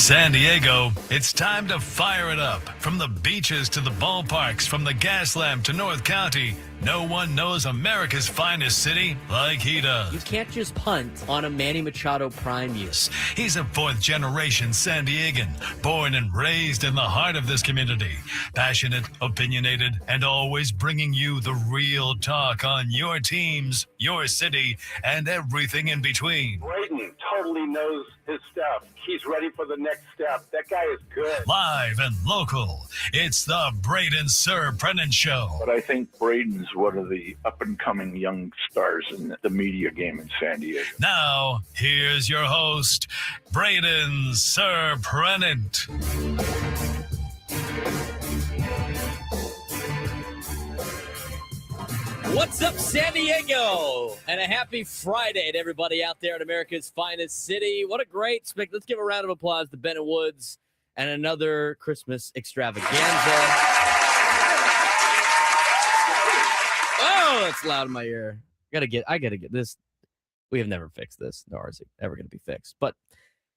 San Diego, it's time to fire it up. From the beaches to the ballparks, from the Gaslamp to North County, no one knows America's finest city like he does. You can't just punt on a Manny Machado prime years. He's a fourth-generation San Diegan, born and raised in the heart of this community. Passionate, opinionated, and always bringing you the real talk on your teams, your city, and everything in between. Braden totally knows his stuff. He's ready for the next step. That guy is good. Live and local, it's the Braden Surprenant Show. But I think Braden's one of the up-and-coming young stars in the media game in San Diego. Now, here's your host, Braden Surprenant. What's up, San Diego? And a happy Friday to everybody out there in America's finest city. What a great spec. Let's give a round of applause to Bennett Woods and another Christmas extravaganza. Oh, that's loud in my ear. I gotta get this. We have never fixed this, nor is it ever going to be fixed. But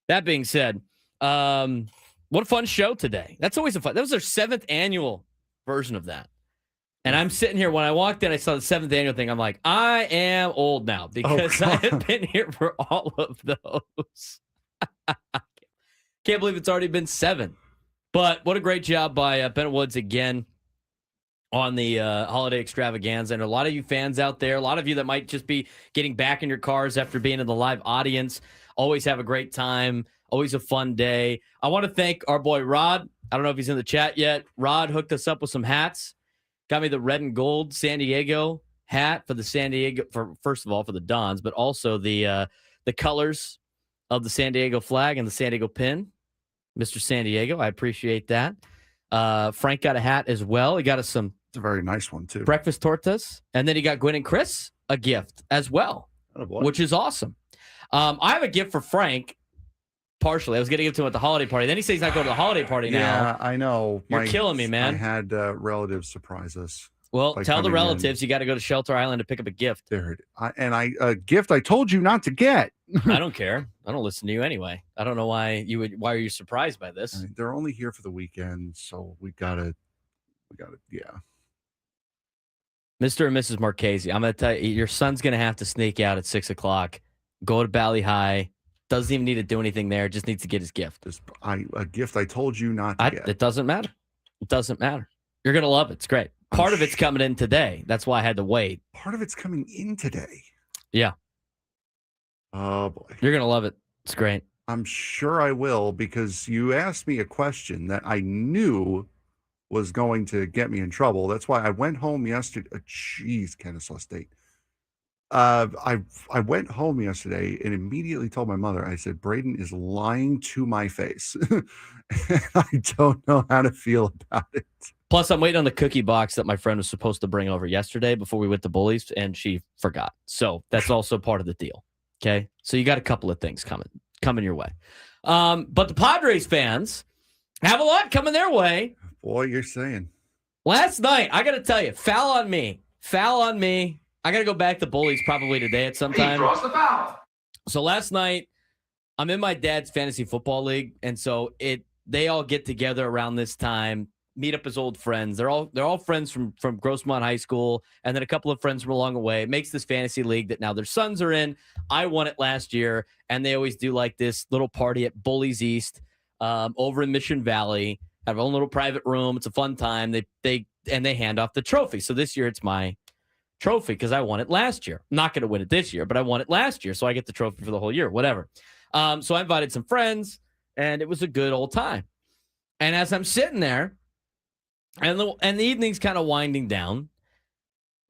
that being said, what a fun show today. That's always a fun. That was our 7th annual version of that. And I'm sitting here, when I walked in, I saw the 7th annual thing. I'm like, I am old now because I have been here for all of those. Can't believe it's already been 7. But what a great job by Bennett Woods again on the holiday extravaganza. And a lot of you fans out there, a lot of you that might just be getting back in your cars after being in the live audience, always have a great time, always a fun day. I want to thank our boy Rod. I don't know if he's in the chat yet. Rod hooked us up with some hats. Got me the red and gold San Diego hat for the San Diego, first of all, for the Dons, but also the colors of the San Diego flag and the San Diego pin. Mr. San Diego, I appreciate that. Frank got a hat as well. He got us some. It's a very nice one, too. Breakfast tortas. And then he got Gwen and Chris a gift as well, which is awesome. I have a gift for Frank. Partially. I was going to give it to him at the holiday party. Then he says he's not going to the holiday party now. Yeah, I know. You're killing me, man. I had relatives surprise us. Well, tell the relatives you got to go to Shelter Island to pick up a gift. A gift I told you not to get. I don't care. I don't listen to you anyway. I don't know why you would. Why are you surprised by this? I mean, they're only here for the weekend, so we gotta. Yeah. Mr. and Mrs. Marchese, I'm gonna tell you, your son's gonna have to sneak out at 6:00. Go to Valley High. Doesn't even need to do anything there. Just needs to get his gift. A gift I told you not to get. It doesn't matter. It doesn't matter. You're going to love it. It's great. Part of it's coming in today. That's why I had to wait. Part of it's coming in today. Yeah. Oh, boy. You're going to love it. It's great. I'm sure I will, because you asked me a question that I knew was going to get me in trouble. That's why I went home yesterday. Kennesaw State. I went home yesterday and immediately told my mother, I said, Braden is lying to my face. I don't know how to feel about it. Plus, I'm waiting on the cookie box that my friend was supposed to bring over yesterday before we went to Bullies, and she forgot. So that's also part of the deal. Okay. So you got a couple of things coming your way. But the Padres fans have a lot coming their way. Boy, you're saying. Last night, I got to tell you, foul on me. I got to go back to Bullies probably today at some time. He draws the foul. So last night, I'm in my dad's fantasy football league, and so they all get together around this time, meet up as old friends. They're all friends from Grossmont High School, and then a couple of friends from along the way. It makes this fantasy league that now their sons are in. I won it last year, and they always do like this little party at Bullies East over in Mission Valley. Have their own little private room. It's a fun time. They hand off the trophy. So this year it's my trophy because I won it last year. I'm not going to win it this year, but I won it last year, so I get the trophy for the whole year, whatever. So I invited some friends, and it was a good old time. And as I'm sitting there, and the evening's kind of winding down,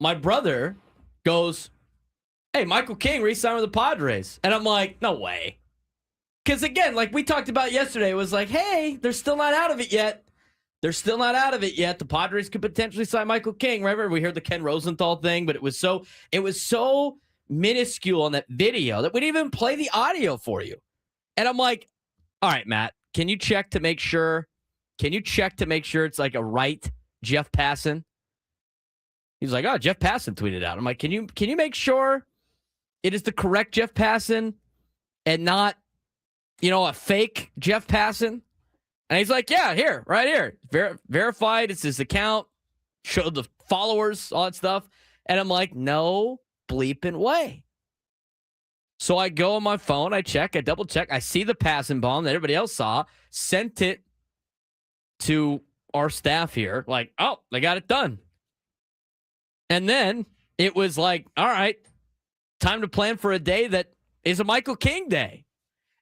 my brother goes, hey, Michael King re-signed with the Padres. And I'm like, no way. Because, again, like we talked about yesterday, it was like, hey, they're still not out of it yet. The Padres could potentially sign Michael King. Remember, we heard the Ken Rosenthal thing, but it was so minuscule on that video that we didn't even play the audio for you. And I'm like, all right, Matt, can you check to make sure it's like a right Jeff Passan? He's like, oh, Jeff Passan tweeted out. I'm like, can you make sure it is the correct Jeff Passan and not a fake Jeff Passan. And he's like, yeah, here, right here. Verified. It's his account. Showed the followers, all that stuff. And I'm like, no bleeping way. So I go on my phone. I check. I double check. I see the Passan bomb that everybody else saw. Sent it to our staff here. Like, oh, they got it done. And then it was like, all right, time to plan for a day that is a Michael King day.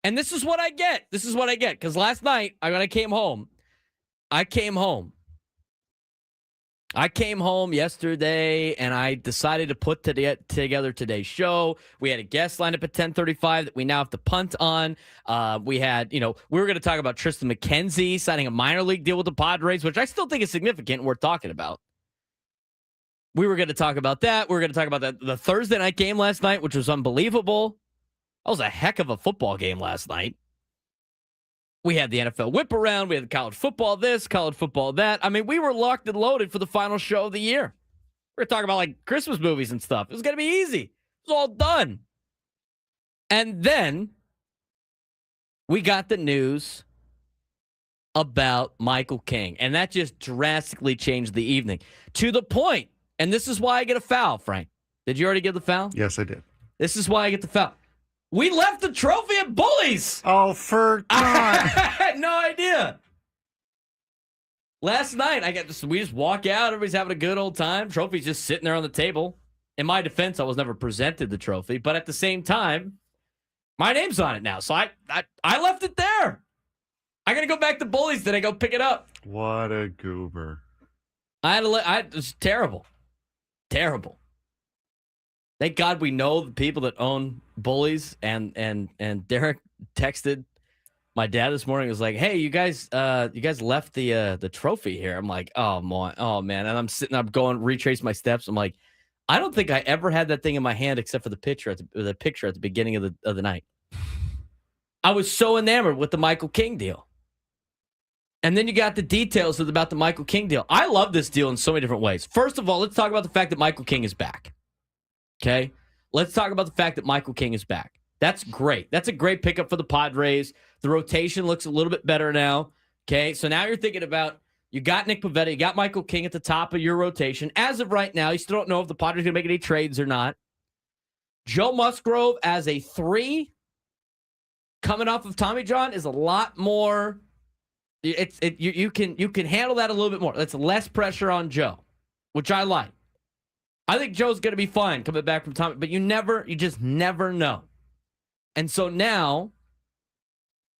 And this is what I get. Because last night, when I came home yesterday, and I decided to put together today's show. We had a guest lined up at 10:35 that we now have to punt on. We had, we were going to talk about Tristion McKenzie signing a minor league deal with the Padres, which I still think is significant and worth talking about. We were going to talk about that. We were going to talk about the Thursday night game last night, which was unbelievable. That was a heck of a football game last night. We had the NFL whip around. We had college football this, college football that. I mean, we were locked and loaded for the final show of the year. We were talking about like Christmas movies and stuff. It was going to be easy. It was all done. And then we got the news about Michael King. And that just drastically changed the evening to the point. And this is why I get a foul, Frank. Did you already get the foul? Yes, I did. This is why I get the foul. We left the trophy at Bullies. Oh, for God. I had no idea. Last night, we just walk out. Everybody's having a good old time. Trophy's just sitting there on the table. In my defense, I was never presented the trophy. But at the same time, my name's on it now. So I left it there. I got to go back to Bullies today, go pick it up. What a goober. It was terrible. Terrible. Thank God we know the people that own Bullies, and Derek texted my dad this morning. He was like, "Hey, you guys left the trophy here." I'm like, "Oh man," and I'm going retrace my steps. I'm like, I don't think I ever had that thing in my hand except for the picture at the beginning of the night. I was so enamored with the Michael King deal, and then you got the details about the Michael King deal. I love this deal in so many different ways. First of all, let's talk about the fact that Michael King is back. Okay, let's talk about the fact that Michael King is back. That's great. That's a great pickup for the Padres. The rotation looks a little bit better now. Okay, so now you're thinking about, you got Nick Pivetta, you got Michael King at the top of your rotation. As of right now, you still don't know if the Padres are going to make any trades or not. Joe Musgrove as a 3, coming off of Tommy John, is a lot more. You can handle that a little bit more. That's less pressure on Joe, which I like. I think Joe's going to be fine coming back from Tommy, but you just never know. And so now,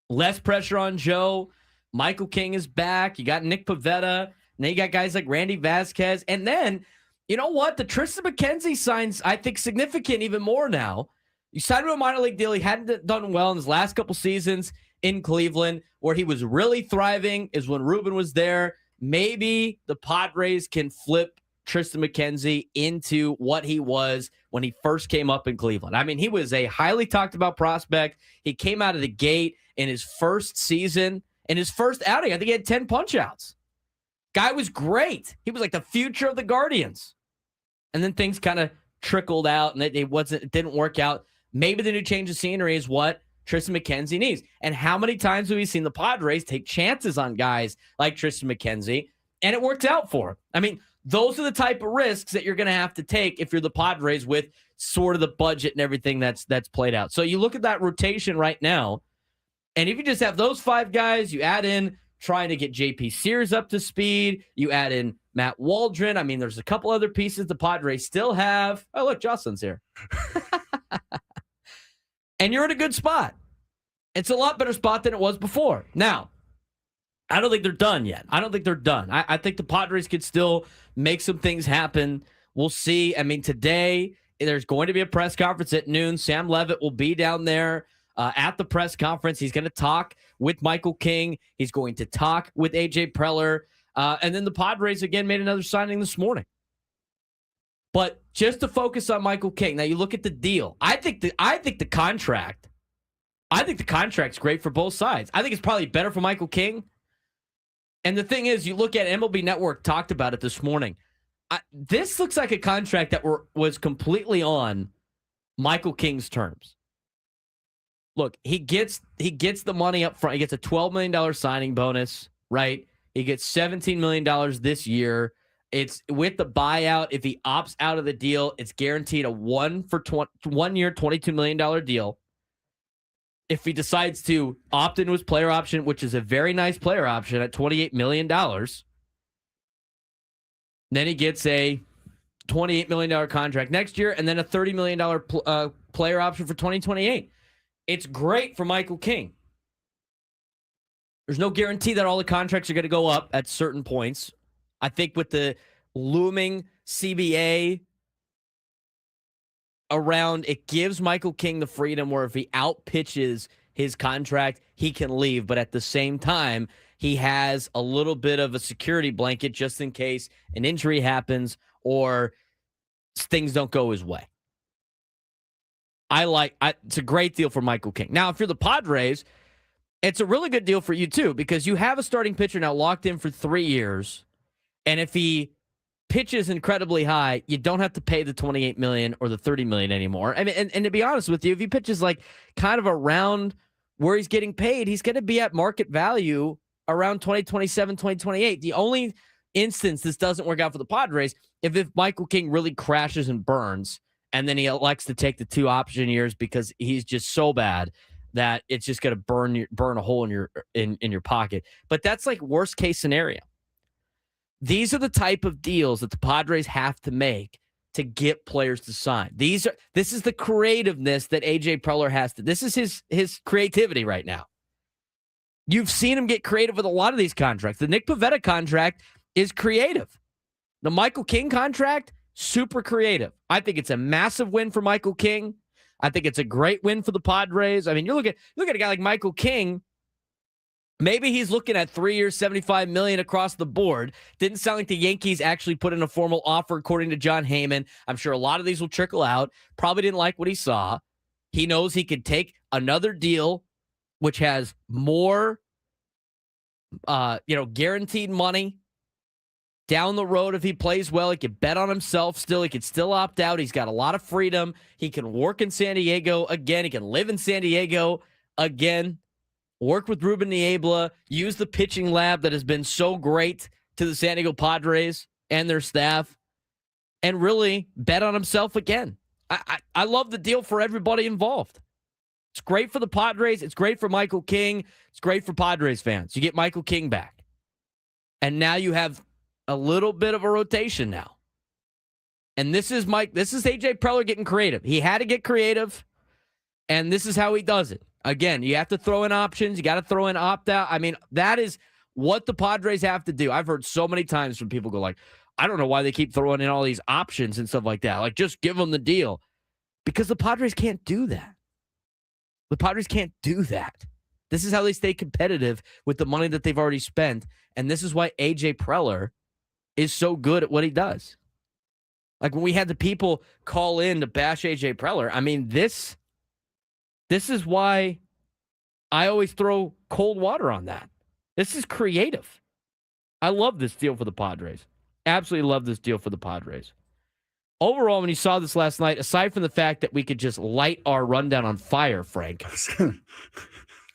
less pressure on Joe. Michael King is back. You got Nick Pivetta. And then you got guys like Randy Vasquez. And then, you know what? The Tristion McKenzie signs, I think, significant even more now. You signed him a minor league deal. He hadn't done well in his last couple seasons in Cleveland. Where he was really thriving is when Ruben was there. Maybe the Padres can flip Tristion McKenzie into what he was when he first came up in Cleveland. I mean, he was a highly talked about prospect. He came out of the gate in his first season, in his first outing. I think he had 10 punch outs. Guy was great. He was like the future of the Guardians. And then things kind of trickled out and it didn't work out. Maybe the new change of scenery is what Tristion McKenzie needs. And how many times have we seen the Padres take chances on guys like Tristion McKenzie, and it worked out for him? I mean, those are the type of risks that you're going to have to take if you're the Padres with sort of the budget and everything that's played out. So you look at that rotation right now, and if you just have those 5 guys, you add in trying to get JP Sears up to speed, you add in Matt Waldron. I mean, there's a couple other pieces the Padres still have. Oh, look, Jocelyn's here. And you're in a good spot. It's a lot better spot than it was before. Now, I don't think they're done yet. I think the Padres could still make some things happen. We'll see. I mean, today there's going to be a press conference at noon. Sam Levitt will be down there at the press conference. He's going to talk with Michael King. He's going to talk with AJ Preller. And then the Padres, again, made another signing this morning. But just to focus on Michael King. Now, you look at the deal. I think the contract's great for both sides. I think it's probably better for Michael King. And the thing is, you look at MLB Network talked about it this morning. This looks like a contract that was completely on Michael King's terms. look, he gets the money up front. He gets a $12 million signing bonus, right? He gets $17 million this year. It's with the buyout. If he opts out of the deal, it's guaranteed a 1 year, $22 million deal. If he decides to opt into his player option, which is a very nice player option at $28 million, then he gets a $28 million contract next year and then a $30 million player option for 2028. It's great for Michael King. There's no guarantee that all the contracts are going to go up at certain points. I think with the looming CBA around, it gives Michael King the freedom where if he outpitches his contract, he can leave. But at the same time, he has a little bit of a security blanket just in case an injury happens or things don't go his way. It's a great deal for Michael King. Now, if you're the Padres, it's a really good deal for you too, because you have a starting pitcher now locked in for 3 years. And if he pitches incredibly high, you don't have to pay the $28 million or the $30 million anymore. I mean, and to be honest with you, if he pitches like kind of around where he's getting paid, he's going to be at market value around 2027, 2028. The only instance this doesn't work out for the Padres, if Michael King really crashes and burns, and then he elects to take the 2 option years because he's just so bad that it's just going to burn a hole in your pocket. But that's like worst case scenario. These are the type of deals that the Padres have to make to get players to sign. This is the creativeness that AJ Preller has to. This is his creativity right now. You've seen him get creative with a lot of these contracts. The Nick Pivetta contract is creative. The Michael King contract, super creative. I think it's a massive win for Michael King. I think it's a great win for the Padres. I mean, you look at a guy like Michael King. Maybe he's looking at 3 years, $75 million across the board. Didn't sound like the Yankees actually put in a formal offer, according to John Heyman. I'm sure a lot of these will trickle out. Probably didn't like what he saw. He knows he could take another deal, which has more, guaranteed money down the road. If he plays well, he could bet on himself still. He could still opt out. He's got a lot of freedom. He can work in San Diego again. He can live in San Diego again. Work with Ruben Niebla, use the pitching lab that has been so great to the San Diego Padres and their staff, and really bet on himself again. I love the deal for everybody involved. It's great for the Padres. It's great for Michael King. It's great for Padres fans. You get Michael King back. And now you have a little bit of a rotation now. And this is AJ Preller getting creative. He had to get creative, and this is how he does it. Again, you have to throw in options. You got to throw in opt-out. I mean, that is what the Padres have to do. I've heard so many times from people go like, I don't know why they keep throwing in all these options and stuff like that. Like, just give them the deal. Because the Padres can't do that. The Padres can't do that. This is how they stay competitive with the money that they've already spent. And this is why AJ Preller is so good at what he does. Like, when we had the people call in to bash AJ Preller, I mean, this is why I always throw cold water on that. This is creative. I love this deal for the Padres. Absolutely love this deal for the Padres. Overall, when you saw this last night, aside from the fact that we could just light our rundown on fire, Frank,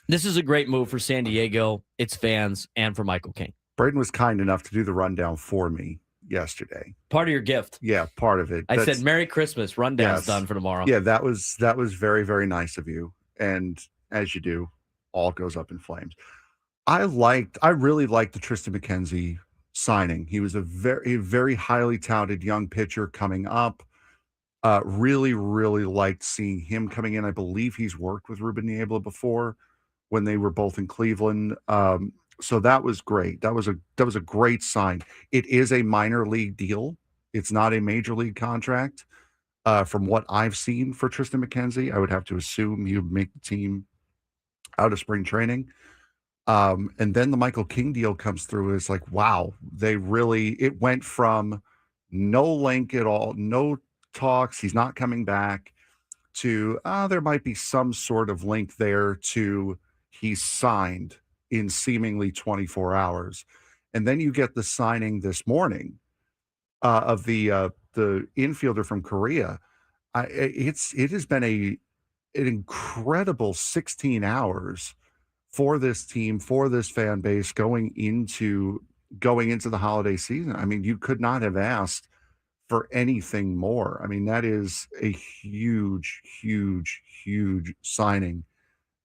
this is a great move for San Diego, its fans, and for Michael King. Braden was kind enough to do the rundown for me yesterday. Part of your gift. Yeah, part of it. I said, Merry Christmas. Rundown's done for tomorrow. Yeah, that was very, very nice of you. And as you do, all goes up in flames. I really liked the Tristion McKenzie signing. He was a very, very highly touted young pitcher coming up. Really, really liked seeing him coming in. I believe he's worked with Ruben Niebla before when they were both in Cleveland. So that was great. That was a great sign. It is a minor league deal. It's not a major league contract. From what I've seen for Tristion McKenzie, I would have to assume he would make the team out of spring training. And then the Michael King deal comes through. It's like, wow, it went from no link at all, no talks, he's not coming back, to there might be some sort of link there, to he's signed in seemingly 24 hours. And then you get the signing this morning of the infielder from Korea. It has been an incredible 16 hours for this team, for this fan base going into the holiday season. I mean, you could not have asked for anything more. I mean, that is a huge, huge, huge signing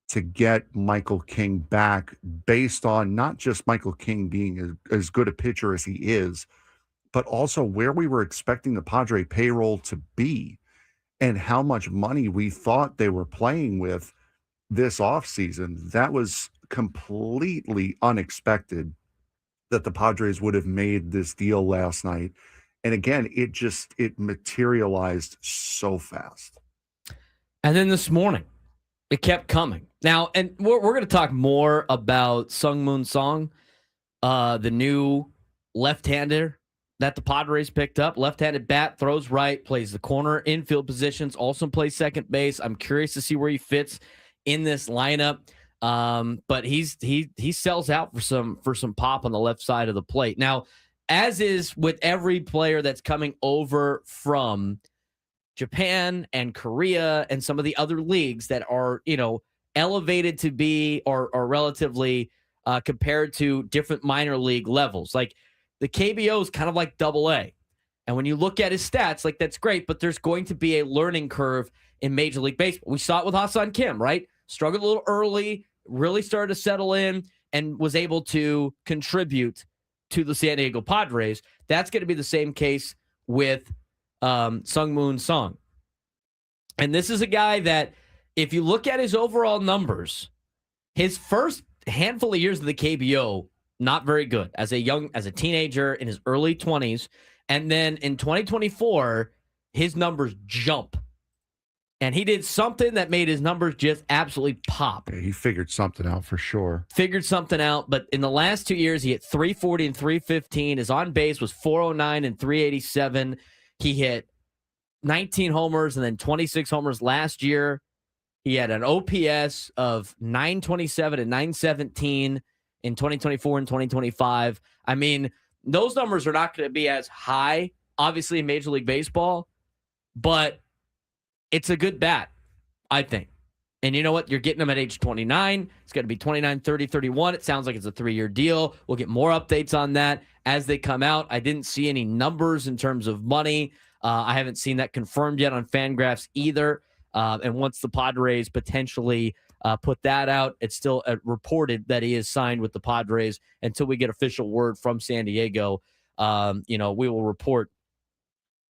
to get Michael King back based on not just Michael King being as good a pitcher as he is, but also where we were expecting the Padre payroll to be and how much money we thought they were playing with this offseason. That was completely unexpected that the Padres would have made this deal last night. And again, it materialized so fast. And then this morning, it kept coming. Now, and we're going to talk more about Sungmoon Song, the new left-hander that the Padres picked up. Left-handed bat, throws right, plays the corner, infield positions, also plays second base. I'm curious to see where he fits in this lineup. But he sells out for some pop on the left side of the plate. Now, as is with every player that's coming over from Japan and Korea and some of the other leagues that are, elevated to be or relatively compared to different minor league levels. Like the KBO is kind of like AA. And when you look at his stats, like that's great, but there's going to be a learning curve in Major League Baseball. We saw it with Ha-Seong Kim, right? Struggled a little early, really started to settle in and was able to contribute to the San Diego Padres. That's going to be the same case with Sungmoon Song. And this is a guy that, if you look at his overall numbers, his first handful of years in the KBO, not very good. As a teenager in his early 20s. And then in 2024, his numbers jump. And he did something that made his numbers just absolutely pop. Yeah, he figured something out for sure. But in the last 2 years, he hit 340 and 315. His on base was 409 and 387. He hit 19 homers and then 26 homers last year. He had an OPS of 927 and 917 in 2024 and 2025. I mean, those numbers are not going to be as high, obviously, in Major League Baseball, but it's a good bat, I think. And you know what? You're getting him at age 29. It's going to be 29, 30, 31. It sounds like it's a 3-year deal. We'll get more updates on that as they come out. I didn't see any numbers in terms of money. I haven't seen that confirmed yet on Fangraphs either. And once the Padres potentially put that out, it's still reported that he is signed with the Padres until we get official word from San Diego. We will report.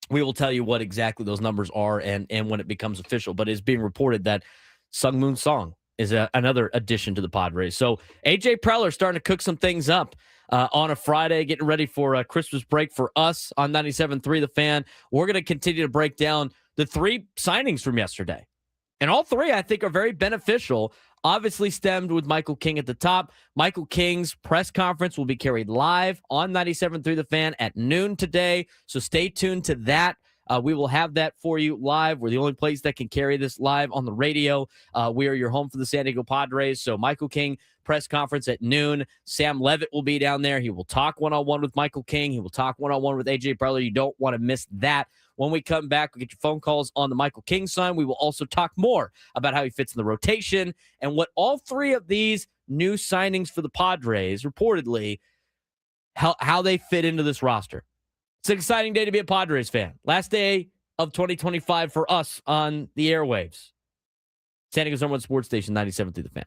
We will tell you what exactly those numbers are and when it becomes official. But it's being reported that Sungmoon Song is another addition to the Padres. So AJ Preller starting to cook some things up on a Friday, getting ready for a Christmas break for us on 97.3 The Fan. We're going to continue to break down the 3 signings from yesterday. And all 3, I think, are very beneficial. Obviously stemmed with Michael King at the top. Michael King's press conference will be carried live on 97.3 The Fan at noon today. So stay tuned to that. We will have that for you live. We're the only place that can carry this live on the radio. We are your home for the San Diego Padres. So Michael King press conference at noon. Sam Levitt will be down there. He will talk one-on-one with Michael King. He will talk one-on-one with AJ Preller. You don't want to miss that. When we come back, we'll get your phone calls on the Michael King sign. We will also talk more about how he fits in the rotation and what all 3 of these new signings for the Padres, reportedly, how they fit into this roster. It's an exciting day to be a Padres fan. Last day of 2025 for us on the airwaves. San Diego's #1 sports station, 97.3 The Fan.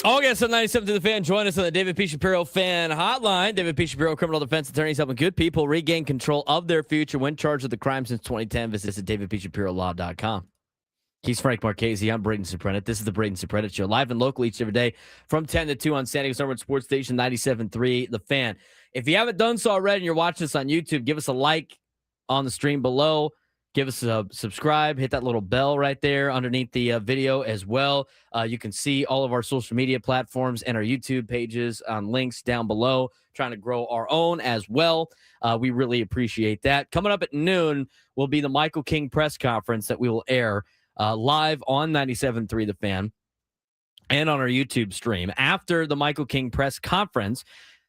August on 97 to the Fan. Join us on the David P. Shapiro Fan Hotline. David P. Shapiro, criminal defense attorneys helping good people regain control of their future when charged with a crime since 2010. Visit davidpshapirolaw.com. He's Frank Marchese. I'm Braden Surprenant. This is the Braden Surprenant Show, live and local each every day from 10 to 2 on San Diego's number one sports station, 97.3 The Fan. If you haven't done so already and you're watching us on YouTube, give us a like on the stream below. Give us a subscribe. Hit that little bell right there underneath the video as well. You can see all of our social media platforms and our YouTube pages on links down below. Trying to grow our own as well. We really appreciate that. Coming up at noon will be the Michael King press conference that we will air live on 97.3 The Fan and on our YouTube stream. After the Michael King press conference,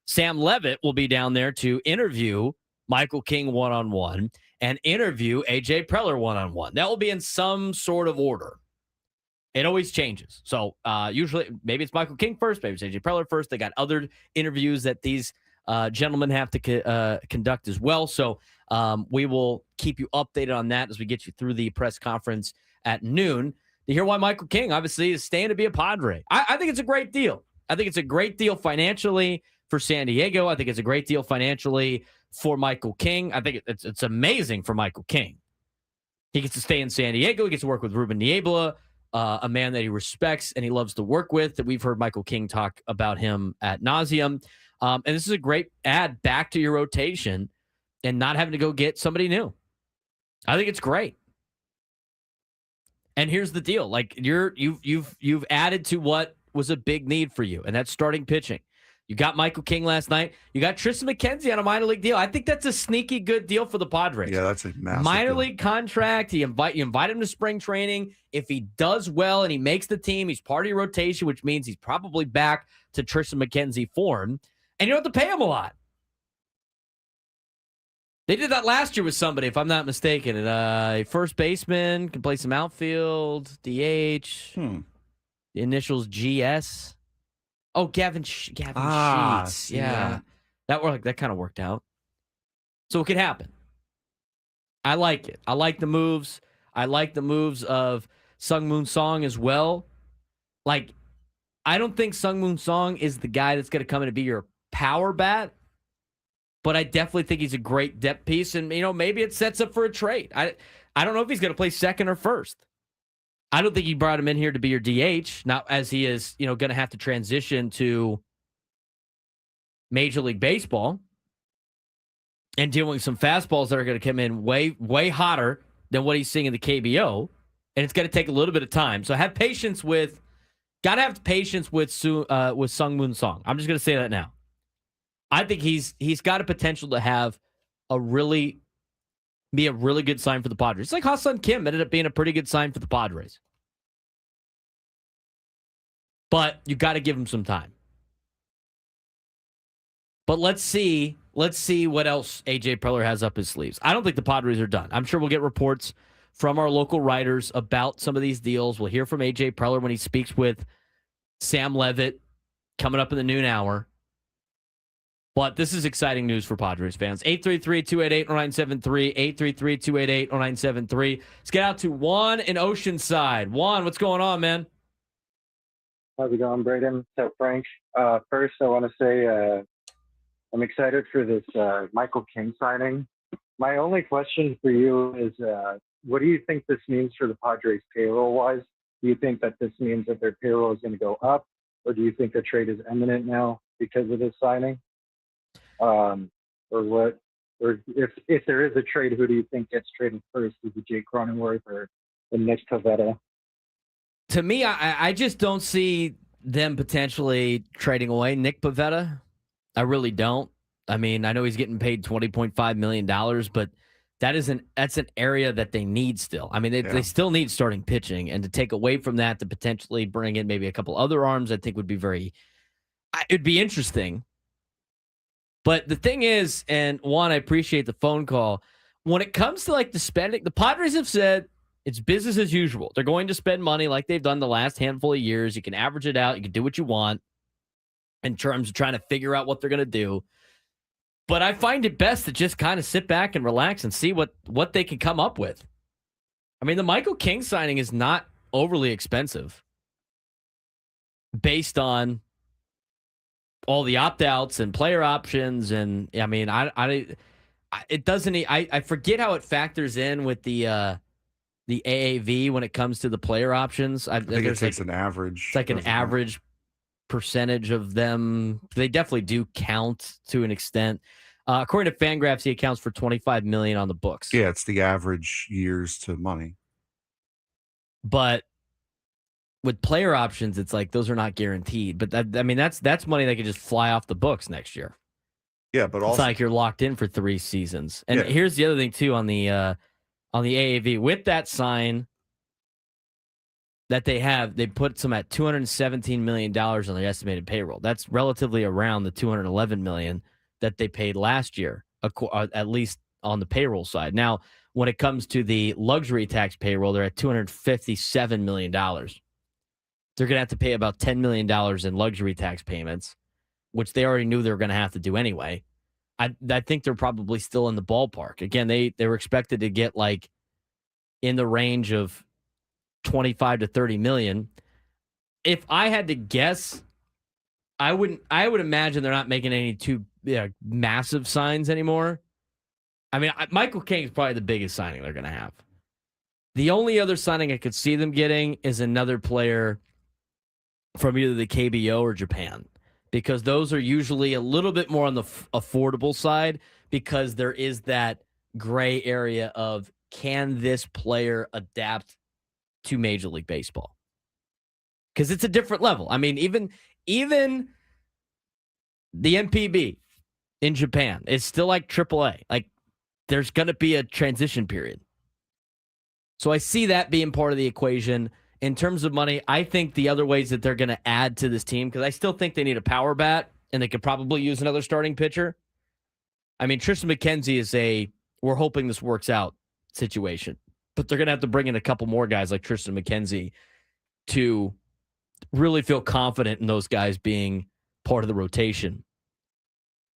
Sam Levitt will be down there to interview Michael King one-on-one and interview AJ Preller one-on-one. That will be in some sort of order. It always changes. So usually maybe it's Michael King first, maybe it's AJ Preller first. They got other interviews that these gentlemen have to conduct as well. So we will keep you updated on that as we get you through the press conference at noon to hear why Michael King obviously is staying to be a Padre. I think it's a great deal. I think it's a great deal financially for San Diego. I think it's a great deal financially for Michael King. I think it's amazing for Michael King. He gets to stay in San Diego. He gets to work with Ruben Niebla, a man that he respects and he loves to work with, that we've heard Michael King talk about him ad nauseum. And this is a great add back to your rotation and not having to go get somebody new. I think it's great. And here's the deal. Like you've added to what was a big need for you, and that's starting pitching. You got Michael King last night. You got Tristion McKenzie on a minor league deal. I think that's a sneaky good deal for the Padres. Yeah, that's a massive minor deal. league contract. You invite him to spring training. If he does well and he makes the team, he's part of your rotation, which means he's probably back to Tristion McKenzie form. And you don't have to pay him a lot. They did that last year with somebody, if I'm not mistaken. A first baseman, can play some outfield, DH, the initials GS. Oh, Gavin Sheets. Yeah. That kind of worked out. So it could happen. I like it. I like the moves. I like the moves of Sung Moon Song as well. Like, I don't think Sung Moon Song is the guy that's going to come in and be your power bat, but I definitely think he's a great depth piece, and maybe it sets up for a trade. I don't know if he's going to play second or first. I don't think he brought him in here to be your DH, not as he is, going to have to transition to Major League Baseball and dealing with some fastballs that are going to come in way, way hotter than what he's seeing in the KBO, and it's going to take a little bit of time. So have patience with Sung Moon Song. I'm just going to say that now. I think he's got a potential to have be a really good sign for the Padres. It's like Ha-Seong Kim ended up being a pretty good sign for the Padres. But you got to give him some time. But let's see what else AJ Preller has up his sleeves. I don't think the Padres are done. I'm sure we'll get reports from our local writers about some of these deals. We'll hear from AJ Preller when he speaks with Sam Levitt coming up in the noon hour. But this is exciting news for Padres fans. 833-288-0973, 833-288-0973. Let's get out to Juan in Oceanside. Juan, what's going on, man? How's it going, Braden? What's up, Frank? First, I want to say I'm excited for this Michael King signing. My only question for you is, what do you think this means for the Padres payroll-wise? Do you think that this means that their payroll is going to go up, or do you think a trade is imminent now because of this signing? Or what? Or if there is a trade, who do you think gets traded first? Is it Jake Cronenworth or Nick Pivetta? To me, I just don't see them potentially trading away Nick Pivetta. I really don't. I mean, I know he's getting paid $20.5 million, but that's an area that they need still. I mean, they still need starting pitching, and to take away from that to potentially bring in maybe a couple other arms, I think would be it'd be interesting. But the thing is, and Juan, I appreciate the phone call. When it comes to like the spending, the Padres have said it's business as usual. They're going to spend money like they've done the last handful of years. You can average it out. You can do what you want in terms of trying to figure out what they're going to do. But I find it best to just kind of sit back and relax and see what they can come up with. I mean, the Michael King signing is not overly expensive. based on all the opt-outs and player options. And I mean, it doesn't. I forget how it factors in with the AAV when it comes to the player options. I think it takes an average. It's like an average percentage of them. They definitely do count to an extent. According to Fangraphs, he accounts for $25 million on the books. Yeah, it's the average years to money. But with player options, it's like those are not guaranteed. But that's money that could just fly off the books next year. Yeah, but also it's like you're locked in for 3 seasons. And here's the other thing too on the AAV with that sign that they put some at $217 million on their estimated payroll. That's relatively around the $211 million that they paid last year, at least on the payroll side. Now, when it comes to the luxury tax payroll, they're at $257 million. They're going to have to pay about $10 million in luxury tax payments, which they already knew they were going to have to do anyway. I think they're probably still in the ballpark. Again, they were expected to get like in the range of 25 to 30 million. If I had to guess, I would imagine they're not making any too massive signs anymore. I mean, Michael King is probably the biggest signing they're going to have. The only other signing I could see them getting is another player from either the KBO or Japan, because those are usually a little bit more on the affordable side, because there is that gray area of, can this player adapt to Major League Baseball? Because it's a different level. I mean, even the MPB in Japan is still like AAA. Like, there's going to be a transition period. So I see that being part of the equation. In terms of money, I think the other ways that they're going to add to this team, because I still think they need a power bat, and they could probably use another starting pitcher. I mean, Tristion McKenzie is we're hoping this works out situation, but they're going to have to bring in a couple more guys like Tristion McKenzie to really feel confident in those guys being part of the rotation.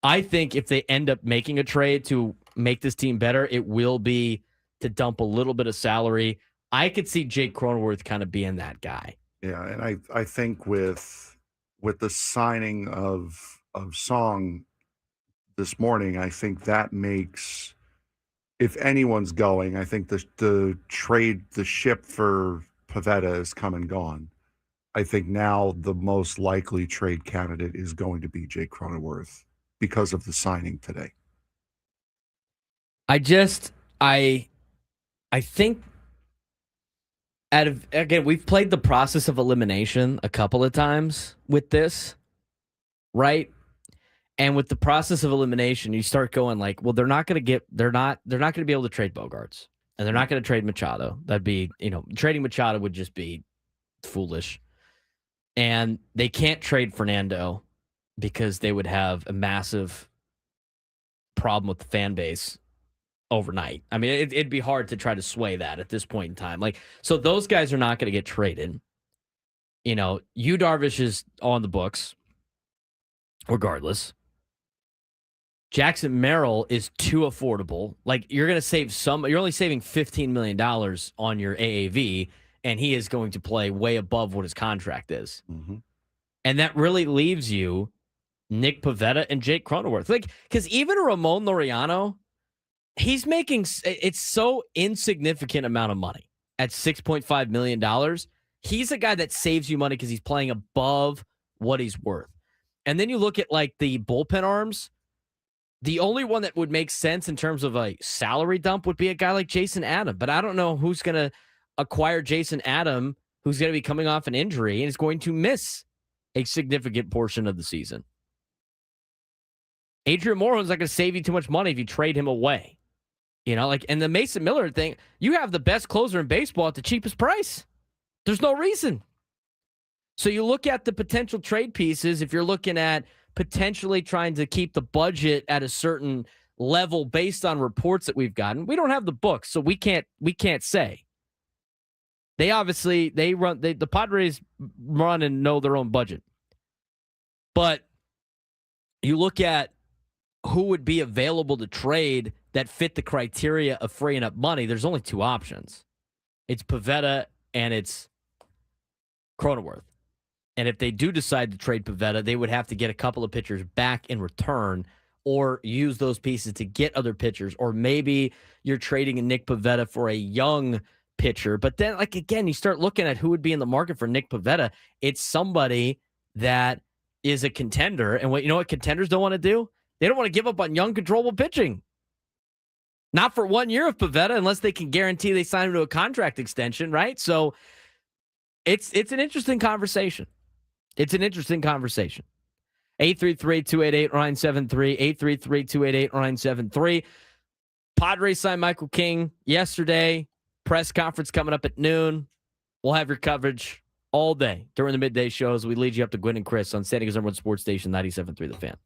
I think if they end up making a trade to make this team better, it will be to dump a little bit of salary. I could see Jake Cronenworth kind of being that guy. Yeah, and I think with the signing of Song this morning, I think that makes, if anyone's going, I think the ship for Pivetta is come and gone. I think now the most likely trade candidate is going to be Jake Cronenworth because of the signing today. I think again, we've played the process of elimination a couple of times with this, right? And with the process of elimination, you start going like, well, they're not going to be able to trade Bogarts, and they're not going to trade Machado. That'd be, trading Machado would just be foolish. And they can't trade Fernando because they would have a massive problem with the fan base overnight. I mean, it'd be hard to try to sway that at this point in time. Like, so those guys are not going to get traded. Yu Darvish is on the books regardless. Jackson Merrill is too affordable. Like, you're only saving $15 million on your AAV, and he is going to play way above what his contract is. Mm-hmm. And that really leaves you Nick Pivetta and Jake Cronenworth. Like, because even Ramon Laureano, he's making it's so insignificant amount of money at $6.5 million. He's a guy that saves you money because he's playing above what he's worth. And then you look at like the bullpen arms. The only one that would make sense in terms of a salary dump would be a guy like Jason Adam. But I don't know who's going to acquire Jason Adam, who's going to be coming off an injury and is going to miss a significant portion of the season. Adrian Moreland's not going to save you too much money if you trade him away. And the Mason Miller thing, you have the best closer in baseball at the cheapest price. There's no reason. So you look at the potential trade pieces, if you're looking at potentially trying to keep the budget at a certain level based on reports that we've gotten. We don't have the books, so we can't say. The Padres run and know their own budget. But you look at who would be available to trade that fit the criteria of freeing up money. There's only 2 options. It's Pivetta and it's Cronenworth. And if they do decide to trade Pivetta, they would have to get a couple of pitchers back in return or use those pieces to get other pitchers. Or maybe you're trading a Nick Pivetta for a young pitcher. But then, like, again, you start looking at who would be in the market for Nick Pivetta. It's somebody that is a contender. And what contenders don't want to do? They don't want to give up on young, controllable pitching. Not for 1 year of Pivetta, unless they can guarantee they sign him to a contract extension, right? So it's an interesting conversation. It's an interesting conversation. 833-288-0973, 833-288-0973. Padres signed Michael King yesterday. Press conference coming up at noon. We'll have your coverage all day during the midday shows. We lead you up to Gwynn and Chris on San Diego's #1 sports station, 97.3 The Fan.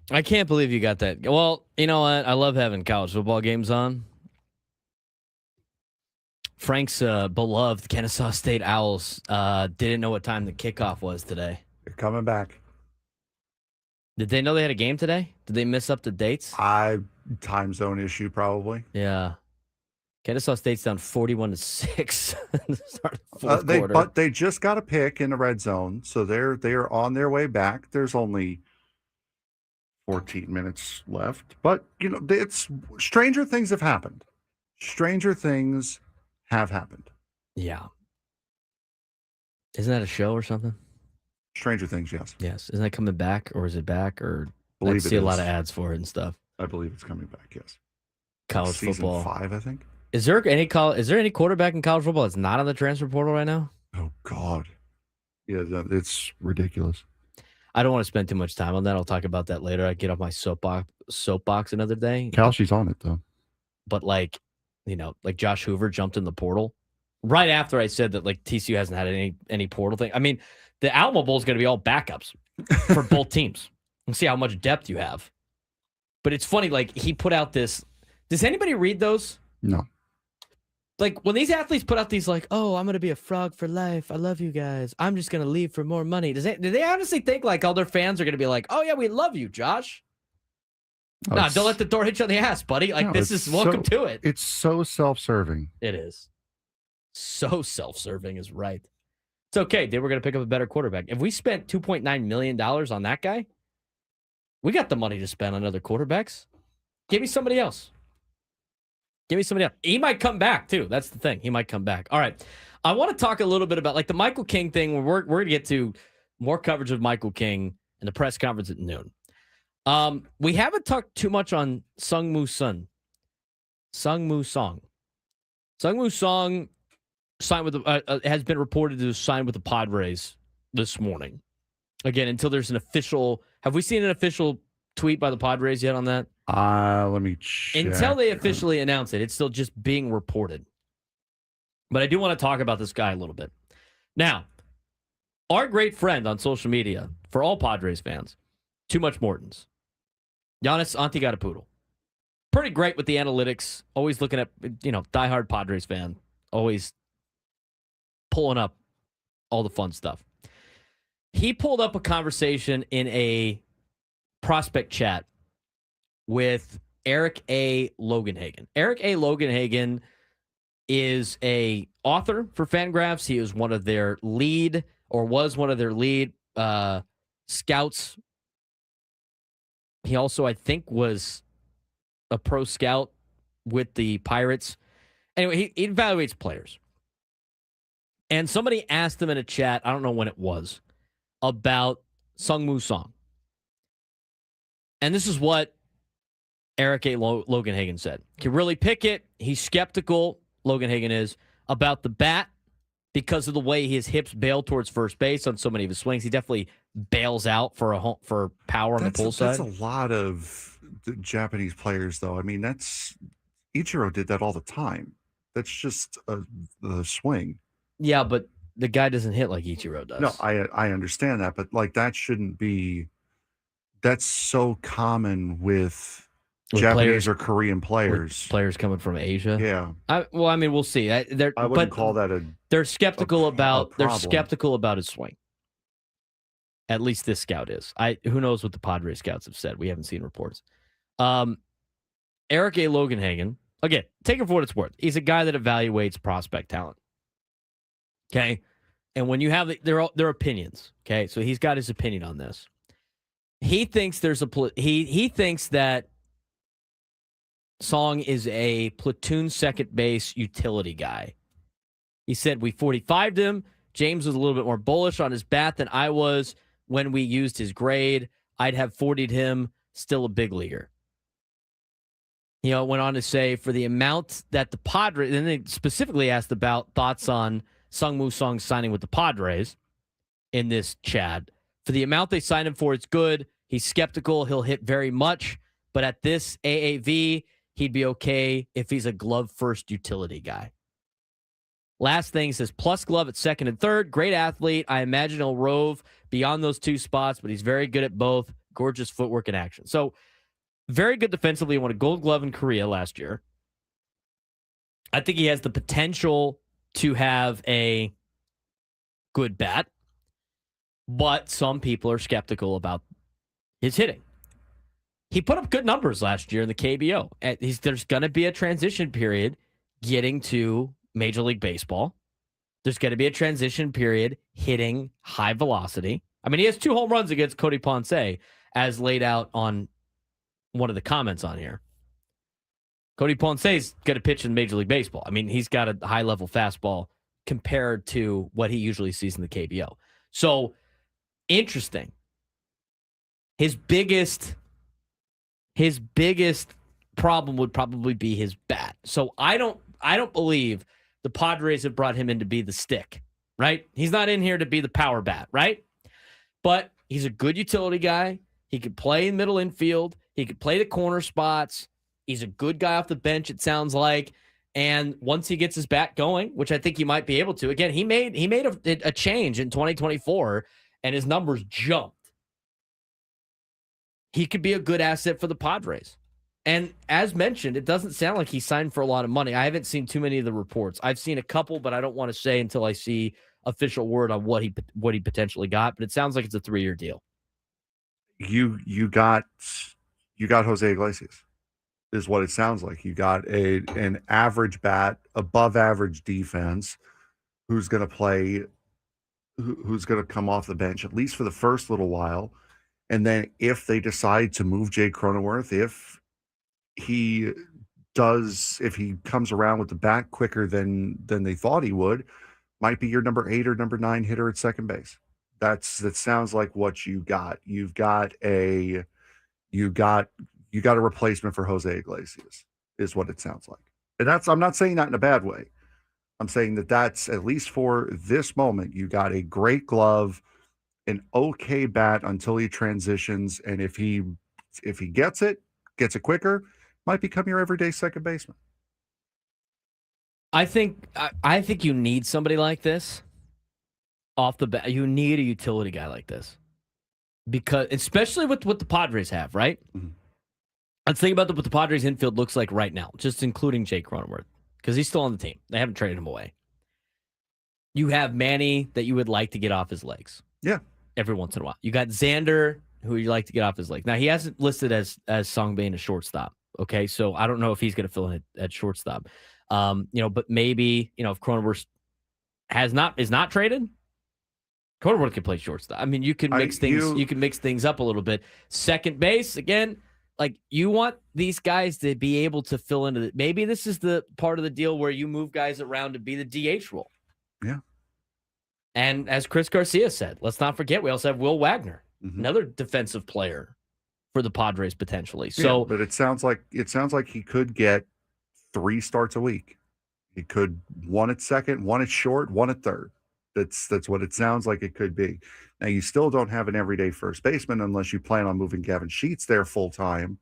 I can't believe you got that. Well, you know what? I love having college football games on. Frank's beloved Kennesaw State Owls didn't know what time the kickoff was today. They're coming back. Did they know they had a game today? Did they miss up the dates? Time zone issue, probably. Yeah. Kennesaw State's down 41-6. Fourth quarter. But they just got a pick in the red zone, so they are on their way back. There's only 14 minutes left, but it's stranger things have happened. Stranger things have happened. Yeah. Isn't that a show or something? Stranger Things, yes. Yes. Isn't that coming back, or is it back? Or I see a lot of ads for it and stuff. I believe it's coming back. Yes. College Season football 5, I think. Is there any quarterback in college football that's not on the transfer portal right now? Oh God. Yeah, it's ridiculous. I don't want to spend too much time on that. I'll talk about that later. I get off my soapbox another day. Kelsey's on it though. But like Josh Hoover jumped in the portal right after I said that TCU hasn't had any portal thing. I mean, the Alamo Bowl is going to be all backups for both teams. And see how much depth you have. But it's funny, he put out this. Does anybody read those? No. When these athletes put out these oh, I'm going to be a frog for life. I love you guys. I'm just going to leave for more money. Do they honestly think all their fans are going to be oh, yeah, we love you, Josh? No, don't let the door hit you on the ass, buddy. This is welcome to it. It's so self-serving. It is. So self-serving is right. It's okay. They were going to pick up a better quarterback. If we spent $2.9 million on that guy, we got the money to spend on other quarterbacks. Give me somebody else. He might come back, too. That's the thing. He might come back. All right. I want to talk a little bit about the Michael King thing. We're going to get to more coverage of Michael King and the press conference at noon. We haven't talked too much on Sungwoo Song. Sungwoo Song signed with has been reported to sign with the Padres this morning. Again, until there's an official. Have we seen an official tweet by the Padres yet on that? Let me check. Until they officially announce it, it's still just being reported. But I do want to talk about this guy a little bit. Now, our great friend on social media, for all Padres fans, Too Much Mortons, Giannis Antetokounmpo. Pretty great with the analytics. Always looking at, diehard Padres fan. Always pulling up all the fun stuff. He pulled up a conversation in a prospect chat with Eric A. Loganhagen. Eric A. Loganhagen is a author for Fangraphs. He was one of their lead scouts. He also, I think, was a pro scout with the Pirates. Anyway, he evaluates players. And somebody asked him in a chat, I don't know when it was, about Sungwoo Song. And this is what Eric A. Logan Hagen said. Can really pick it. He's skeptical, Logan Hagen is, about the bat because of the way his hips bail towards first base on so many of his swings. He definitely bails out for power on the pull side. That's a lot of the Japanese players, though. I mean, Ichiro did that all the time. That's just the swing. Yeah, but the guy doesn't hit like Ichiro does. No, I understand that, but like that shouldn't be. That's so common with Japanese or Korean players. Players coming from Asia. Yeah. We'll see. I wouldn't call that They're skeptical about. They're problem. skeptical about his swing. At least this scout is. Who knows what the Padre scouts have said? We haven't seen reports. Eric A. Logan Hagen. Again, take it for what it's worth. He's a guy that evaluates prospect talent. Okay, and when you have their opinions. Okay, so he's got his opinion on this. He thinks he thinks that Song is a platoon second base utility guy. He said we 45'd him. James was a little bit more bullish on his bat than I was when we used his grade. I'd have 40'd him, still a big leaguer. Went on to say for the amount that the Padres, and they specifically asked about thoughts on Sungwoo Song signing with the Padres in this chat. For the amount they signed him for, it's good. He's skeptical. He'll hit very much. But at this AAV, he'd be okay if he's a glove-first utility guy. Last thing, says plus glove at second and third. Great athlete. I imagine he'll rove beyond those two spots, but he's very good at both. Gorgeous footwork and action. So very good defensively. He won a gold glove in Korea last year. I think he has the potential to have a good bat, but some people are skeptical about his hitting. He put up good numbers last year in the KBO. There's going to be a transition period getting to Major League Baseball. There's going to be a transition period hitting high velocity. I mean, he has 2 home runs against Cody Ponce, as laid out on one of the comments on here. Cody Ponce's going to pitch in Major League Baseball. I mean, he's got a high-level fastball compared to what he usually sees in the KBO. So, interesting. His biggest problem would probably be his bat. So, I don't believe the Padres have brought him in to be the stick, right? He's not in here to be the power bat, right? But he's a good utility guy. He could play in middle infield. He could play the corner spots. He's a good guy off the bench, it sounds like. And once he gets his bat going, which I think he might be able to, again, he made a change in 2024, and his numbers jumped. He could be a good asset for the Padres. And as mentioned, it doesn't sound like he signed for a lot of money. I haven't seen too many of the reports. I've seen a couple, but I don't want to say until I see official word on what he potentially got. But it sounds like it's a 3-year deal. You got Jose Iglesias, is what it sounds like. You got an average bat, above average defense, who's going to play, who's going to come off the bench at least for the first little while, and then if they decide to move Jay Cronenworth, if he comes around with the bat quicker than they thought he would, might be your number 8 or number 9 hitter at second base. That sounds like what you got. You got a replacement for Jose Iglesias, is what it sounds like. And I'm not saying that in a bad way. I'm saying that's, at least for this moment, you got a great glove, an okay bat until he transitions, and if he gets it quicker, might become your everyday second baseman. I think you need somebody like this off the bat. You need a utility guy like this, because especially with what the Padres have, right? Mm-hmm. Let's think about what the Padres infield looks like right now, just including Jake Cronenworth, because he's still on the team. They haven't traded him away. You have Manny that you would like to get off his legs. Yeah. Every once in a while. You got Xander, who you like to get off his legs. Now, he hasn't listed as Songbane a shortstop. Okay, so I don't know if he's going to fill in at shortstop. But maybe, if Cronenworth is not traded, Cronenworth can play shortstop. I mean, you can mix things up a little bit. Second base, again, like you want these guys to be able to fill into it. Maybe this is the part of the deal where you move guys around to be the DH role. Yeah. And as Chris Garcia said, let's not forget, we also have Will Wagner, another defensive player for the Padres potentially. So, but it sounds like he could get 3 starts a week. He could one at second, one at short, one at third. That's what it sounds like it could be. Now, you still don't have an everyday first baseman unless you plan on moving Gavin Sheets there full time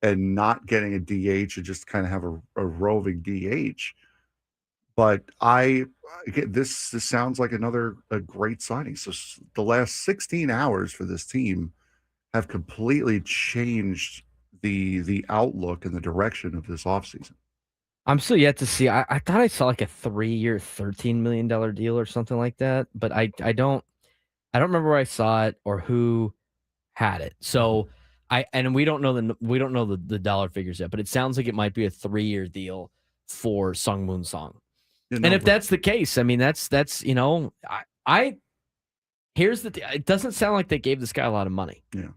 and not getting a DH and just kind of have a roving DH. But this sounds like a great signing. So the last 16 hours for this team have completely changed the outlook and the direction of this offseason. I'm still yet to see. I thought I saw like a 3-year, $13 million deal or something like that, but I don't remember where I saw it or who had it. So we don't know the dollar figures yet, but it sounds like it might be a 3-year deal for Sung Moon Song. And if that's the case, I mean that's it doesn't sound like they gave this guy a lot of money. Yeah.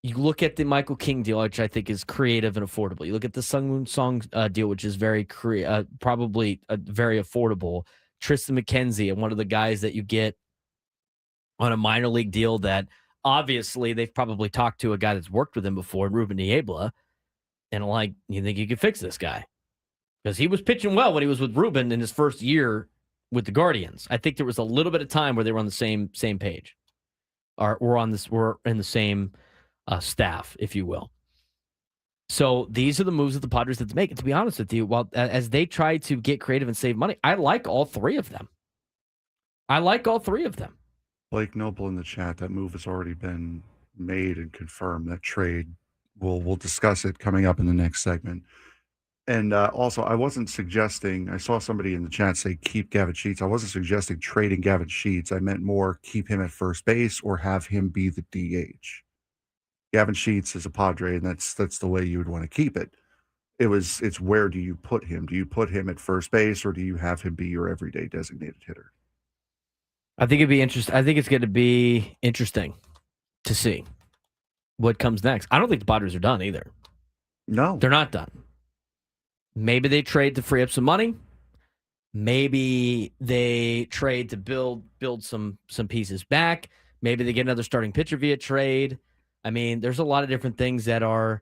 You look at the Michael King deal, which I think is creative and affordable. You look at the Sung Moon Song deal, which is probably very affordable. Tristion McKenzie, and one of the guys that you get on a minor league deal that obviously they've probably talked to a guy that's worked with him before, Ruben Niebla, and like, you think you could fix this guy? Because he was pitching well when he was with Ruben in his first year with the Guardians. I think there was a little bit of time where they were on the same page, or we're in the same staff, if you will. So these are the moves that the Padres have to make. And to be honest with you, while as they try to get creative and save money, I like all 3 of them. Blake Noble in the chat, that move has already been made and confirmed. That trade, we'll discuss it coming up in the next segment. And also, I wasn't suggesting, I saw somebody in the chat say keep Gavin Sheets. I wasn't suggesting trading Gavin Sheets. I meant more keep him at first base or have him be the DH. Gavin Sheets is a Padre, and that's the way you would want to keep it. It's where do you put him? Do you put him at first base, or do you have him be your everyday designated hitter? I think it'd be interesting. I think it's going to be interesting to see what comes next. I don't think the Padres are done either. No, they're not done. Maybe they trade to free up some money. Maybe they trade to build some pieces back. Maybe they get another starting pitcher via trade. I mean, there's a lot of different things that are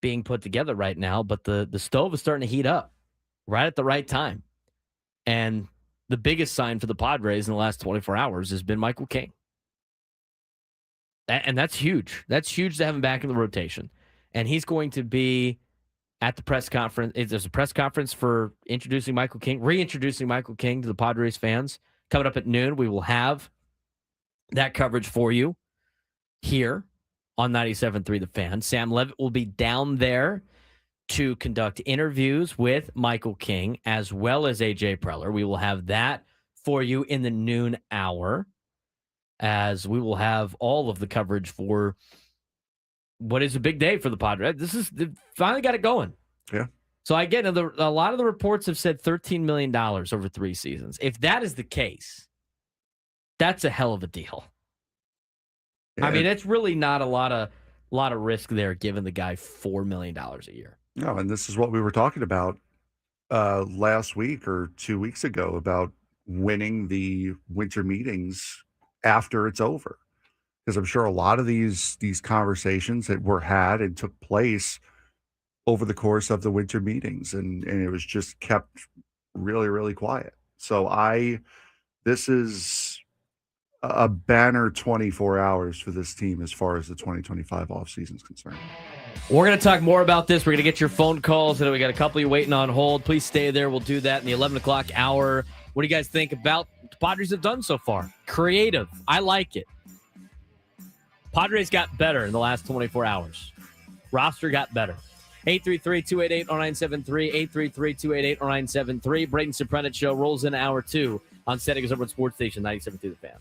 being put together right now, but the stove is starting to heat up right at the right time. And the biggest sign for the Padres in the last 24 hours has been Michael King. And that's huge. That's huge to have him back in the rotation. And he's going to be at the press conference. There's a press conference for reintroducing Michael King to the Padres fans coming up at noon. We will have that coverage for you here on 97.3 The Fan. Sam Levitt will be down there to conduct interviews with Michael King as well as AJ Preller. We will have that for you in the noon hour, as we will have all of the coverage for what is a big day for the Padres. They've finally got it going. Yeah. So again, a lot of the reports have said $13 million over 3 seasons. If that is the case, that's a hell of a deal. Yeah. I mean, it's really not a lot of risk there, giving the guy $4 million a year. No, and this is what we were talking about last week or 2 weeks ago about winning the winter meetings after it's over. Because I'm sure a lot of these conversations that were had and took place over the course of the winter meetings, and it was just kept really, really quiet. So this is a banner 24 hours for this team as far as the 2025 offseason is concerned. We're going to talk more about this. We're going to get your phone calls, and we got a couple of you waiting on hold. Please stay there. We'll do that in the 11 o'clock hour. What do you guys think about what the Padres have done so far? Creative. I like it. Padres got better in the last 24 hours. Roster got better. 833-288-0973, 833-288-0973. Braden Surprenant Show rolls in hour 2 on San Diego's Urban Sports Station, 97.2 The Fan.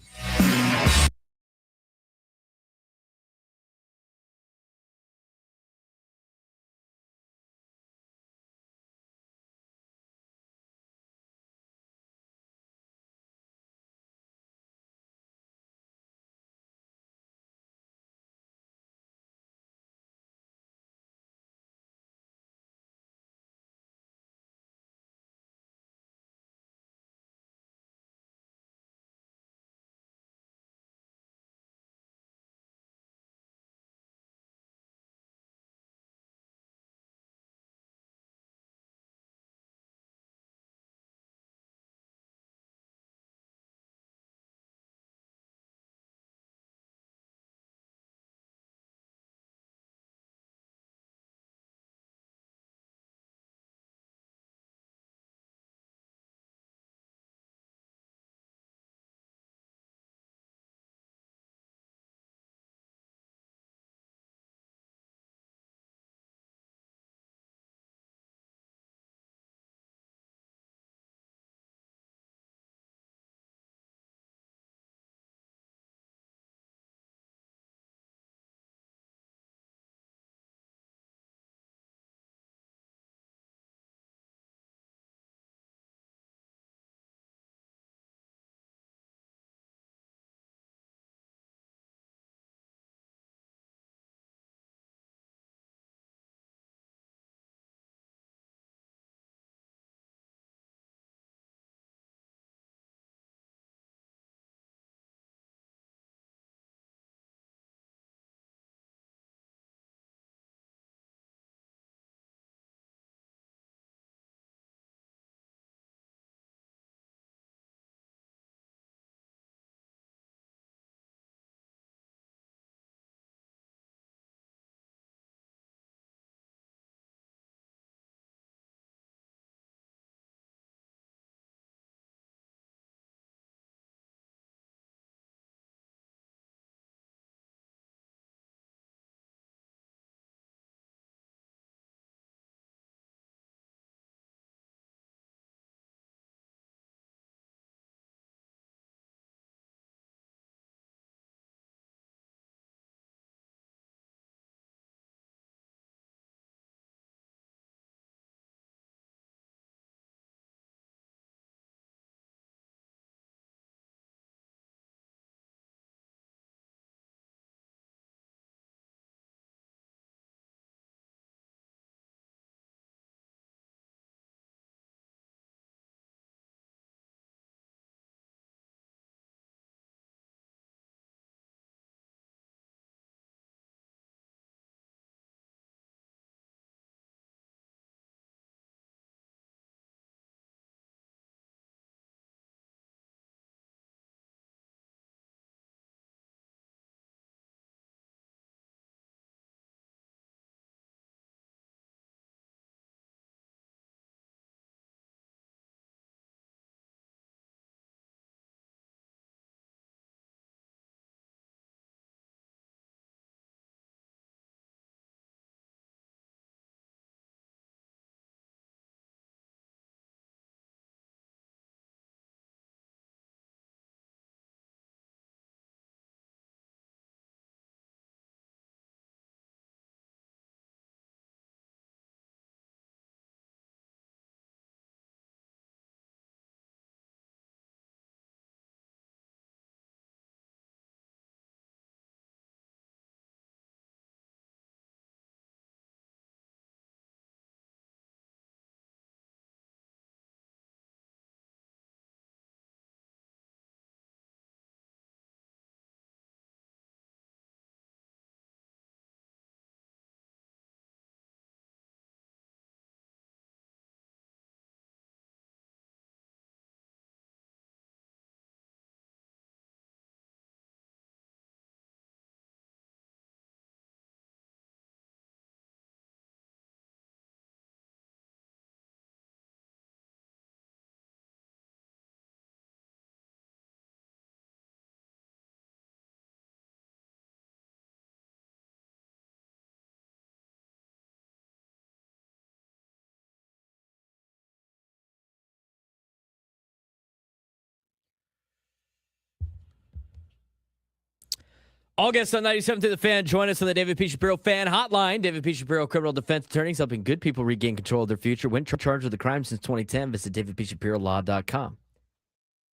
All guests on 97 to the Fan. Join us on the David P. Shapiro Fan Hotline. David P. Shapiro, criminal defense attorneys, helping good people regain control of their future. When charged with a crime since 2010, visit davidpshapirolaw.com.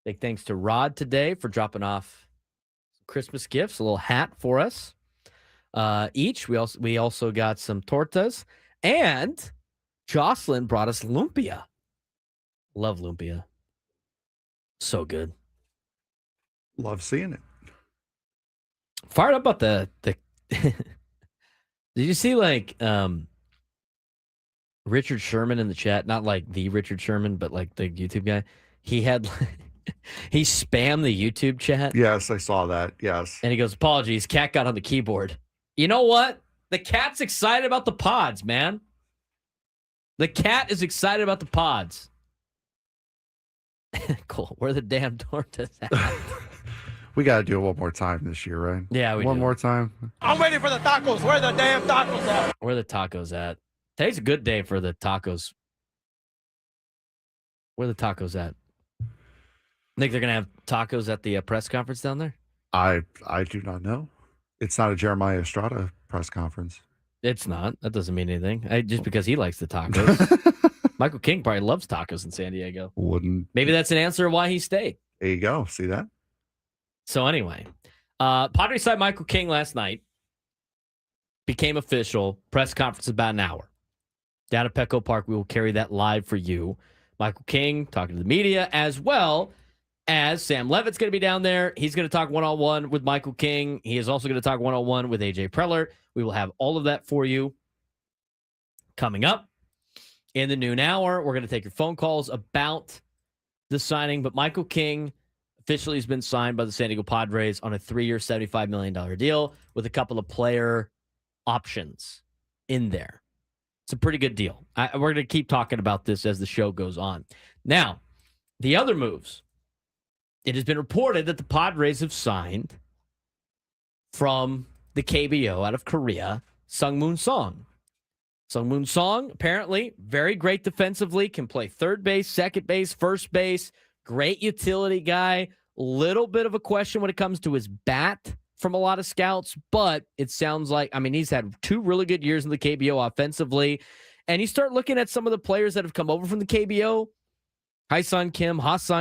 Big thanks to Rod today for dropping off Christmas gifts, a little hat for us. Each. We also got some tortas, and Jocelyn brought us lumpia. Love lumpia. So good. Love seeing it. Fired up about the did you see Richard Sherman in the chat? Not like the Richard Sherman, but like the YouTube guy. He had he spammed the YouTube chat. Yes, I saw that. Yes. And he goes, apologies, cat got on the keyboard. You know what? The cat's excited about the pods, man. The cat is excited about the pods. Cool. Where are the damn tortas at? We got to do it one more time this year, right? Yeah, we One do. more time. I'm waiting for the tacos. Where the damn tacos at? Where are the tacos at? Today's a good day for the tacos. Where are the tacos at? Think they're going to have tacos at the press conference down there? I do not know. It's not a Jeremiah Estrada press conference. It's not. That doesn't mean anything. Just because he likes the tacos. Michael King probably loves tacos in San Diego. Wouldn't. Maybe that's an answer why he stayed. There you go. See that? So anyway, Padres signed Michael King last night. Became official. Press conference about an hour. Down at Petco Park, we will carry that live for you. Michael King talking to the media, as well as Sam Levitt's going to be down there. He's going to talk one-on-one with Michael King. He is also going to talk one-on-one with AJ Preller. We will have all of that for you coming up in the noon hour. We're going to take your phone calls about the signing, but Michael King officially has been signed by the San Diego Padres on a 3-year, $75 million deal with a couple of player options in there. It's a pretty good deal. We're going to keep talking about this as the show goes on. Now, the other moves. It has been reported that the Padres have signed from the KBO out of Korea, Sungmoon Song. Sungmoon Song, apparently, very great defensively, can play third base, second base, first base, great utility guy. Little bit of a question when it comes to his bat from a lot of scouts, but it sounds like, he's had 2 really good years in the KBO offensively. And you start looking at some of the players that have come over from the KBO, Ha-Sun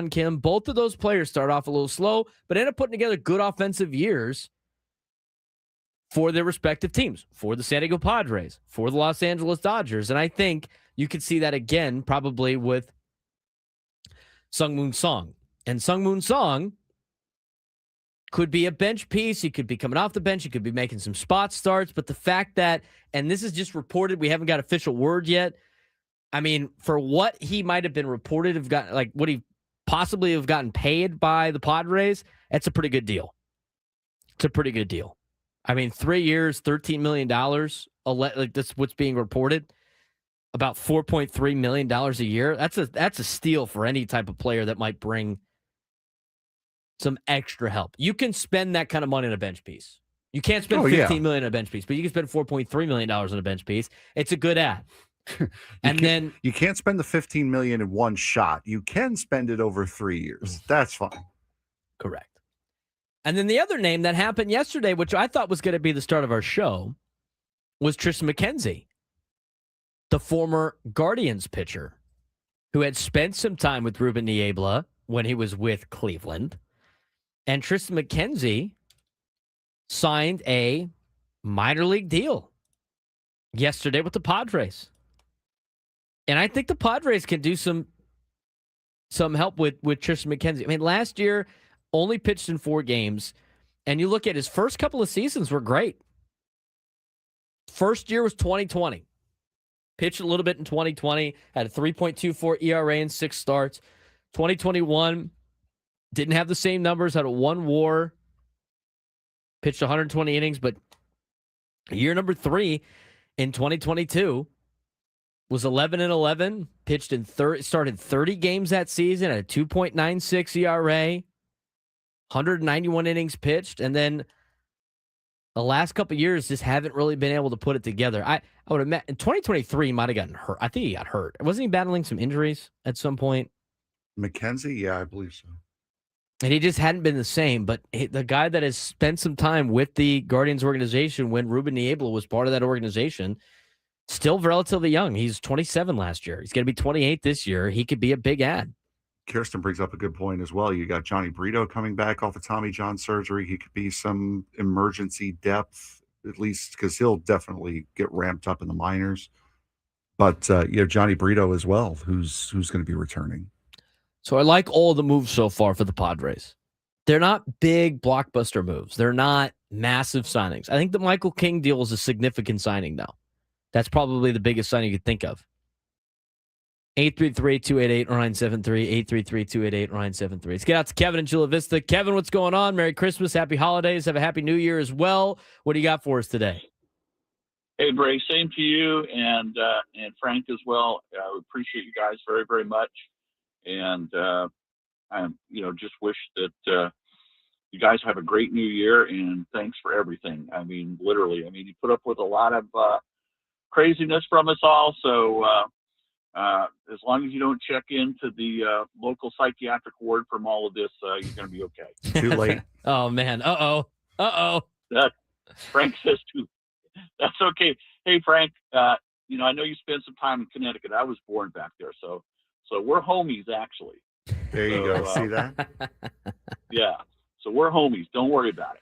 Kim, both of those players start off a little slow, but end up putting together good offensive years for their respective teams, for the San Diego Padres, for the Los Angeles Dodgers. And I think you could see that again probably with Sungmoon Song. And Sungmoon Song could be a bench piece. He could be coming off the bench. He could be making some spot starts. But the fact that, and this is just reported, we haven't got official word yet. For what he might have been reported, what he possibly have gotten paid by the Padres, that's a pretty good deal. It's a pretty good deal. 3 years, $13 million. That's what's being reported. About $4.3 million a year. That's a steal for any type of player that might bring some extra help. You can spend that kind of money on a bench piece. You can't spend $15 million on a bench piece, but you can spend $4.3 million on a bench piece. It's a good ad. Then you can't spend the $15 million in one shot. You can spend it over 3 years. That's fine. Correct. And then the other name that happened yesterday, which I thought was going to be the start of our show, was Tristion McKenzie, the former Guardians pitcher who had spent some time with Ruben Niebla when he was with Cleveland. And Tristion McKenzie signed a minor league deal yesterday with the Padres. And I think the Padres can do some help with Tristion McKenzie. Last year, only pitched in 4 games. And you look at his first couple of seasons were great. First year was 2020. Pitched a little bit in 2020. Had a 3.24 ERA in 6 starts. 2021, didn't have the same numbers. Had a 1 WAR. Pitched 120 innings. But year number 3 in 2022 was 11-11. Pitched in started 30 games that season. Had a 2.96 ERA. 191 innings pitched, and then the last couple of years just haven't really been able to put it together. I would have in 2023 he might have gotten hurt. I think he got hurt. Wasn't he battling some injuries at some point? McKenzie? Yeah, I believe so. And he just hadn't been the same. But the guy that has spent some time with the Guardians organization when Ruben Niebla was part of that organization, still relatively young. He's 27 last year. He's going to be 28 this year. He could be a big ad. Kirsten brings up a good point as well. You got Johnny Brito coming back off of Tommy John surgery. He could be some emergency depth, at least because he'll definitely get ramped up in the minors. But you have Johnny Brito as well, who's going to be returning. So I like all the moves so far for the Padres. They're not big blockbuster moves. They're not massive signings. I think the Michael King deal is a significant signing now. That's probably the biggest signing you could think of. 833-288-0973, 833-288-0973. Let's get out to Kevin in Chula Vista. Kevin, what's going on? Merry Christmas, happy holidays, have a happy new year as well. What do you got for us today? Hey, Bray, same to you and Frank as well. I appreciate you guys very, very much. And I just wish that you guys have a great new year, and thanks for everything. I mean, literally, you put up with a lot of craziness from us all. So as long as you don't check into the local psychiatric ward from all of this, you're going to be okay. Too late. Oh, man. Uh-oh. Frank says too. That's okay. Hey, Frank, I know you spent some time in Connecticut. I was born back there, so we're homies, actually. There you go. See that? Yeah. So we're homies. Don't worry about it.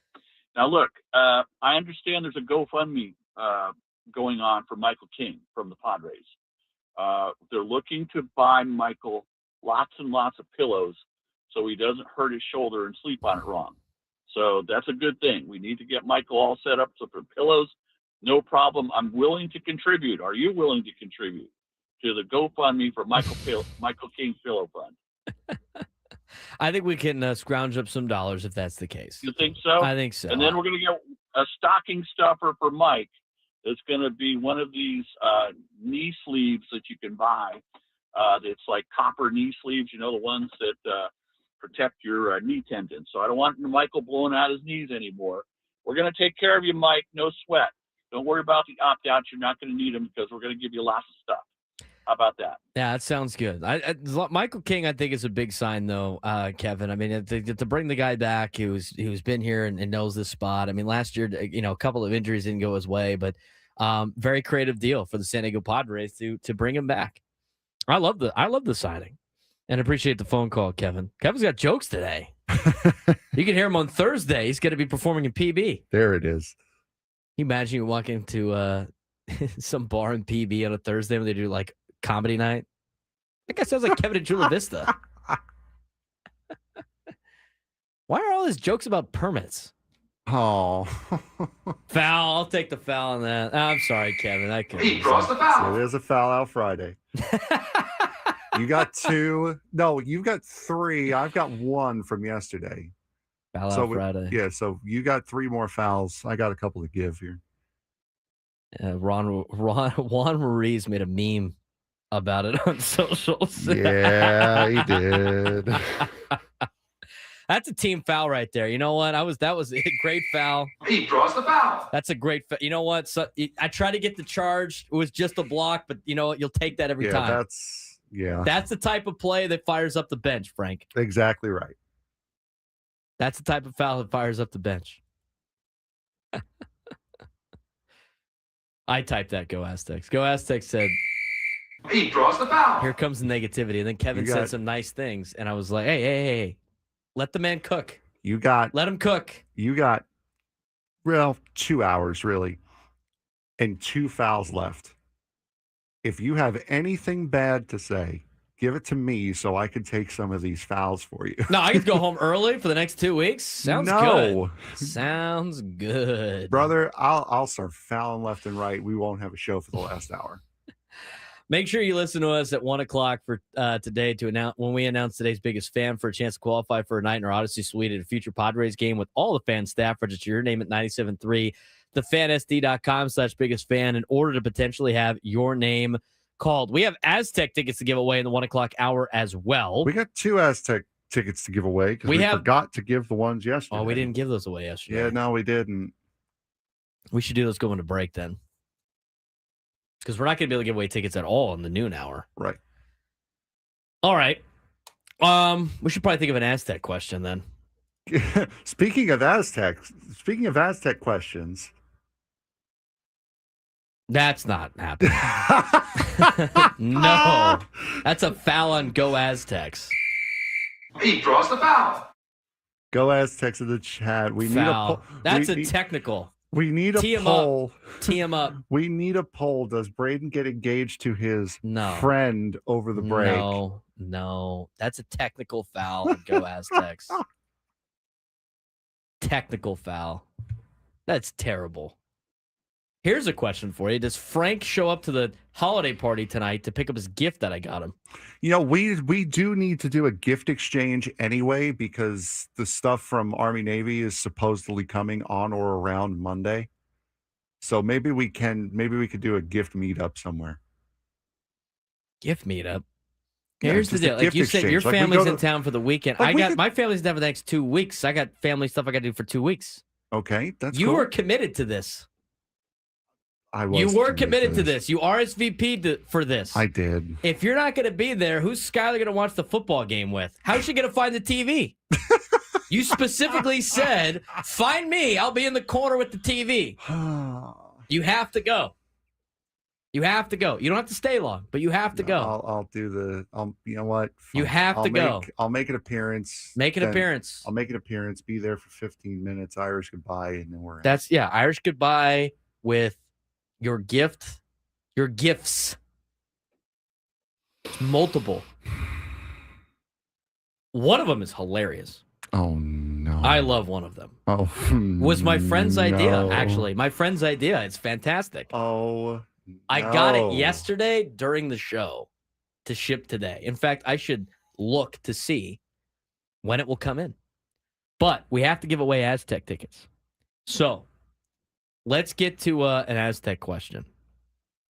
Now, look, I understand there's a GoFundMe going on for Michael King from the Padres. They're looking to buy Michael lots and lots of pillows so he doesn't hurt his shoulder and sleep on it wrong. So that's a good thing. We need to get Michael all set up. So for pillows, no problem. I'm willing to contribute. Are you willing to contribute to the GoFundMe for Michael King Pillow Fund? I think we can scrounge up some dollars if that's the case. You think so? I think so. And then we're going to get a stocking stuffer for Mike. It's going to be one of these knee sleeves that you can buy. It's like copper knee sleeves, the ones that protect your knee tendons. So I don't want Michael blowing out his knees anymore. We're going to take care of you, Mike. No sweat. Don't worry about the opt-outs. You're not going to need them because we're going to give you lots of stuff. How about that? Yeah, that sounds good. Michael King, I think, is a big sign, though, Kevin. To bring the guy back who's been here and knows this spot. Last year, a couple of injuries didn't go his way, but very creative deal for the San Diego Padres to bring him back. I love the signing, and appreciate the phone call, Kevin. Kevin's got jokes today. You can hear him on Thursday. He's going to be performing in PB. There it is. Can you imagine you walk into some bar in PB on a Thursday when they do like comedy night? That guy sounds like Kevin in Chula Vista. Why are all his jokes about permits? Oh. Foul. I'll take the foul on that. I'm sorry, Kevin. He draws the foul. It is a foul out Friday. You got two. No, you've got three. I've got one from yesterday. Foul out Friday. Yeah, so you got three more fouls. I got a couple to give here. Juan Ruiz made a meme about it on socials. Yeah, he did. That's a team foul right there. You know what? That was a great foul. He draws the foul. That's a great foul. You know what? So I tried to get the charge. It was just a block, but you know what? You'll take that every time. That's the type of play that fires up the bench, Frank. Exactly right. That's the type of foul that fires up the bench. I typed that. Go Aztecs. Go Aztecs said, he draws the foul. Here comes the negativity. And then Kevin said some nice things. And I was like, hey. Let the man cook. Let him cook. You got, 2 hours, really, and 2 fouls left. If you have anything bad to say, give it to me so I can take some of these fouls for you. No, I can go home early for the next 2 weeks. Sounds good. Sounds good. Brother, I'll start fouling left and right. We won't have a show for the last hour. Make sure you listen to us at 1 o'clock for today to announce when we announce today's biggest fan for a chance to qualify for a night in our Odyssey Suite at a future Padres game with all the fan staff. Register your name at 97.3, thefansd.com/biggest fan in order to potentially have your name called. We have Aztec tickets to give away in the 1 o'clock hour as well. We got 2 Aztec tickets to give away because we forgot to give the ones yesterday. Oh, we didn't give those away yesterday. Yeah, no, we didn't. We should do those going to break then. Because we're not going to be able to give away tickets at all in the noon hour. Right. All right. We should probably think of an Aztec question then. Speaking of Aztec questions. That's not happening. No. That's a foul on Go Aztecs. He draws the foul. Go Aztecs in the chat. We need a Foul. poll. That's a technical. We need a Tee 'em poll. Tee him up. We need a poll. Does Braden get engaged to his No. friend over the break? No. That's a technical foul on Go Aztecs. Technical foul. That's terrible. Here's a question for you. Does Frank show up to the holiday party tonight to pick up his gift that I got him? You know, we do need to do a gift exchange anyway because the stuff from Army Navy is supposedly coming on or around Monday. So maybe we could do a gift meetup somewhere. Gift meetup? Yeah, Here's the just a deal. Like gift you said, your exchange. Like we family's go in to- town for the weekend. Like we could- My family's in town for the next 2 weeks. I got family stuff I got to do for 2 weeks. Okay, that's You cool. were committed to this. I was. You were committed to this. You RSVP'd for this. I did. If you're not going to be there, who's Skylar going to watch the football game with? How's she going to find the TV? You specifically said, find me. I'll be in the corner with the TV. You have to go. You have to go. You don't have to stay long, but you have to go. I'll do the. You know what? You have to go. I'll make an appearance. Make an then appearance. I'll make an appearance. Be there for 15 minutes. Irish goodbye, and then we're. That's Irish goodbye with your gift, your gifts. It's multiple. One of them is hilarious. Oh no! I love one of them. Oh, Was my friend's idea, no. actually. My friend's idea. It's fantastic. Oh, I got it no. yesterday during the show to ship today. In fact, I should look to see when it will come in. But we have to give away Aztec tickets. So let's get to an Aztec question.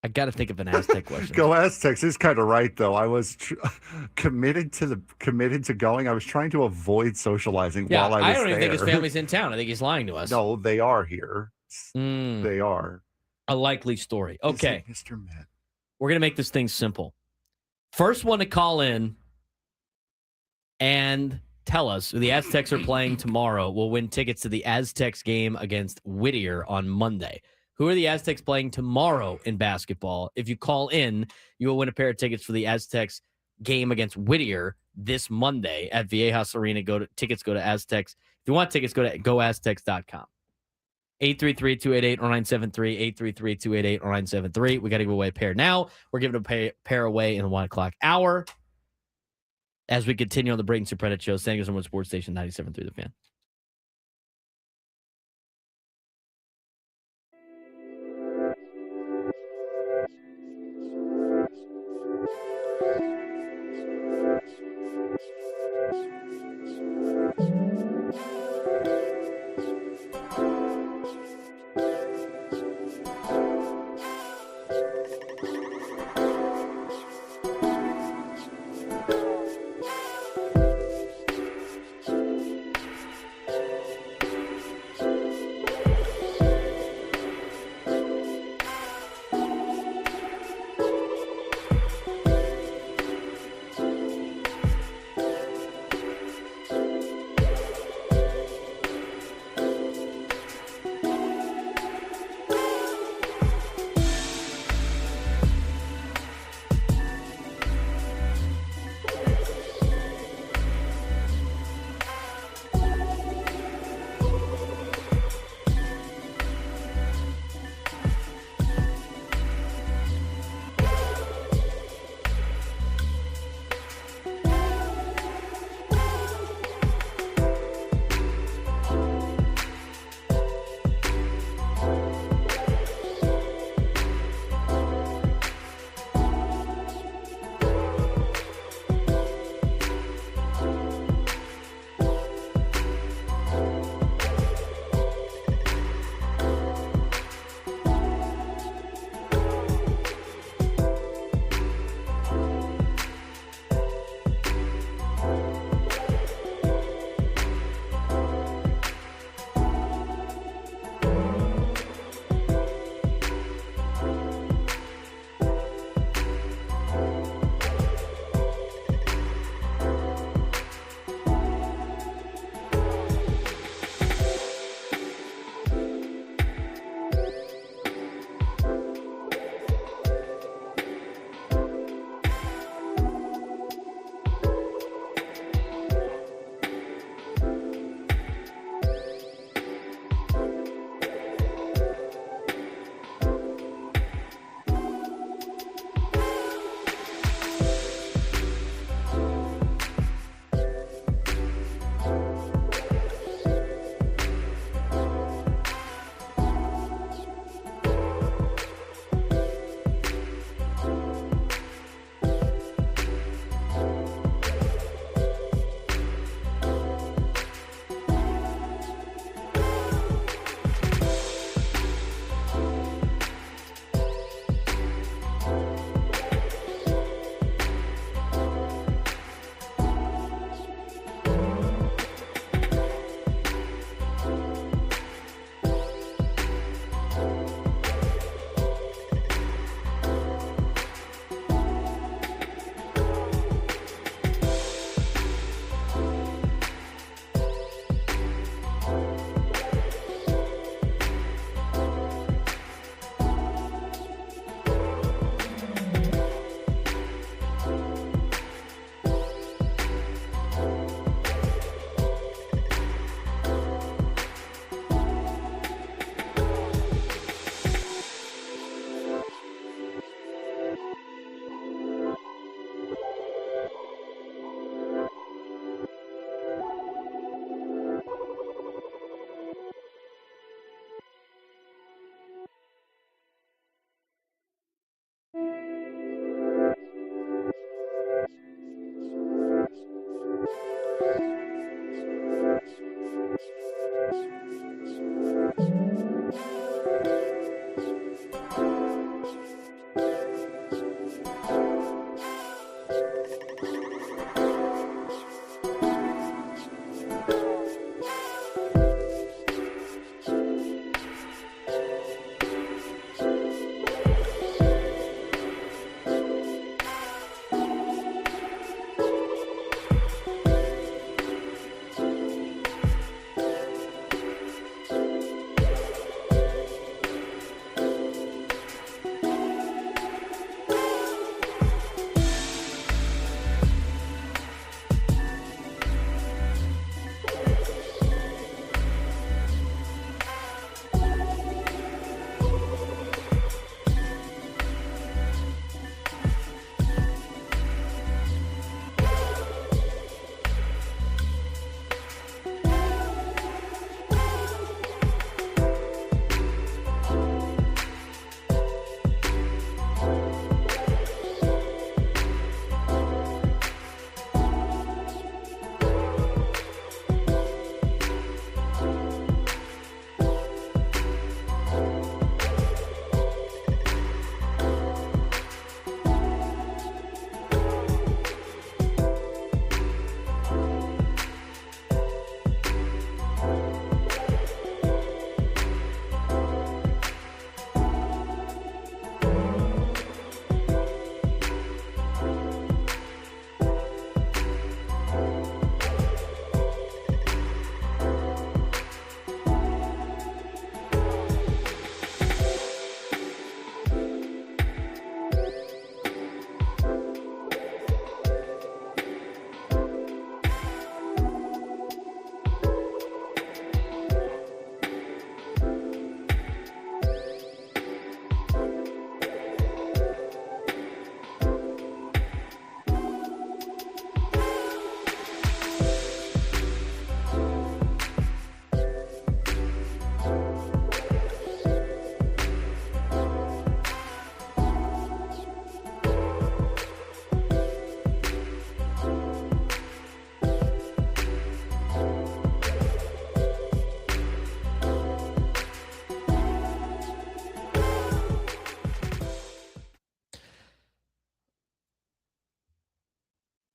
I got to think of an Aztec question. Go Aztecs is kind of right though. I was committed to going. I was trying to avoid socializing Yeah, while I was I don't even think his there. family's in town. I think he's lying to us. No, they are here. Mm, They are. a likely story. Okay. Is it Mr. Met? We're going to make this thing simple. First one to call in and tell us who the Aztecs are playing tomorrow will win tickets to the Aztecs game against Whittier on Monday. Who are the Aztecs playing tomorrow in basketball? If you call in, you will win a pair of tickets for the Aztecs game against Whittier this Monday at Viejas Arena. Tickets go to Aztecs. If you want tickets, go to goaztecs.com. 833-288-0973, 833-288-0973. We got to give away a pair now. We're giving a pair away in the 1 o'clock hour as we continue on the Braden Surprenant Show, San Diego Sports Station 97.3 The Fan.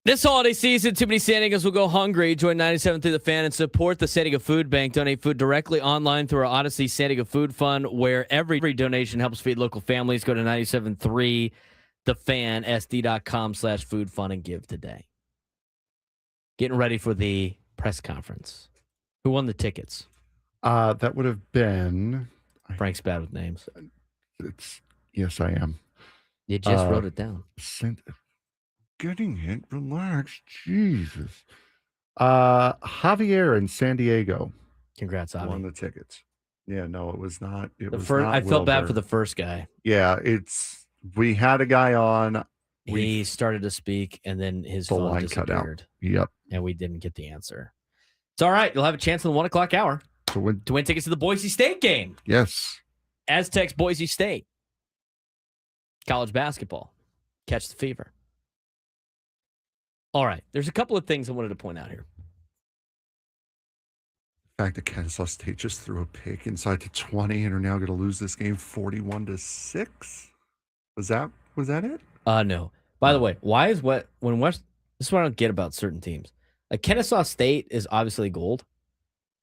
This holiday season, too many San Diegans will go hungry. Join 97 through the Fan and support the San Diego Food Bank. Donate food directly online through our Odyssey San Diego Food Fund, where every donation helps feed local families. Go to 97.3 thefansd.com/food fund and give today. Getting ready for the press conference. Who won the tickets? That would have been Frank's bad with names. Yes, I am. You just wrote it down. Getting it. Relax. Jesus. Javier in San Diego Congrats, Javi. won the tickets. Yeah, no, it was not. It was First, not I felt bad Wilbur. for the first guy. Yeah, we had a guy on. He started to speak, and then his The phone line cut out. disappeared. Yep. And we didn't get the answer. It's all right. You'll have a chance in the 1 o'clock hour So when, to win tickets to the Boise State game. yes. Aztecs, Boise State. College basketball. Catch the fever. All right. There's a couple of things I wanted to point out here. The fact that Kennesaw State just threw a pick inside the 20 and are now going to lose this game 41-6. Was that it? No. By the way, why is this is what I don't get about certain teams. Like Kennesaw State is obviously gold.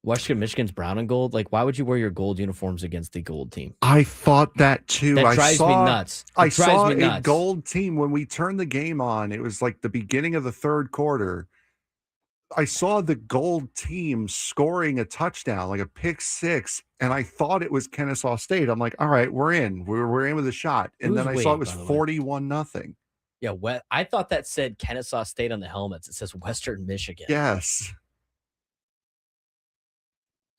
Western Michigan's brown and gold. Like, why would you wear your gold uniforms against the gold team? I thought that too. That drives me nuts. I saw a gold team when we turned the game on. It was like the beginning of the third quarter. I saw the gold team scoring a touchdown, like a pick six, and I thought it was Kennesaw State. I'm like, all right, we're in. We're in with a shot. And then I saw it was 41-0. Yeah, I thought that said Kennesaw State on the helmets. It says Western Michigan. Yes.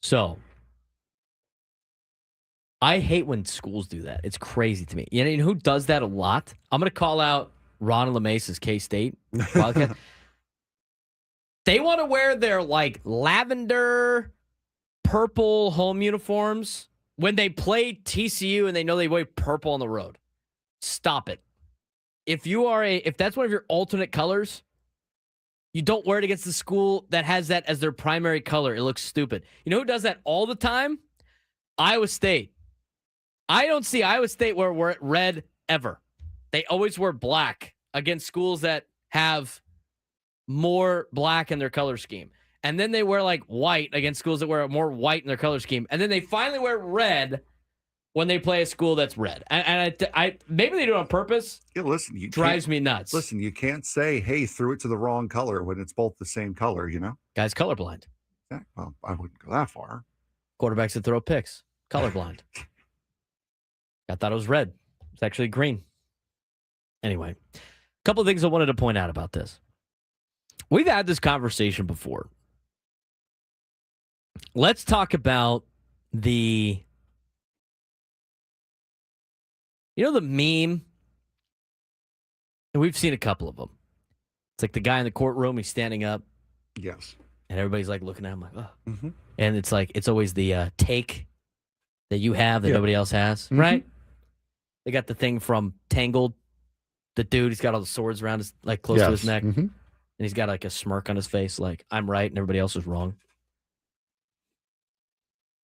So I hate when schools do that. It's crazy to me. You know who does that a lot? I'm going to call out Ron LeMace's K-State podcast. They want to wear their like lavender, purple home uniforms when they play TCU and they know they wear purple on the road. Stop it. If that's one of your alternate colors, you don't wear it against the school that has that as their primary color. It looks stupid. You know who does that all the time? Iowa State. I don't see Iowa State wear red ever. They always wear black against schools that have more black in their color scheme. And then they wear like white against schools that wear more white in their color scheme. And then they finally wear red when they play a school that's red. And I maybe they do it on purpose. Yeah, listen, drives me nuts. Listen, you can't say, hey, threw it to the wrong color when it's both the same color, you know? Guy's colorblind. Yeah, well, I wouldn't go that far. Quarterbacks that throw picks. Colorblind. I thought it was red. It's actually green. Anyway, a couple of things I wanted to point out about this. We've had this conversation before. Let's talk about the meme, and we've seen a couple of them. It's like the guy in the courtroom, he's standing up. Yes. And everybody's like looking at him like, oh. Mm-hmm. And it's like, it's always the take that you have that nobody else has, right? They got the thing from Tangled. The dude, he's got all the swords around his, like close to his neck. Mm-hmm. And he's got like a smirk on his face, like, I'm right and everybody else is wrong.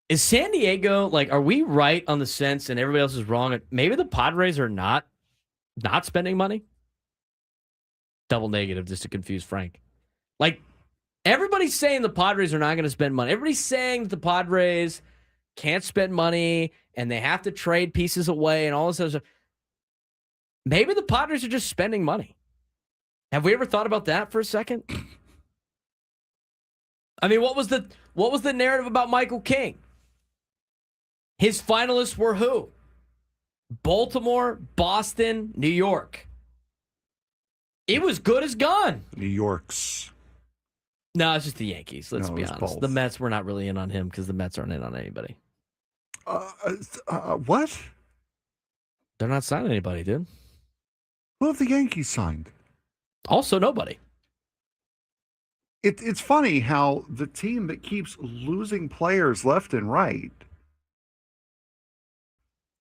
Is San Diego, like, are we right on the sense and everybody else is wrong? Maybe the Padres are not spending money? Double negative, just to confuse Frank. Like, everybody's saying the Padres are not going to spend money. Everybody's saying that the Padres can't spend money and they have to trade pieces away and all this other stuff. Maybe the Padres are just spending money. Have we ever thought about that for a second? I mean, what was the narrative about Michael King? His finalists were who? Baltimore, Boston, New York. It was good as gone. New York's. No, it's just the Yankees. Let's be honest. Both. The Mets were not really in on him because the Mets aren't in on anybody. What? They're not signing anybody, dude. Who have the Yankees signed? Also, nobody. It's funny how the team that keeps losing players left and right.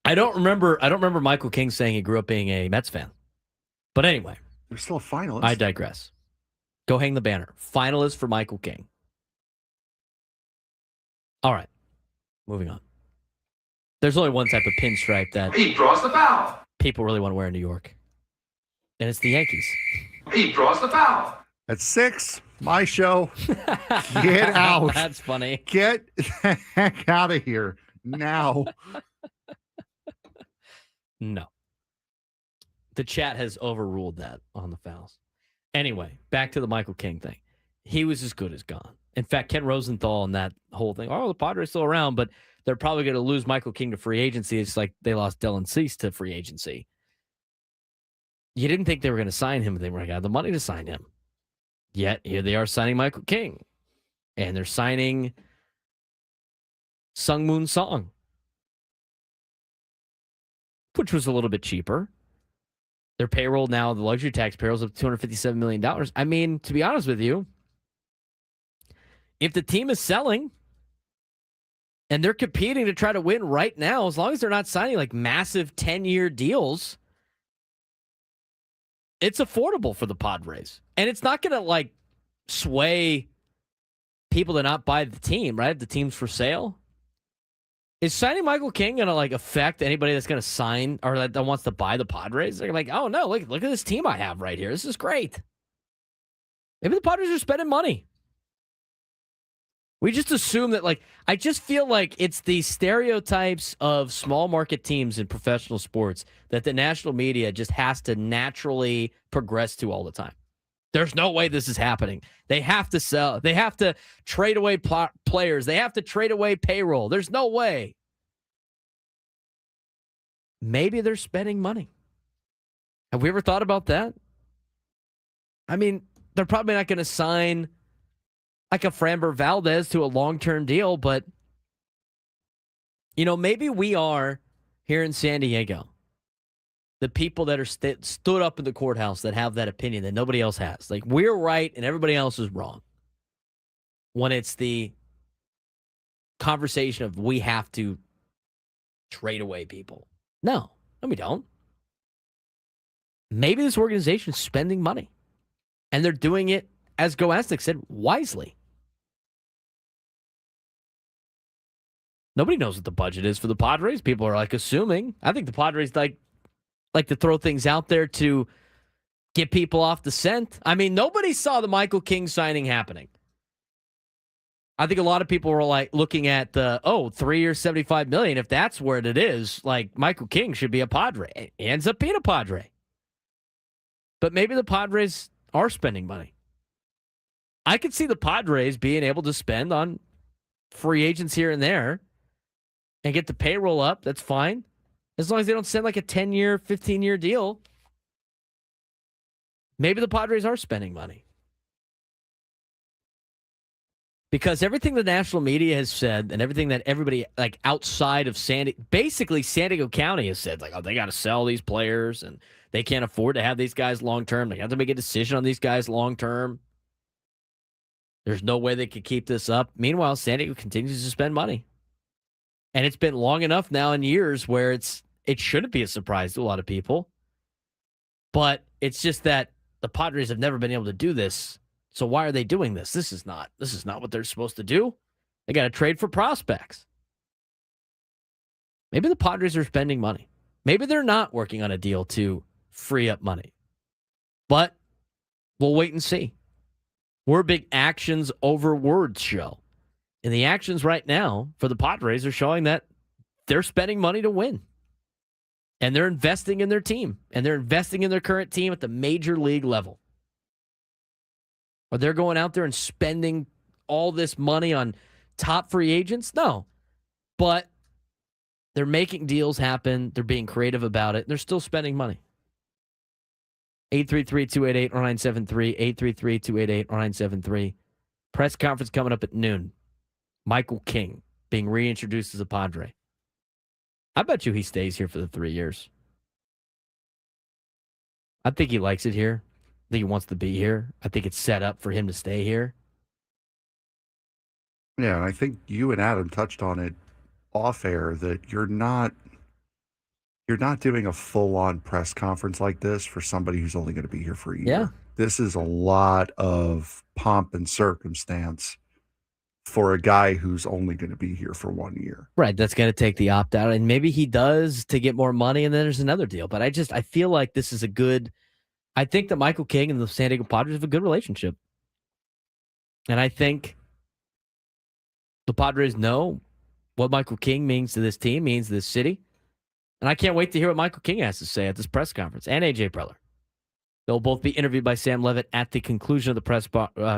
I don't remember Michael King saying he grew up being a Mets fan. But anyway. They're still a finalist. I digress. Go hang the banner. Finalist for Michael King. All right. Moving on. There's only one type of pinstripe that He draws the foul. people really want to wear in New York. And it's the Yankees. He draws the foul. At 6, my show. Get out. That's funny. Get the heck out of here now. No. The chat has overruled that on the fouls. Anyway, back to the Michael King thing. He was as good as gone. In fact, Ken Rosenthal and that whole thing, the Padres still around, but they're probably going to lose Michael King to free agency. It's like they lost Dylan Cease to free agency. You didn't think they were going to sign him, but they were going to have the money to sign him. Yet, here they are signing Michael King. And they're signing Sung Moon Song, which was a little bit cheaper. Their payroll now, the luxury tax payroll is up to $257 million. I mean, to be honest with you, if the team is selling and they're competing to try to win right now, as long as they're not signing like massive 10-year deals, it's affordable for the Padres. And it's not going to like sway people to not buy the team, right? If the team's for sale. Is signing Michael King going to like affect anybody that's going to sign or that wants to buy the Padres? They're like, oh no, look at this team I have right here. This is great. Maybe the Padres are spending money. We just assume that, like, I just feel like it's the stereotypes of small market teams in professional sports that the national media just has to naturally progress to all the time. There's no way this is happening. They have to sell. They have to trade away players. They have to trade away payroll. There's no way. Maybe they're spending money. Have we ever thought about that? I mean, they're probably not going to sign like a Framber Valdez to a long-term deal, but, you know, maybe we are here in San Diego, the people that are stood up in the courthouse that have that opinion that nobody else has. Like, we're right and everybody else is wrong. When it's the conversation of we have to trade away people. No, we don't. Maybe this organization is spending money, and they're doing it, as Go Aztec said, wisely. Nobody knows what the budget is for the Padres. People are like assuming. I think the Padres like to throw things out there to get people off the scent. I mean, nobody saw the Michael King signing happening. I think a lot of people were like looking at the 3 years, $75 million. If that's where it is, like Michael King should be a Padre. He ends up being a Padre. But maybe the Padres are spending money. I could see the Padres being able to spend on free agents here and there and get the payroll up. That's fine. As long as they don't send like a 10-year, 15-year deal. Maybe the Padres are spending money. Because everything the national media has said and everything that everybody like outside of basically San Diego County has said, like, oh, they got to sell these players and they can't afford to have these guys long-term. They have to make a decision on these guys long-term. There's no way they could keep this up. Meanwhile, San Diego continues to spend money. And it's been long enough now in years where it shouldn't be a surprise to a lot of people. But it's just that the Padres have never been able to do this. So why are they doing this? This is not what they're supposed to do. They got to trade for prospects. Maybe the Padres are spending money. Maybe they're not working on a deal to free up money. But we'll wait and see. We're a big actions over words show. And the actions right now for the Padres are showing that they're spending money to win. And they're investing in their team. And they're investing in their current team at the major league level. Are they going out there and spending all this money on top free agents? No. But they're making deals happen. They're being creative about it. They're still spending money. 833-288-0973. 833-288-0973. Press conference coming up at noon. Michael King being reintroduced as a Padre. I bet you he stays here for the 3 years. I think he likes it here. I think he wants to be here. I think it's set up for him to stay here. Yeah, and I think you and Adam touched on it off air that you're not doing a full-on press conference like this for somebody who's only going to be here for a year. Yeah. This is a lot of pomp and circumstance for a guy who's only going to be here for 1 year. Right, that's going to take the opt-out, and maybe he does to get more money, and then there's another deal. But I feel like this is a good I think that Michael King and the San Diego Padres have a good relationship. And I think the Padres know what Michael King means to this team, means to this city. And I can't wait to hear what Michael King has to say at this press conference, and AJ Preller. They'll both be interviewed by Sam Levitt at the conclusion of the press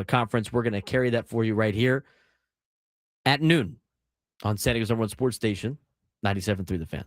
conference. We're going to carry that for you right here at noon on San Diego's #1 sports station, 97.3 The Fan.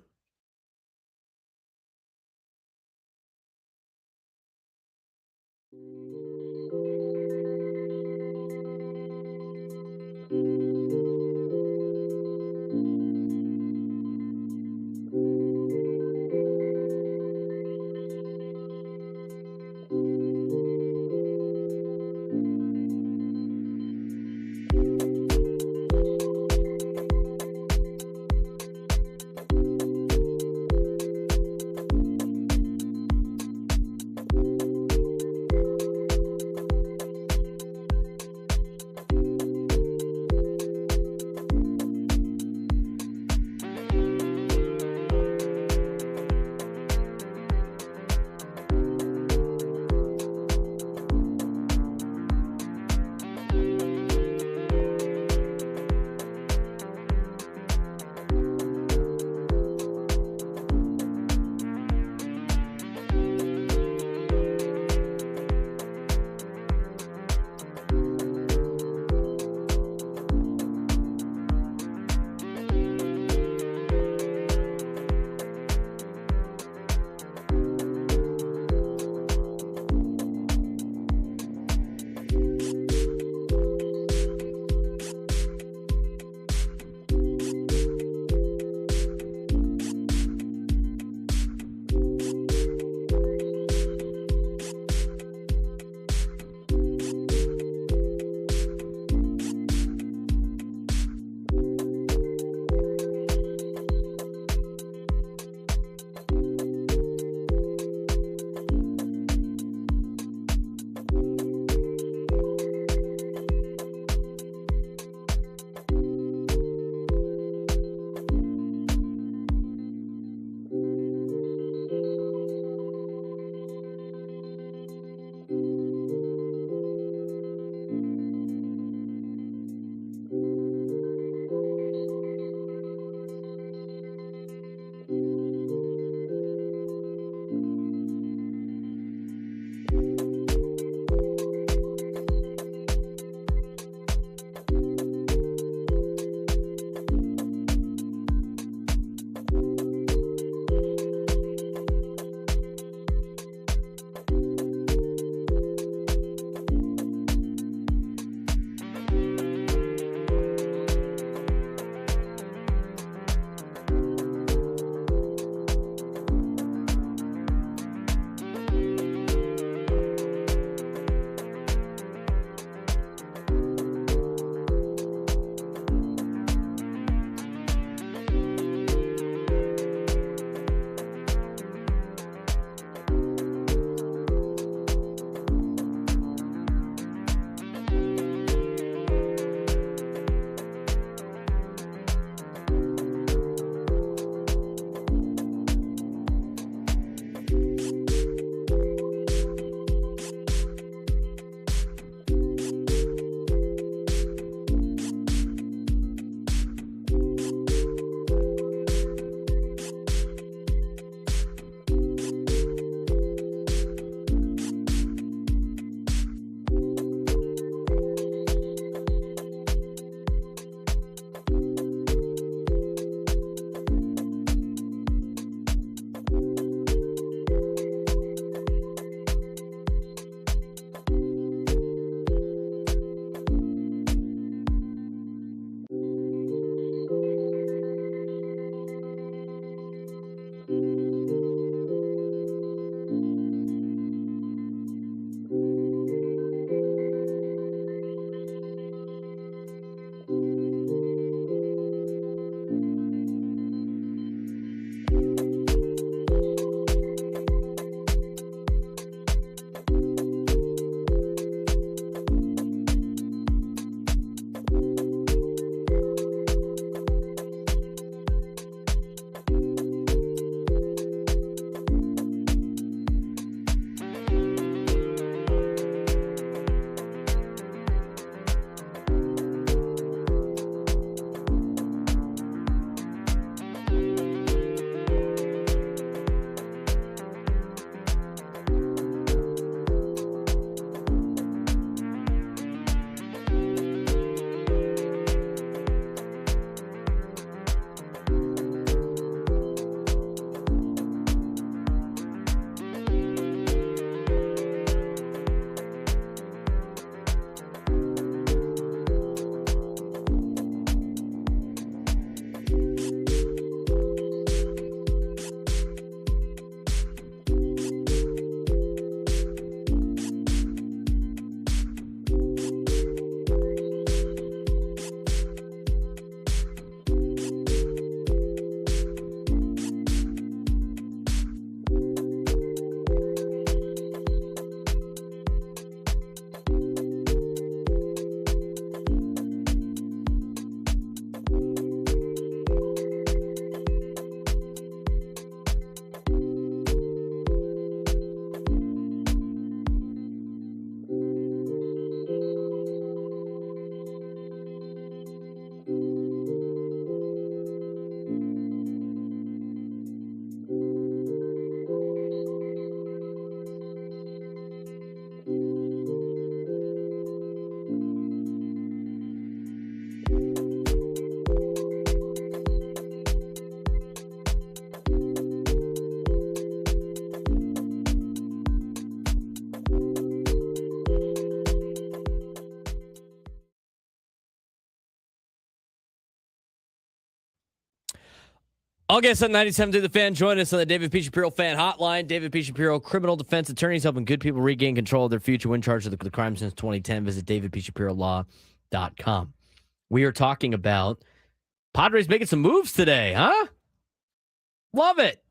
August on 97 to the Fan. Join us on the David P. Shapiro Fan Hotline. David P. Shapiro, criminal defense attorneys helping good people regain control of their future when charged with the crime since 2010. Visit davidpshapirolaw.com. We are talking about Padres making some moves today, huh? Love it.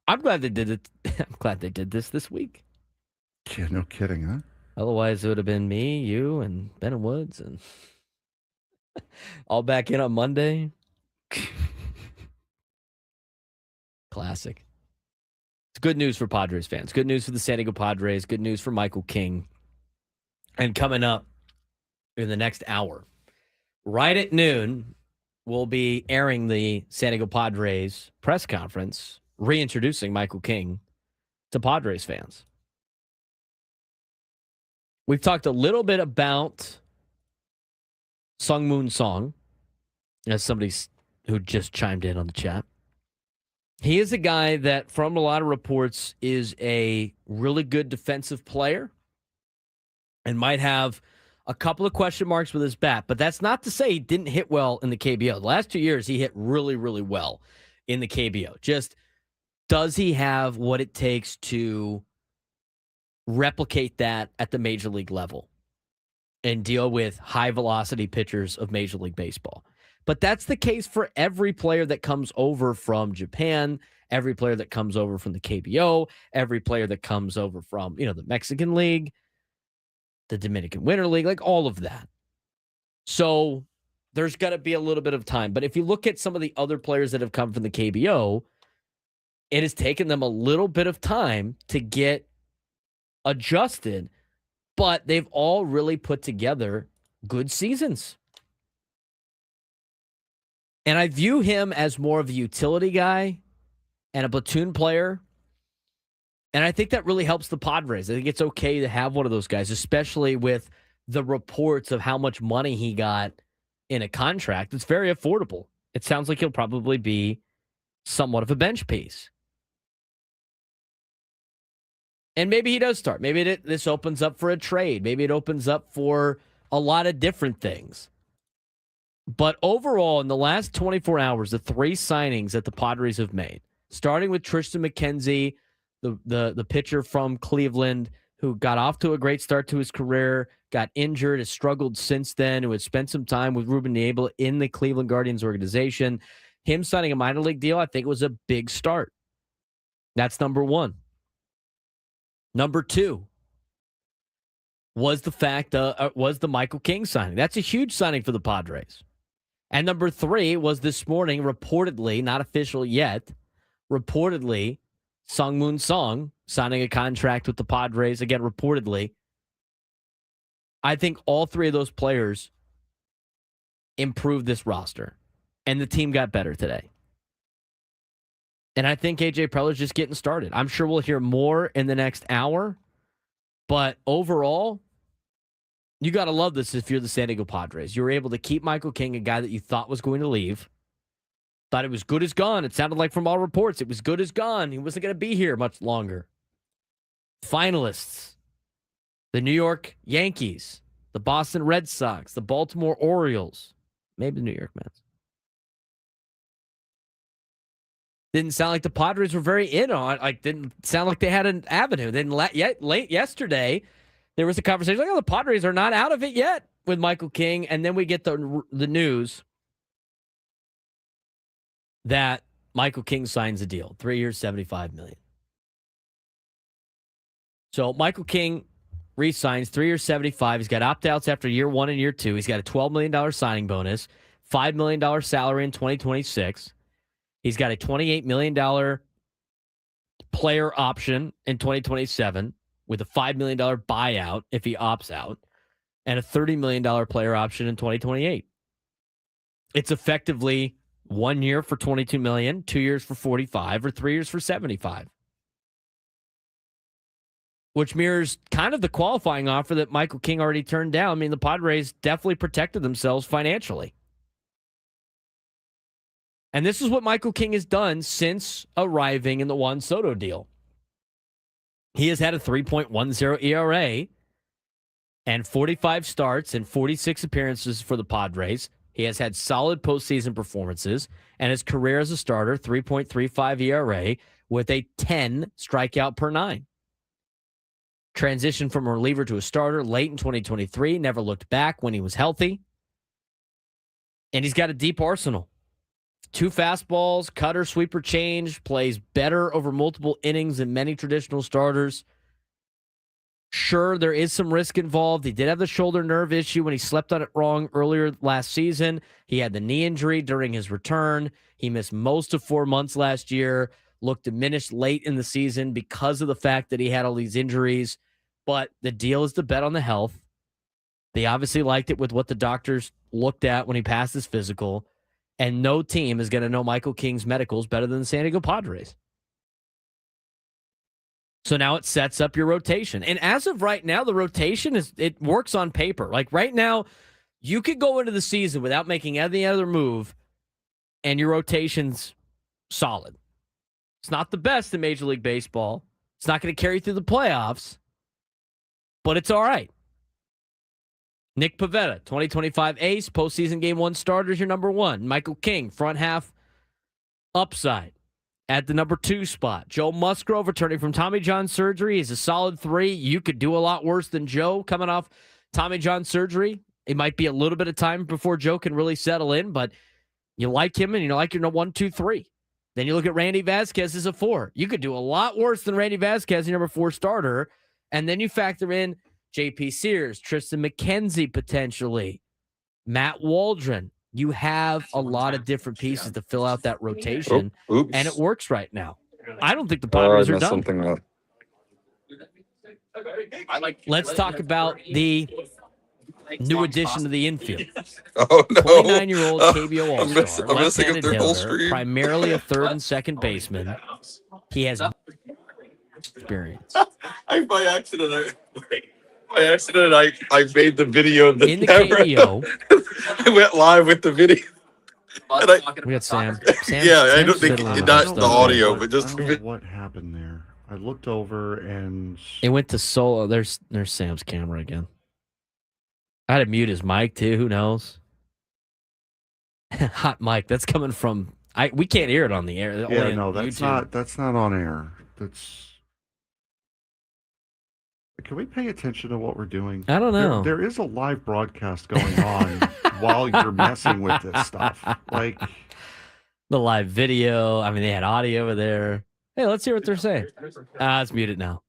I'm glad they did it. I'm glad they did this week. Yeah, no kidding, huh? Otherwise, it would have been me, you, and Ben and Woods, and all back in on Monday. Classic. It's good news for Padres fans. Good news for the San Diego Padres. Good news for Michael King. And coming up in the next hour, right at noon, we'll be airing the San Diego Padres press conference, reintroducing Michael King to Padres fans. We've talked a little bit about Sung-Moon Song, as somebody who just chimed in on the chat. He is a guy that, from a lot of reports, is a really good defensive player and might have a couple of question marks with his bat. But that's not to say he didn't hit well in the KBO. The last 2 years, he hit really, really well in the KBO. Just, does he have what it takes to replicate that at the major league level and deal with high-velocity pitchers of Major League Baseball? But that's the case for every player that comes over from Japan, every player that comes over from the KBO, every player that comes over from, the Mexican League, the Dominican Winter League, like all of that. So there's got to be a little bit of time. But if you look at some of the other players that have come from the KBO, it has taken them a little bit of time to get adjusted, but they've all really put together good seasons. And I view him as more of a utility guy and a platoon player. And I think that really helps the Padres. I think it's okay to have one of those guys, especially with the reports of how much money he got in a contract. It's very affordable. It sounds like he'll probably be somewhat of a bench piece. And maybe he does start. Maybe this opens up for a trade. Maybe it opens up for a lot of different things. But overall, in the last 24 hours, the 3 signings that the Padres have made, starting with Tristion McKenzie, the pitcher from Cleveland, who got off to a great start to his career, got injured, has struggled since then, who had spent some time with Ruben Niebla in the Cleveland Guardians organization. Him signing a minor league deal, I think, was a big start. That's number 1. Number 2 was the Michael King signing. That's a huge signing for the Padres. And number 3 was this morning, reportedly, not official yet, reportedly, Sung-Moon Song signing a contract with the Padres. Again, reportedly. I think all 3 of those players improved this roster, and the team got better today. And I think AJ Preller's just getting started. I'm sure we'll hear more in the next hour, but overall, you got to love this if you're the San Diego Padres. You were able to keep Michael King, a guy that you thought was going to leave. Thought it was good as gone. It sounded like from all reports, it was good as gone. He wasn't going to be here much longer. Finalists: the New York Yankees, the Boston Red Sox, the Baltimore Orioles, maybe the New York Mets. Didn't sound like the Padres were very in on it. Didn't sound like they had an avenue. Then late yesterday, there was a conversation like, the Padres are not out of it yet with Michael King. And then we get the news that Michael King signs a deal. 3 years, $75 million. So Michael King re-signs, 3 years, $75 million. He's got opt-outs after year 1 and year 2. He's got a $12 million signing bonus, $5 million salary in 2026. He's got a $28 million player option in 2027 with a $5 million buyout if he opts out, and a $30 million player option in 2028. It's effectively 1 year for $22 million, 2 years for $45, or 3 years for $75. Which mirrors kind of the qualifying offer that Michael King already turned down. I mean, the Padres definitely protected themselves financially. And this is what Michael King has done since arriving in the Juan Soto deal. He has had a 3.10 ERA and 45 starts and 46 appearances for the Padres. He has had solid postseason performances, and his career as a starter, 3.35 ERA with a 10 strikeout per 9. Transitioned from a reliever to a starter late in 2023, never looked back when he was healthy. And he's got a deep arsenal. 2 fastballs, cutter, sweeper, change, plays better over multiple innings than many traditional starters. Sure, there is some risk involved. He did have the shoulder nerve issue when he slept on it wrong earlier last season. He had the knee injury during his return. He missed most of 4 months last year, looked diminished late in the season because of the fact that he had all these injuries. But the deal is to bet on the health. They obviously liked it with what the doctors looked at when he passed his physical. And no team is going to know Michael King's medicals better than the San Diego Padres. So now it sets up your rotation. And as of right now, the rotation it works on paper. Like right now, you could go into the season without making any other move, and your rotation's solid. It's not the best in Major League Baseball. It's not going to carry through the playoffs, but it's all right. Nick Pivetta, 2025 ace, postseason game 1 starters, your number 1. Michael King, front half upside at the number 2 spot. Joe Musgrove, returning from Tommy John surgery, is a solid 3. You could do a lot worse than Joe coming off Tommy John surgery. It might be a little bit of time before Joe can really settle in, but you like him and you like your 1, 2, 3. Then you look at Randy Vasquez as a 4. You could do a lot worse than Randy Vasquez, your number 4 starter. And then you factor in J.P. Sears, Tristion McKenzie potentially, Matt Waldron. You have a lot of different pieces to fill out that rotation, and it works right now. I don't think the Padres are done. Something up. Let's talk about the new addition to the infield. Oh, no. 29-year-old KBO All-Star, I'm missing up left-handed their whole hitter, stream. primarily a third and second baseman. He has experience. By accident, I made the video of the In the camera. KBO, I went live with the video. we got Sam. I don't think fiddling with not our the stuff. audio, but just I don't know what happened there. I looked over and It went to solo. There's Sam's camera again. I had to mute his mic too. Who knows? Hot mic. That's coming from. We can't hear it on the air. Only yeah, on no, that's YouTube. that's not on air. That's. Can we pay attention to what we're doing? I don't know. There is a live broadcast going on while you're messing with this stuff. Like The live video. I mean, they had audio over there. Hey, let's hear what they're saying. It's muted now.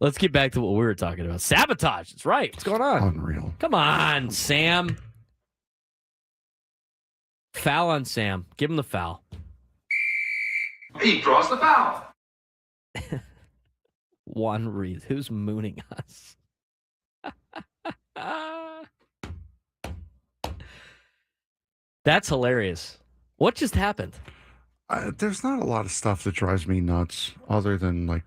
Let's get back to what we were talking about. Sabotage. That's right. What's going on? unreal. Come on, Sam. Foul on Sam. Give him the foul. He draws the foul. Juan Reed. Who's mooning us? That's hilarious. What just happened? There's not a lot of stuff that drives me nuts other than like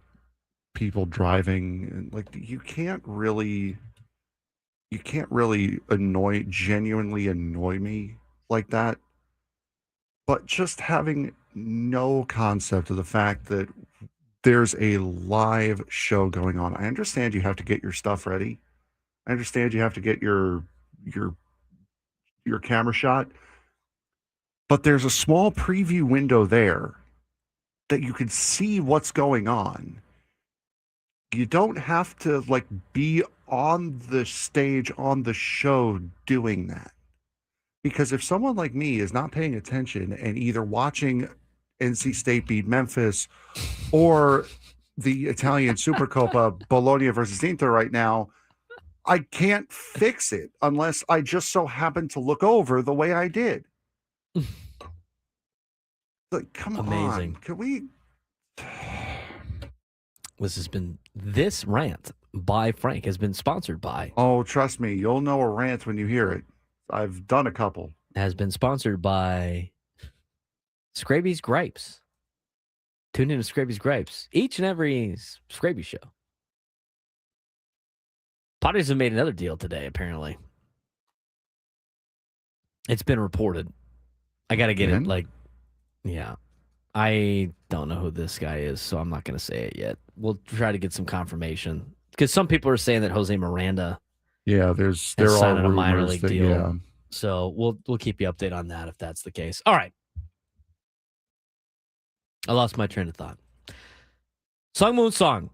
people driving and like you can't really genuinely annoy me like that. But just having no concept of the fact that there's a live show going on. I understand you have to get your stuff ready. I understand you have to get your camera shot. But there's a small preview window there that you can see what's going on. You don't have to like be on the stage on the show doing that. Because if someone like me is not paying attention and either watching NC State beat Memphis or the Italian Supercoppa Bologna versus Inter right now, I can't fix it unless I just so happen to look over the way I did. Like, come Amazing. on. Can we? This rant by Frank has been sponsored by. Oh, trust me, you'll know a rant when you hear it. I've done a couple. Has been sponsored by Scraby's Gripes. Tune in to Scraby's Gripes each and every Scraby show. Padres have made another deal today, apparently. It's been reported. I got to get it, like, yeah. I don't know who this guy is, so I'm not going to say it yet. We'll try to get some confirmation. Because some people are saying that Jose Miranda Yeah, there are signing a minor rumors league that, deal. yeah. So we'll keep you updated on that if that's the case. All right. I lost my train of thought. Sung Moon Song,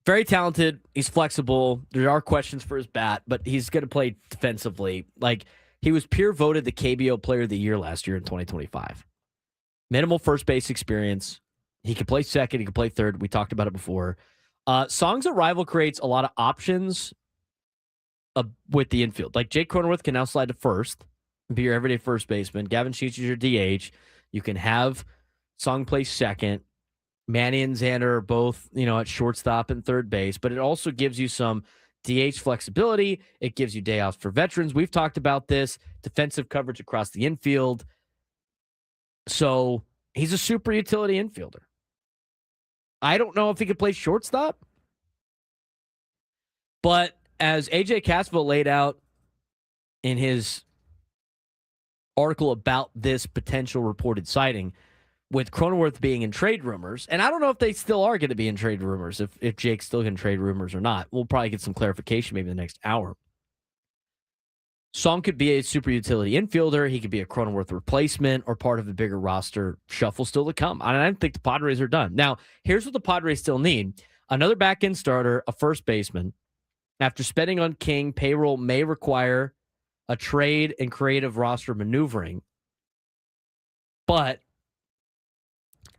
very talented. He's flexible. There are questions for his bat, but he's going to play defensively. Like, he was peer voted the KBO Player of the Year last year in 2025. Minimal first base experience. He could play second. He could play third. We talked about it before. Song's arrival creates a lot of options with the infield. Like, Jake Cronenworth can now slide to first and be your everyday first baseman. Gavin Sheets is your DH. You can have Song play second. Manny and Xander are both, at shortstop and third base, but it also gives you some DH flexibility. It gives you day offs for veterans. We've talked about this. Defensive coverage across the infield. So he's a super utility infielder. I don't know if he could play shortstop, but as AJ Casville laid out in his article about this potential reported sighting, with Cronenworth being in trade rumors, and I don't know if they still are going to be in trade rumors, if Jake's still in trade rumors or not. We'll probably get some clarification maybe in the next hour. Song could be a super utility infielder. He could be a Cronenworth replacement or part of a bigger roster shuffle still to come. I don't think the Padres are done. Now, here's what the Padres still need. Another back-end starter, a first baseman. After spending on King, payroll may require a trade and creative roster maneuvering. But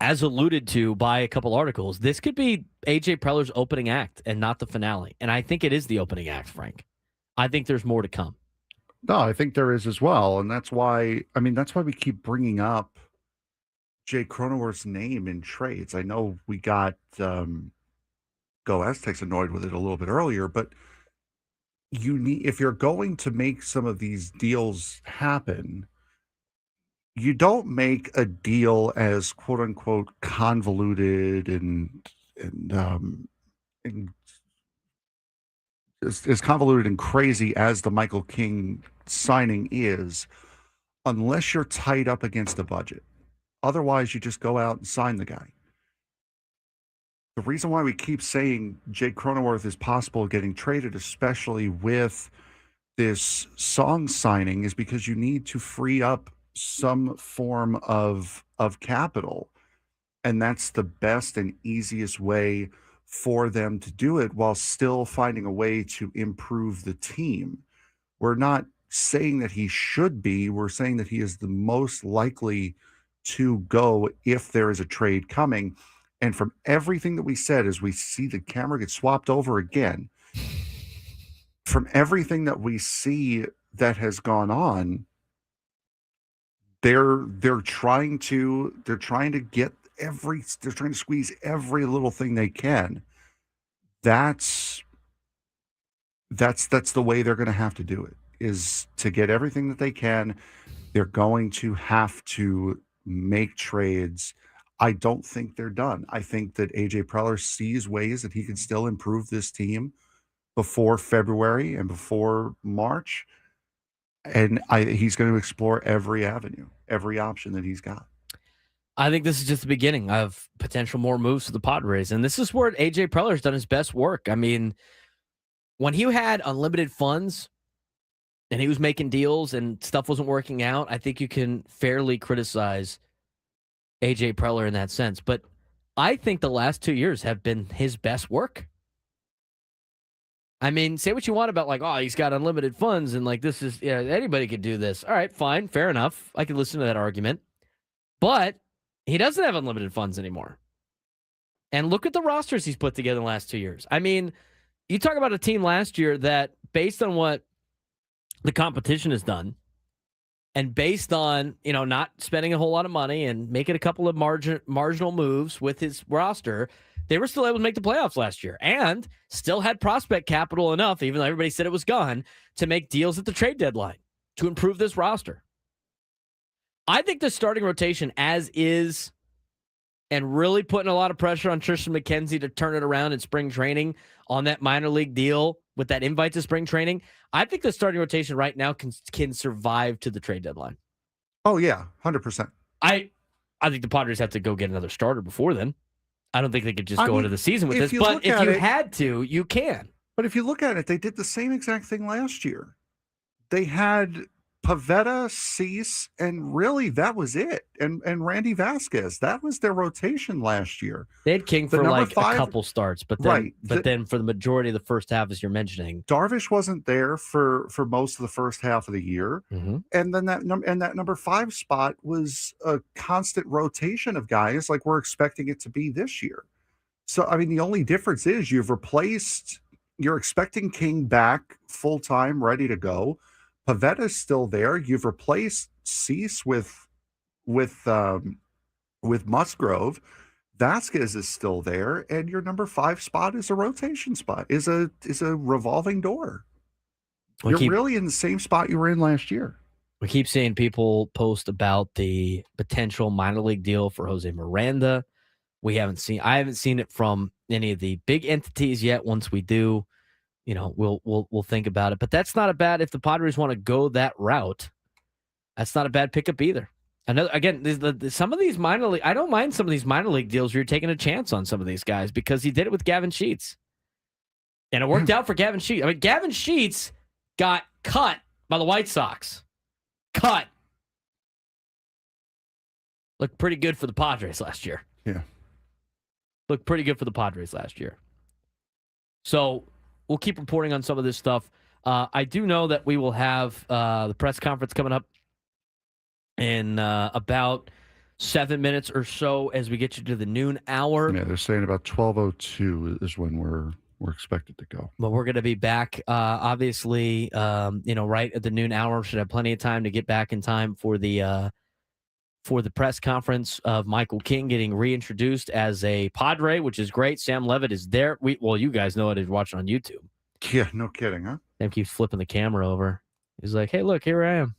as alluded to by a couple articles, this could be AJ Preller's opening act and not the finale. And I think it is the opening act, Frank. I think there's more to come. No, I think there is as well. And that's why we keep bringing up Jay Cronenworth's name in trades. I know we got Go Aztecs annoyed with it a little bit earlier, but if you're going to make some of these deals happen, you don't make a deal as quote unquote convoluted and as convoluted and crazy as the Michael King signing is, unless you're tied up against a budget. Otherwise, you just go out and sign the guy. The reason why we keep saying Jake Cronenworth is possible getting traded, especially with this Song signing, is because you need to free up some form of capital, and that's the best and easiest way for them to do it while still finding a way to improve the team. We're not saying that he should be, we're saying that he is the most likely to go if there is a trade coming. And from everything that we said, as we see the camera get swapped over again, from everything that we see that has gone on, they're trying to squeeze every little thing they can. That's the way they're going to have to do it, is to get everything that they can. They're going to have to make trades. I don't think they're done. I think that AJ Preller sees ways that he can still improve this team before February and before March. And he's going to explore every avenue, every option that he's got. I think this is just the beginning of potential more moves to the Padres. And this is where AJ Preller has done his best work. I mean, when he had unlimited funds and he was making deals and stuff wasn't working out, I think you can fairly criticize AJ Preller in that sense. But I think the last 2 years have been his best work. I mean, say what you want about, like, oh, he's got unlimited funds and, like, this is, anybody could do this. All right, fine, fair enough. I can listen to that argument. But he doesn't have unlimited funds anymore. And look at the rosters he's put together in the last 2 years. I mean, you talk about a team last year that, based on what the competition has done, and based on, not spending a whole lot of money and making a couple of marginal moves with his roster, they were still able to make the playoffs last year and still had prospect capital enough, even though everybody said it was gone, to make deals at the trade deadline to improve this roster. I think the starting rotation as is, and really putting a lot of pressure on Tristion McKenzie to turn it around in spring training on that minor league deal with that invite to spring training, I think the starting rotation right now can survive to the trade deadline. Oh, yeah, 100%. I think the Padres have to go get another starter before then. I don't think they could just go into the season with this, but if you had to, you can. But if you look at it, they did the same exact thing last year. They had Pivetta, Cease, and really that was it. And Randy Vasquez. That was their rotation last year. They had King for like a couple starts, but then then for the majority of the first half, as you're mentioning, Darvish wasn't there for most of the first half of the year. And then that number 5 spot was a constant rotation of guys like we're expecting it to be this year. So I mean, the only difference is you're expecting King back full time, ready to go. Pavetta's still there. You've replaced Cease with Musgrove. Vasquez is still there, and your number 5 spot is a rotation spot, is a revolving door. You're really in the same spot you were in last year. We keep seeing people post about the potential minor league deal for Jose Miranda. I haven't seen it from any of the big entities yet. Once we do, we'll think about it. But that's not a bad, if the Padres want to go that route, that's not a bad pickup either. Some of these minor league, I don't mind some of these minor league deals where you're taking a chance on some of these guys because he did it with Gavin Sheets. And it worked out for Gavin Sheets. I mean, Gavin Sheets got cut by the White Sox. Cut. Looked pretty good for the Padres last year. Yeah. Looked pretty good for the Padres last year. So we'll keep reporting on some of this stuff. I do know that we will have the press conference coming up in about 7 minutes or so as we get you to the noon hour. Yeah, they're saying about 12:02 is when we're expected to go. But we're going to be back, obviously, right at the noon hour. Should have plenty of time to get back in time for the press conference of Michael King getting reintroduced as a Padre, which is great. Sam Levitt is there. You guys know it if you're watching on YouTube. Yeah, no kidding, huh? Sam keeps flipping the camera over. He's like, hey, look, here I am.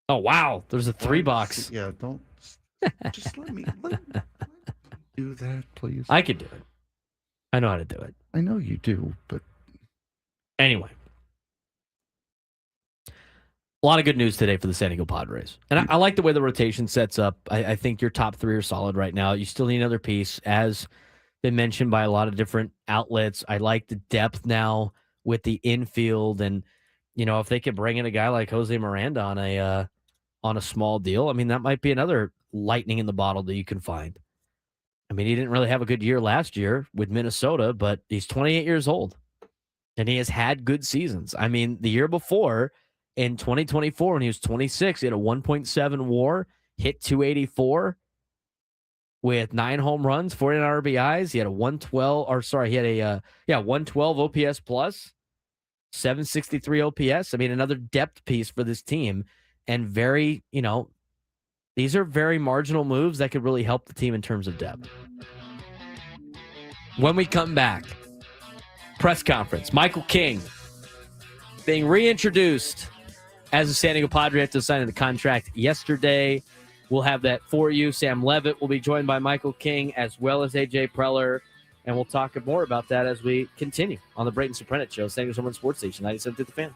Oh, wow. There's a 3 box. Yeah, don't. Just let me do that, please. I could do it. I know how to do it. I know you do, but. Anyway. A lot of good news today for the San Diego Padres. And I like the way the rotation sets up. I think your top 3 are solid right now. You still need another piece, as been mentioned by a lot of different outlets. I like the depth now with the infield. And, if they could bring in a guy like Jose Miranda on a small deal, I mean, that might be another lightning in the bottle that you can find. I mean, he didn't really have a good year last year with Minnesota, but he's 28 years old. And he has had good seasons. I mean, the year before, in 2024, when he was 26, he had a 1.7 WAR, hit 284 with 9 home runs, 49 RBIs. He had a 112 OPS plus, 763 OPS. I mean, another depth piece for this team, and very, these are very marginal moves that could really help the team in terms of depth. When we come back, press conference, Michael King being reintroduced as a San Diego Padre after signing the contract yesterday. We'll have that for you. Sam Levitt will be joined by Michael King as well as AJ Preller, and we'll talk more about that as we continue on the Braden Surprenant Show, San Diego Sports Station 97.5 The Fan.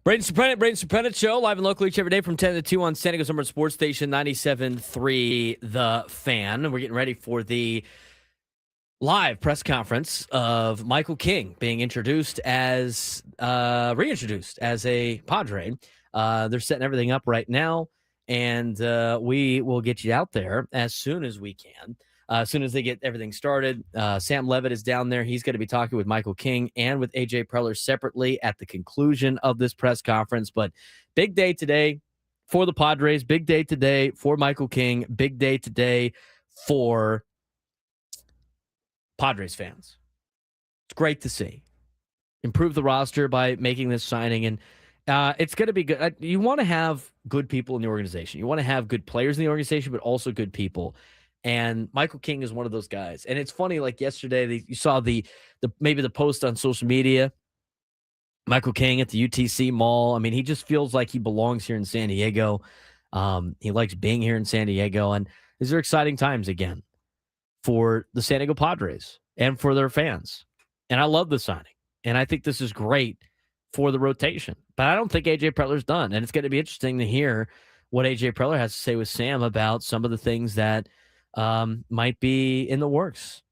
Braden Surprenant Show, live and local each every day from 10 to 2 on San Diego's number one sports station, 97.3 The Fan. We're getting ready for the live press conference of Michael King being reintroduced as a Padre. They're setting everything up right now, and we will get you out there as soon as we can. As soon as they get everything started, Sam Levitt is down there. He's going to be talking with Michael King and with AJ Preller separately at the conclusion of this press conference. But big day today for the Padres, big day today for Michael King, big day today for Padres fans. It's great to see. Improve the roster by making this signing, and it's going to be good. You want to have good people in the organization. You want to have good players in the organization, but also good people. And Michael King is one of those guys. And it's funny, like yesterday, you saw the maybe the post on social media, Michael King at the UTC Mall. I mean, he just feels like he belongs here in San Diego. He likes being here in San Diego. And these are exciting times again for the San Diego Padres and for their fans. And I love the signing. And I think this is great for the rotation. But I don't think AJ Preller's done. And it's going to be interesting to hear what AJ Preller has to say with Sam about some of the things that might be in the works.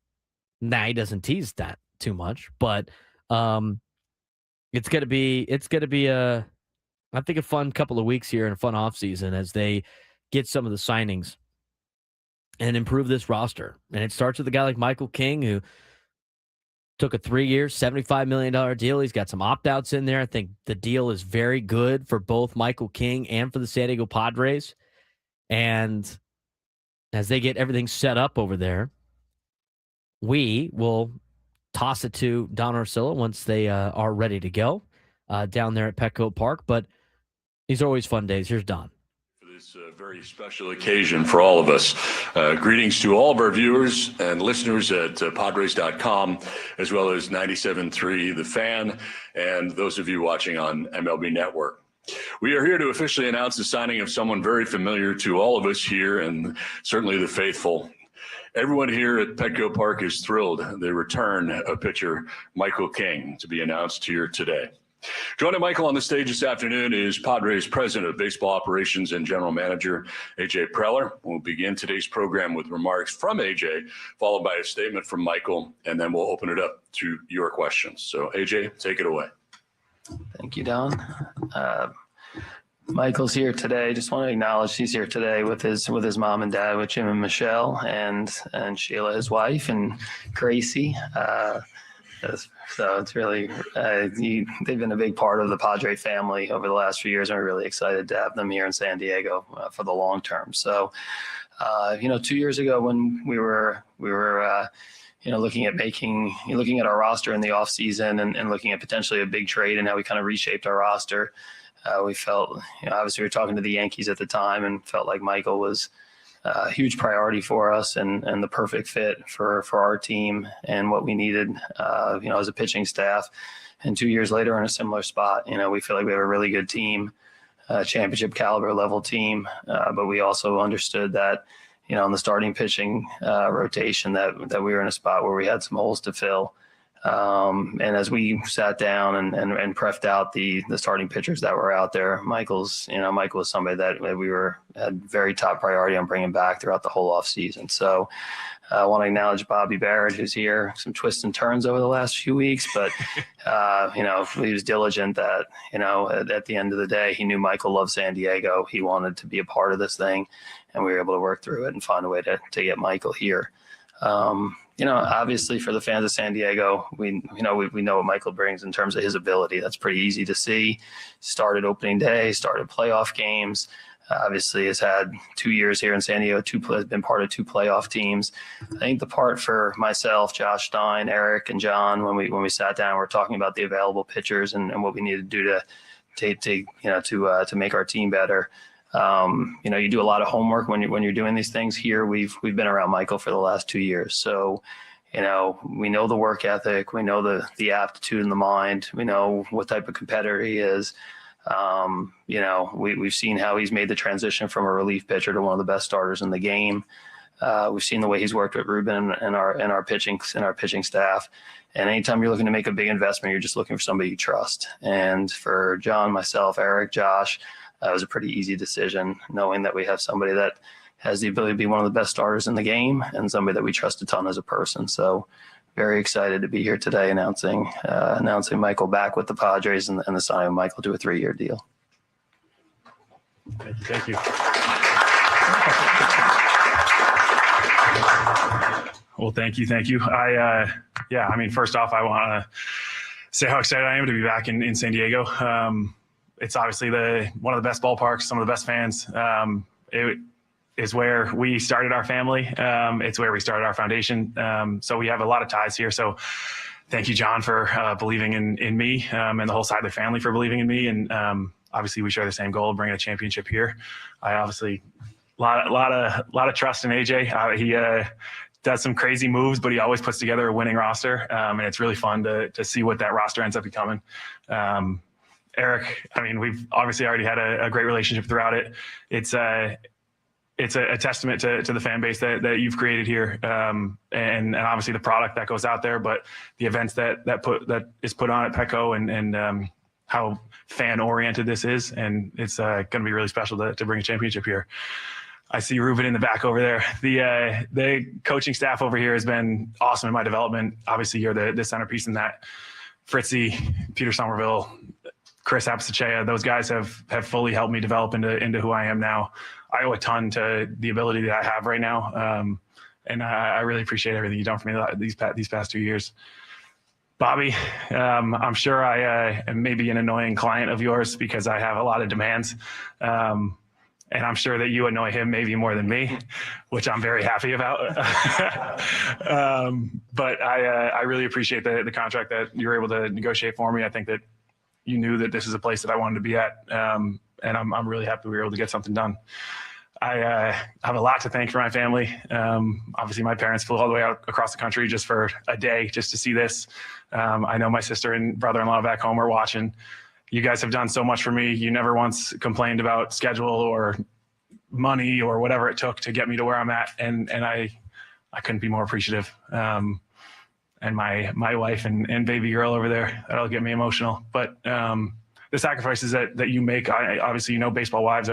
Nah, he doesn't tease that too much, but it's gonna be a fun couple of weeks here and a fun offseason as they get some of the signings and improve this roster. And it starts with a guy like Michael King, who took a 3-year, $75 million deal. He's got some opt-outs in there. I think the deal is very good for both Michael King and for the San Diego Padres. And as they get everything set up over there, we will toss it to Don Orsillo once they are ready to go down there at Petco Park. But these are always fun days. Here's Don. For this very special occasion for all of us. Greetings to all of our viewers and listeners at Padres.com, as well as 97.3 The Fan, and those of you watching on MLB Network. We are here to officially announce the signing of someone very familiar to all of us here and certainly the faithful. Everyone here at Petco Park is thrilled they return a pitcher, Michael King, to be announced here today. Joining Michael on the stage this afternoon is Padres President of Baseball Operations and General Manager AJ Preller. We'll begin today's program with remarks from AJ, followed by a statement from Michael, and then we'll open it up to your questions. So AJ, take it away. Thank you, Don. Michael's here today. Just want to acknowledge he's here today with his mom and dad, with Jim and Michelle, and Sheila, his wife, and Gracie. So it's really they've been a big part of the Padre family over the last few years, and we're really excited to have them here in San Diego for the long term. So, 2 years ago when we were looking at our roster in the off season and looking at potentially a big trade and how we kind of reshaped our roster. We felt, obviously we were talking to the Yankees at the time and felt like Michael was a huge priority for us and the perfect fit for our team and what we needed, as a pitching staff. And 2 years later, we're in a similar spot. We feel like we have a really good team, championship caliber level team, but we also understood that, in the starting pitching rotation that we were in a spot where we had some holes to fill. And as we sat down and prepped out the starting pitchers that were out there, Michael was somebody that we had very top priority on bringing back throughout the whole offseason. So I want to acknowledge Bobby Barrett, who's here, some twists and turns over the last few weeks, but, he was diligent that, at the end of the day, he knew Michael loved San Diego. He wanted to be a part of this thing, and we were able to work through it and find a way to get Michael here. Obviously for the fans of San Diego, we know what Michael brings in terms of his ability. That's pretty easy to see. Started opening day, started playoff games. Obviously has had 2 years here in San Diego, has been part of 2 playoff teams. I think the part for myself, Josh Stein, Eric, and John, when we sat down, we're talking about the available pitchers and what we need to do to make our team better. You do a lot of homework when you're doing these things. Here we've been around Michael for the last 2 years, so we know the work ethic, we know the aptitude in the mind, we know what type of competitor he is. We've seen how he's made the transition from a relief pitcher to one of the best starters in the game. We've seen the way he's worked with Ruben and our pitching staff. And anytime you're looking to make a big investment, you're just looking for somebody you trust. And for John, myself, Eric, Josh, it was a pretty easy decision, knowing that we have somebody that has the ability to be one of the best starters in the game and somebody that we trust a ton as a person. So very excited to be here today announcing Michael back with the Padres and the signing of Michael to a 3-year deal. Thank you. Well, thank you. First off, I want to say how excited I am to be back in San Diego. It's obviously one of the best ballparks, some of the best fans. It is where we started our family. It's where we started our foundation. So we have a lot of ties here. So thank you, John, for believing in me, and the whole Seidler family for believing in me. And obviously we share the same goal of bringing a championship here. I obviously a lot of trust in AJ. He does some crazy moves, but he always puts together a winning roster. And it's really fun to see what that roster ends up becoming. Eric, we've obviously already had a great relationship throughout it. It's a testament to the fan base that you've created here, and obviously the product that goes out there, but the events that is put on at Petco and how fan oriented this is, and it's going to be really special to bring a championship here. I see Ruben in the back over there. The coaching staff over here has been awesome in my development. Obviously, you're the centerpiece in that. Fritzy, Peter Somerville, Chris Apsachea, those guys have fully helped me develop into who I am now. I owe a ton to the ability that I have right now, and I really appreciate everything you've done for me these past 2 years. Bobby, I'm sure I am maybe an annoying client of yours because I have a lot of demands. And I'm sure that you annoy him maybe more than me, which I'm very happy about. But I really appreciate the contract that you were able to negotiate for me. I think that you knew that this is a place that I wanted to be at. And I'm really happy we were able to get something done. I have a lot to thank for my family. Obviously, my parents flew all the way out across the country just for a day just to see this. I know my sister and brother-in-law back home are watching. You guys have done so much for me. You never once complained about schedule or money or whatever it took to get me to where I'm at. And I couldn't be more appreciative. And my wife and baby girl over there, that'll get me emotional. But the sacrifices that you make, obviously, baseball wives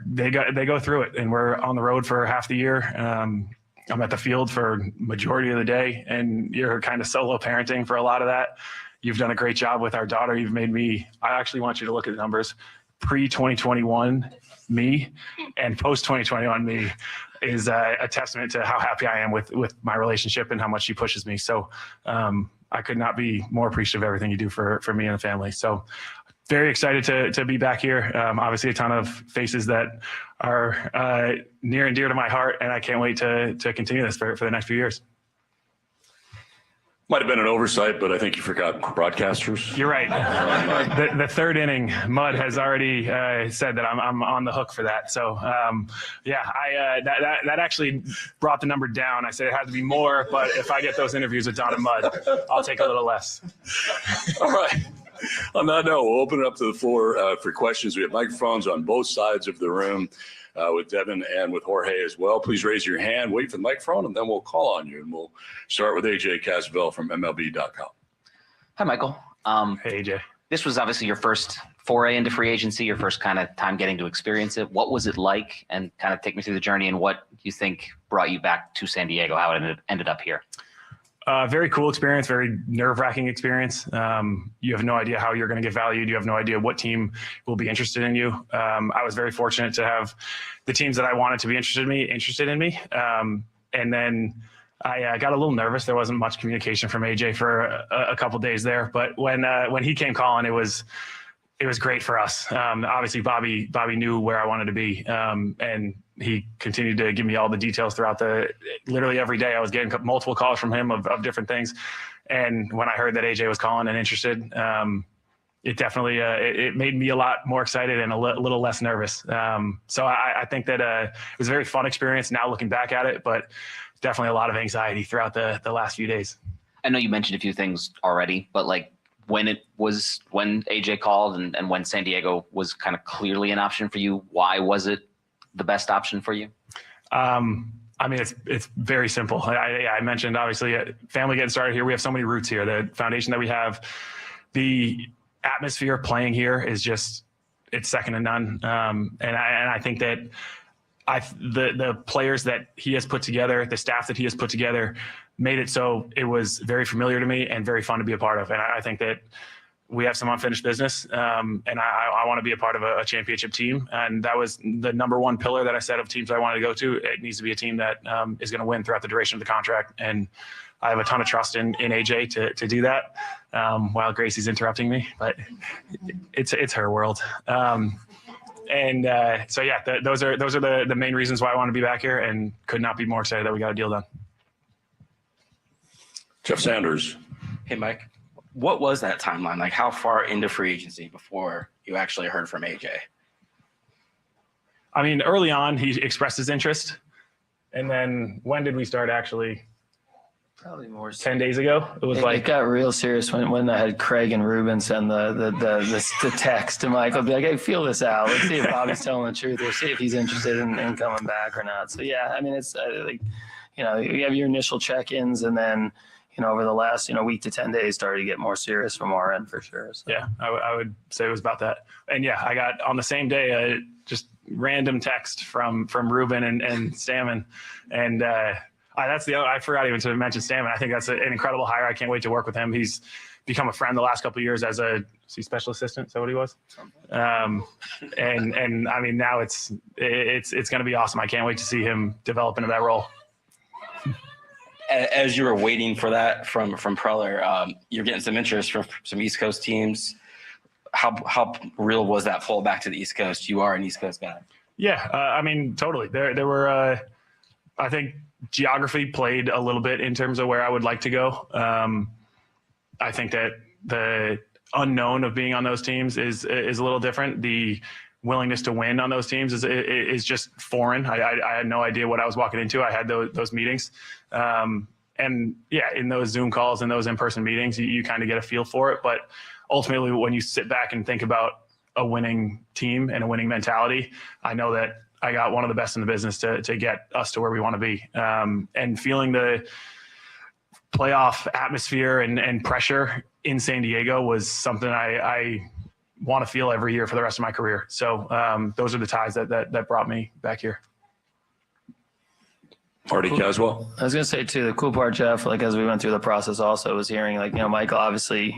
they go through it, and we're on the road for half the year. I'm at the field for majority of the day, and you're kind of solo parenting for a lot of that. You've done a great job with our daughter. You've made me, I actually want you to look at the numbers, pre-2021 me and post-2021 me is a testament to how happy I am with my relationship and how much she pushes me. So I could not be more appreciative of everything you do for me and the family. So very excited to be back here. Obviously a ton of faces that are near and dear to my heart, and I can't wait to continue this for the next few years. Might have been an oversight, but I think you forgot broadcasters. You're right. The third inning, Mud has already said that I'm on the hook for that. So that actually brought the number down. I said it had to be more, but if I get those interviews with Don and Mud, I'll take a little less. All right. On that note, we'll open it up to the floor for questions. We have microphones on both sides of the room. With Devin and with Jorge as well. Please raise your hand, wait for the microphone, and then we'll call on you. And we'll start with AJ Casavell from MLB.com. Hi, Michael. Hey, AJ. This was obviously your first foray into free agency, your first kind of time getting to experience it. What was it like? And kind of take me through the journey and what you think brought you back to San Diego, how it ended up here. Very cool experience, very nerve-wracking experience. You have no idea how you're going to get valued. You have no idea what team will be interested in you. I was very fortunate to have the teams that I wanted to be interested in me. And then I got a little nervous. There wasn't much communication from AJ for a couple days there. But when he came calling, it was great for us. Obviously, Bobby knew where I wanted to be, and he continued to give me all the details throughout literally every day. I was getting multiple calls from him of different things. And when I heard that AJ was calling and interested, it definitely it made me a lot more excited and a little less nervous. So I think that it was a very fun experience now looking back at it, but definitely a lot of anxiety throughout the last few days. I know you mentioned a few things already, but when AJ called and when San Diego was kind of clearly an option for you, why was it the best option for you? I mean, it's very simple. I mentioned, obviously, family getting started here. We have so many roots here. The foundation that we have, the atmosphere playing here is just, it's second to none. And I think that the players that he has put together, the staff that he has put together, made it so it was very familiar to me and very fun to be a part of. And I think that we have some unfinished business, and I want to be a part of a championship team. And that was the number one pillar that I said of teams I wanted to go to. It needs to be a team that is going to win throughout the duration of the contract. And I have a ton of trust in AJ to do that, while Gracie's interrupting me, but it's her world. So yeah, those are the main reasons why I want to be back here, and could not be more excited that we got a deal done. Jeff Sanders. Hey, Mike. What was that timeline? Like, how far into free agency before you actually heard from AJ? I mean, early on, he expressed his interest. And then when did we start actually? Probably more 10 days ago. It got real serious when I had Craig and Ruben send the text to Michael, be like, hey, feel this out. Let's see if Bobby's telling the truth, or see if he's interested in coming back or not. So yeah, I mean, it's like, you have your initial check-ins, and then, over the last, week to 10 days started to get more serious from our end for sure. So. Yeah, I would say it was about that. And yeah, I got on the same day, just random text from Ruben and Stammen. And that's the other, I forgot even to mention Stammen. I think that's an incredible hire. I can't wait to work with him. He's become a friend the last couple of years as a special assistant. Is that what he was? And I mean, now it's going to be awesome. I can't wait to see him develop into that role. As you were waiting for that from Preller, you're getting some interest from some East Coast teams. How real was that pull back to the East Coast? You are an East Coast guy. Yeah, I mean, totally. There were, I think geography played a little bit in terms of where I would like to go. I think that the unknown of being on those teams is a little different. The willingness to win on those teams is just foreign. I had no idea what I was walking into. I had those meetings. And yeah, in those Zoom calls and those in-person meetings, you kind of get a feel for it. But ultimately, when you sit back and think about a winning team and a winning mentality, I know that I got one of the best in the business to get us to where we want to be. And feeling the playoff atmosphere and pressure in San Diego was something I want to feel every year for the rest of my career. So those are the ties that brought me back here. Marty Caswell. I was going to say too, the cool part, Jeff, like as we went through the process also was hearing like, Michael obviously,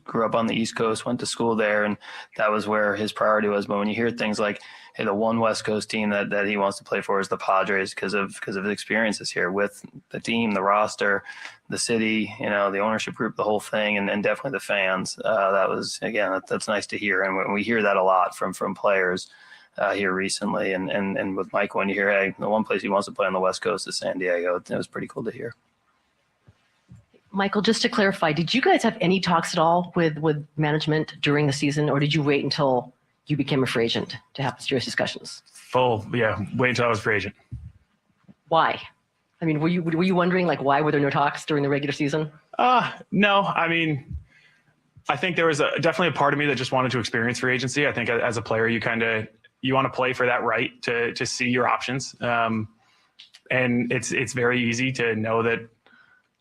grew up on the East Coast, went to school there, and that was where his priority was. But when you hear things like, hey, the one West Coast team that he wants to play for is the Padres because of his experiences here with the team, the roster, the city, the ownership group, the whole thing, and definitely the fans. That was, again, that's nice to hear. And we hear that a lot from players here recently. And with Michael, when you hear, hey, the one place he wants to play on the West Coast is San Diego, it was pretty cool to hear. Michael, just to clarify, did you guys have any talks at all with management during the season, or did you wait until you became a free agent to have serious discussions? Wait until I was free agent. Why? I mean, were you wondering like why were there no talks during the regular season? No, I mean, I think there was definitely a part of me that just wanted to experience free agency. I think as a player, you want to play for that right to see your options. And it's very easy to know that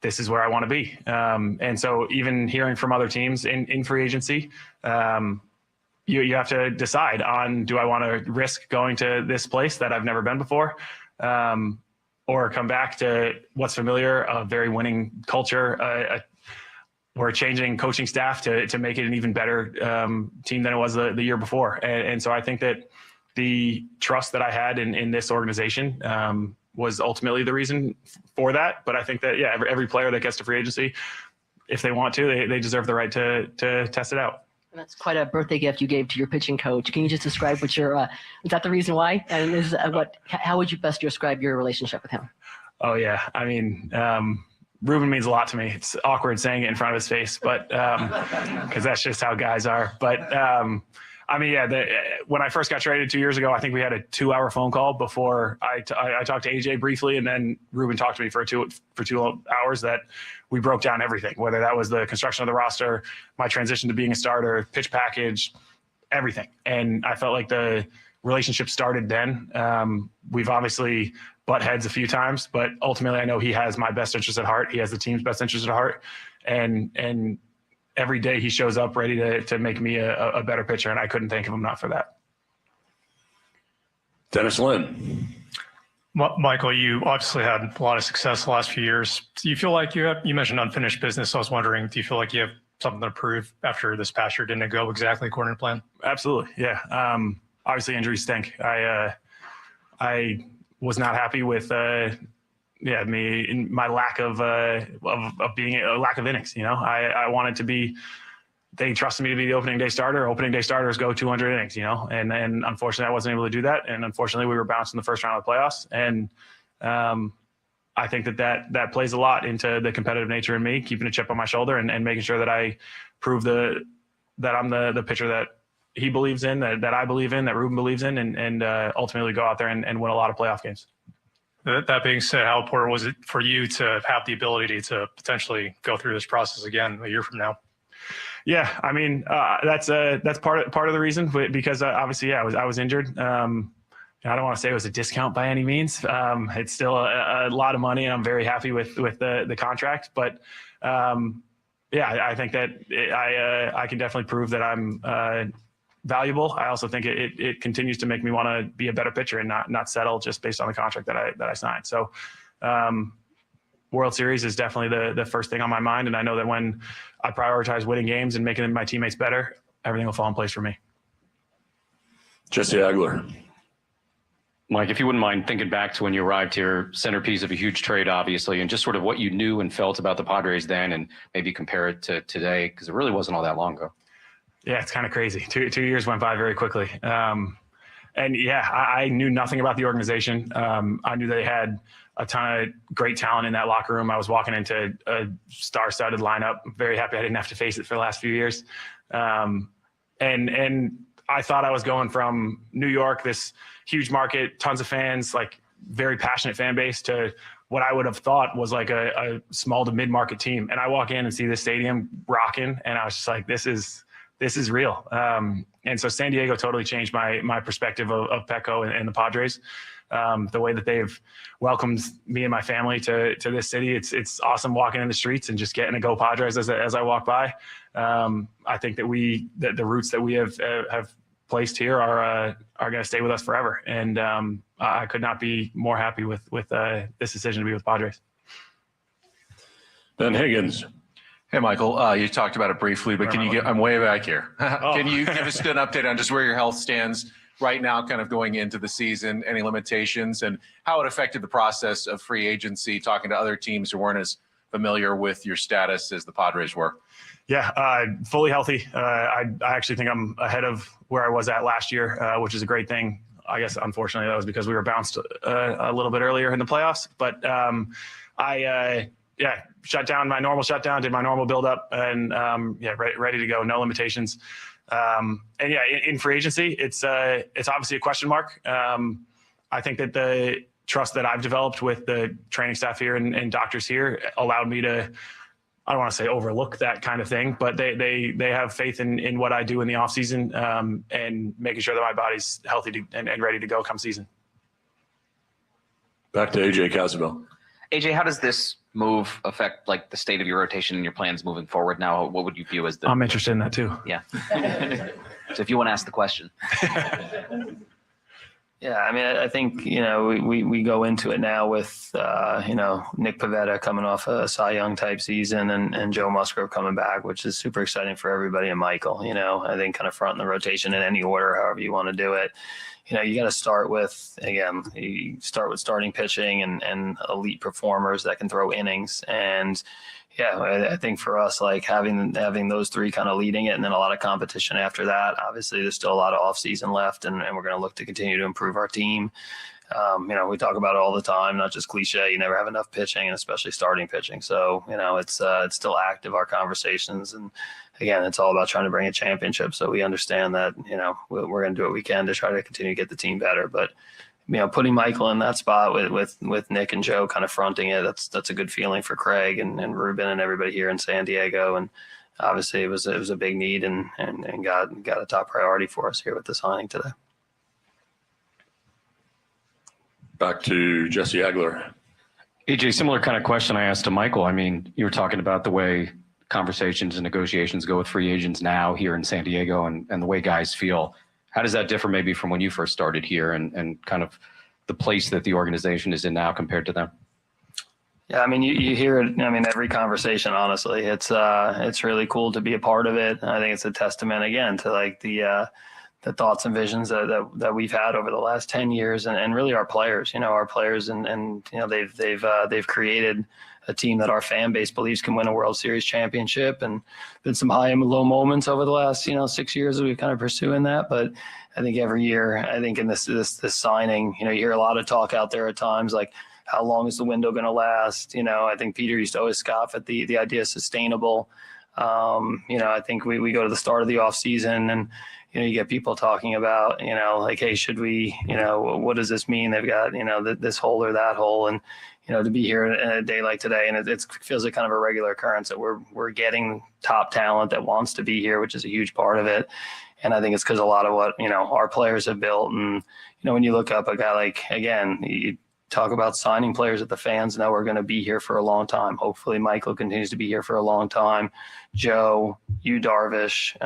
this is where I want to be. And so even hearing from other teams in free agency, you have to decide on, do I want to risk going to this place that I've never been before, or come back to what's familiar, a very winning culture. We're changing coaching staff to make it an even better team than it was the year before. And so I think that the trust that I had in this organization was ultimately the reason for that. But I think that, yeah, every player that gets to free agency, if they want to, they deserve the right to test it out. And that's quite a birthday gift you gave to your pitching coach. Can you just describe what is that the reason why? And how would you best describe your relationship with him? Oh yeah. I mean, Ruben means a lot to me. It's awkward saying it in front of his face, but because that's just how guys are. But I mean, yeah, when I first got traded 2 years ago, I think we had a 2-hour phone call before I talked to AJ briefly, and then Ruben talked to me for 2 hours that we broke down everything, whether that was the construction of the roster, my transition to being a starter, pitch package, everything. And I felt like the relationship started then. We've obviously butt heads a few times, but ultimately I know he has my best interest at heart. He has the team's best interest at heart. And every day he shows up ready to make me a better pitcher, and I couldn't thank him enough for that. Dennis Lynn. Michael, you obviously had a lot of success the last few years. Do you feel like you mentioned unfinished business? So I was wondering, do you feel like you have something to prove after this past year didn't go exactly according to plan? Absolutely. Yeah. Obviously injuries stink. I was not happy with, my lack of being a lack of innings. I wanted to be, they trusted me to be the opening day starter. Opening day starters go 200 innings, and unfortunately I wasn't able to do that. And unfortunately we were bounced in the first round of the playoffs. And I think that plays a lot into the competitive nature in me, keeping a chip on my shoulder and making sure that I prove that I'm the pitcher that he believes in, that I believe in, that Ruben believes in, and ultimately go out there and win a lot of playoff games. That being said, how important was it for you to have the ability to potentially go through this process again a year from now? Yeah, I mean, that's part of the reason, because obviously, I was injured. I don't want to say it was a discount by any means. It's still a lot of money, and I'm very happy with the contract. But I think that I can definitely prove that I'm valuable. I also think it continues to make me want to be a better pitcher and not settle just based on the contract that I signed. So World Series is definitely the first thing on my mind. And I know that when I prioritize winning games and making my teammates better, everything will fall in place for me. Jesse Agler. Mike, if you wouldn't mind thinking back to when you arrived here, centerpiece of a huge trade, obviously, and just sort of what you knew and felt about the Padres then, and maybe compare it to today, because it really wasn't all that long ago. Yeah, it's kind of crazy. 2 years went by very quickly. I knew nothing about the organization. I knew they had a ton of great talent in that locker room. I was walking into a star-studded lineup. I'm very happy I didn't have to face it for the last few years. And I thought I was going from New York, this huge market, tons of fans, like very passionate fan base, to what I would have thought was like a small to mid-market team. And I walk in and see this stadium rocking, and I was just like, this is real. And so San Diego totally changed my perspective of Petco and the Padres. The way that they've welcomed me and my family to this city, it's awesome walking in the streets and just getting to go Padres as I walk by. I think that the roots that we have placed here are going to stay with us forever. And I could not be more happy with this decision to be with Padres. Ben Higgins. Hey, Michael, you talked about it briefly, but I'm way back here. Can you give us an update on just where your health stands right now, kind of going into the season, any limitations, and how it affected the process of free agency, talking to other teams who weren't as familiar with your status as the Padres were? Yeah, fully healthy. I actually think I'm ahead of where I was at last year, which is a great thing. I guess, unfortunately, that was because we were bounced a little bit earlier in the playoffs. But shut down my normal shutdown, did my normal buildup, and ready to go. No limitations. In free agency, it's obviously a question mark. I think that the trust that I've developed with the training staff here and doctors here allowed me to, I don't want to say overlook that kind of thing, but they have faith in what I do in the off season, and making sure that my body's healthy and ready to go come season. Back to AJ Casabell. AJ, how does this move affect like the state of your rotation and your plans moving forward now? What would you view as I'm interested in that too. Yeah. So if you want to ask the question. Yeah, I mean, I think, we go into it now with, Nick Pivetta coming off a Cy Young type season and Joe Musgrove coming back, which is super exciting for everybody, and Michael, I think kind of fronting the rotation in any order, however you want to do it. You got to start with starting pitching and elite performers that can throw innings. And yeah, I think for us, like having those three kind of leading it, and then a lot of competition after that. Obviously, there's still a lot of off season left, and we're going to look to continue to improve our team. We talk about it all the time, not just cliche. You never have enough pitching, and especially starting pitching. So, it's still active, our conversations. And again, it's all about trying to bring a championship. So we understand that, we're going to do what we can to try to continue to get the team better. But, putting Michael in that spot with Nick and Joe kind of fronting it, that's a good feeling for Craig and Ruben and everybody here in San Diego. And obviously it was a big need and got a top priority for us here with the signing today. Back to Jesse Agler. AJ, similar kind of question I asked to Michael. I mean, you were talking about the way conversations and negotiations go with free agents now here in San Diego and the way guys feel. How does that differ maybe from when you first started here and kind of the place that the organization is in now compared to them? Yeah, I mean, you hear it. I mean, every conversation. Honestly, it's really cool to be a part of it. I think it's a testament again to like the thoughts and visions that we've had over the last 10 years, and really our players. Our players, and they've created a team that our fan base believes can win a World Series championship, and been some high and low moments over the last 6 years that we've kind of pursuing that. But I think every year, I think in this signing, you hear a lot of talk out there at times like, how long is the window going to last? I think Peter used to always scoff at the idea of sustainable. I think we go to the start of the off season and, you get people talking about, like, hey, should we, what does this mean? They've got, this hole or that hole. And, to be here in a day like today, and it feels like kind of a regular occurrence that we're getting top talent that wants to be here, which is a huge part of it. And I think it's because a lot of what, our players have built. And, when you look up a guy like, again, you talk about signing players that the fans know are going to be here for a long time. Hopefully Michael continues to be here for a long time. Joe, you, Darvish,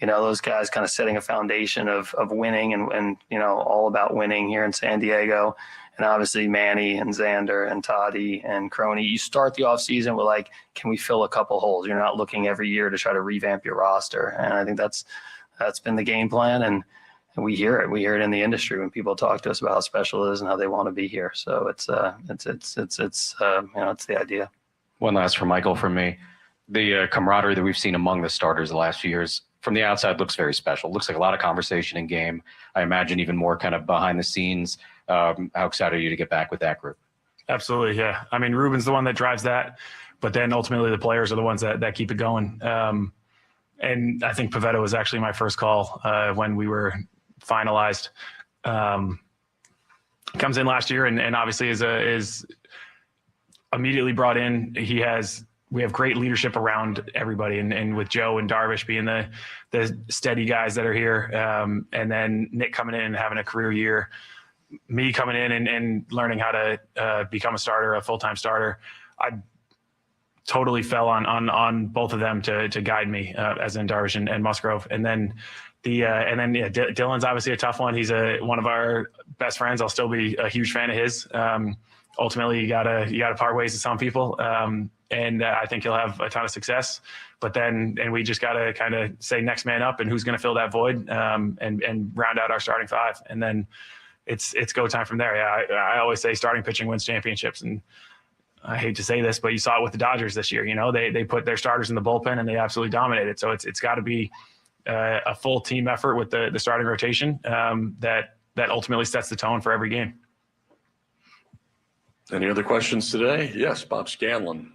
those guys kind of setting a foundation of winning and all about winning here in San Diego. And obviously Manny and Xander and Toddy and Crony. You start the offseason with like, can we fill a couple holes? You're not looking every year to try to revamp your roster. And I think that's been the game plan. And we hear it. We hear it in the industry when people talk to us about how special it is and how they want to be here. So it's the idea. One last for Michael from me. The camaraderie that we've seen among the starters the last few years from the outside looks very special. Looks like a lot of conversation in game. I imagine even more kind of behind the scenes. How excited are you to get back with that group? Absolutely, yeah. I mean, Ruben's the one that drives that, but then ultimately the players are the ones that keep it going. And I think Pivetta was actually my first call when we were finalized. Comes in last year and obviously is immediately brought in. We have great leadership around everybody, and with Joe and Darvish being the steady guys that are here, and then Nick coming in and having a career year, me coming in and learning how to become a full-time starter. I totally fell on both of them to guide me, as in Darvish and Musgrove. And then Dylan's obviously a tough one. He's one of our best friends. I'll still be a huge fan of his. Ultimately, you gotta part ways with some people, and I think he'll have a ton of success. But then we just gotta kind of say next man up and who's gonna fill that void, and round out our starting five. And then it's go time from there. Yeah, I always say starting pitching wins championships, and I hate to say this, but you saw it with the Dodgers this year. They put their starters in the bullpen and they absolutely dominated. So it's got to be a full team effort with the starting rotation that ultimately sets the tone for every game. Any other questions today? Yes, Bob Scanlon.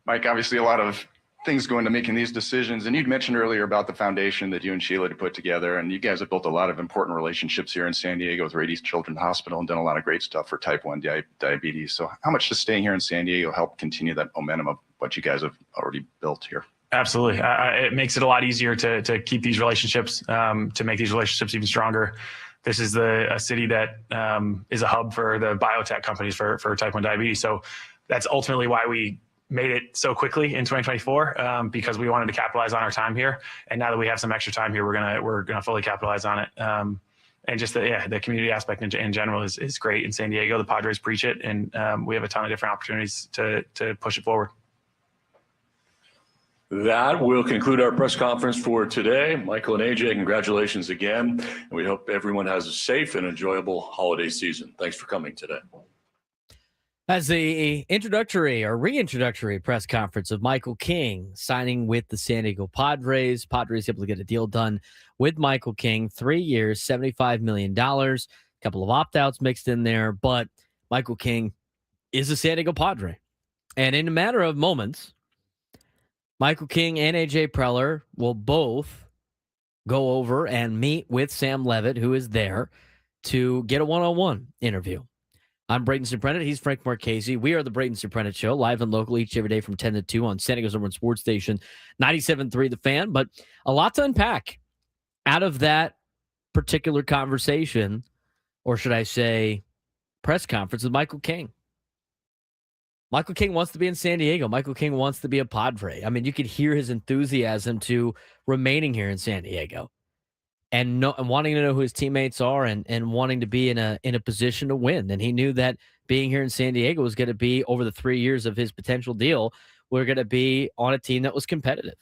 Mike, obviously a lot of things go into making these decisions. And you'd mentioned earlier about the foundation that you and Sheila had put together. And you guys have built a lot of important relationships here in San Diego with Rady Children's Hospital and done a lot of great stuff for type 1 diabetes. So how much does staying here in San Diego help continue that momentum of what you guys have already built here? Absolutely. It makes it a lot easier to keep these relationships, to make these relationships even stronger. This is a city that is a hub for the biotech companies for type 1 diabetes. So that's ultimately why we made it so quickly in 2024, because we wanted to capitalize on our time here. And now that we have some extra time here, we're gonna fully capitalize on it. And just the community aspect in general is great in San Diego. The Padres preach it, and we have a ton of different opportunities to push it forward. That will conclude our press conference for today. Michael and AJ, congratulations again. And we hope everyone has a safe and enjoyable holiday season. Thanks for coming today. As the reintroductory press conference of Michael King signing with the San Diego Padres. Padres able to get a deal done with Michael King, 3 years, $75 million, a couple of opt-outs mixed in there, but Michael King is a San Diego Padre. And in a matter of moments, Michael King and AJ Preller will both go over and meet with Sam Levitt, who is there, to get a one-on-one interview. I'm Braden Surprenant. He's Frank Marchese. We are the Braden Surprenant Show, live and local each every day from 10 to 2 on San Diego's number one sports station, 97.3 The Fan. But a lot to unpack out of that particular conversation, or should I say press conference, with Michael King. Michael King wants to be in San Diego. Michael King wants to be a Padre. I mean, you could hear his enthusiasm to remaining here in San Diego and wanting to know who his teammates are and wanting to be in a position to win. And he knew that being here in San Diego was going to be, over the 3 years of his potential deal, we're going to be on a team that was competitive.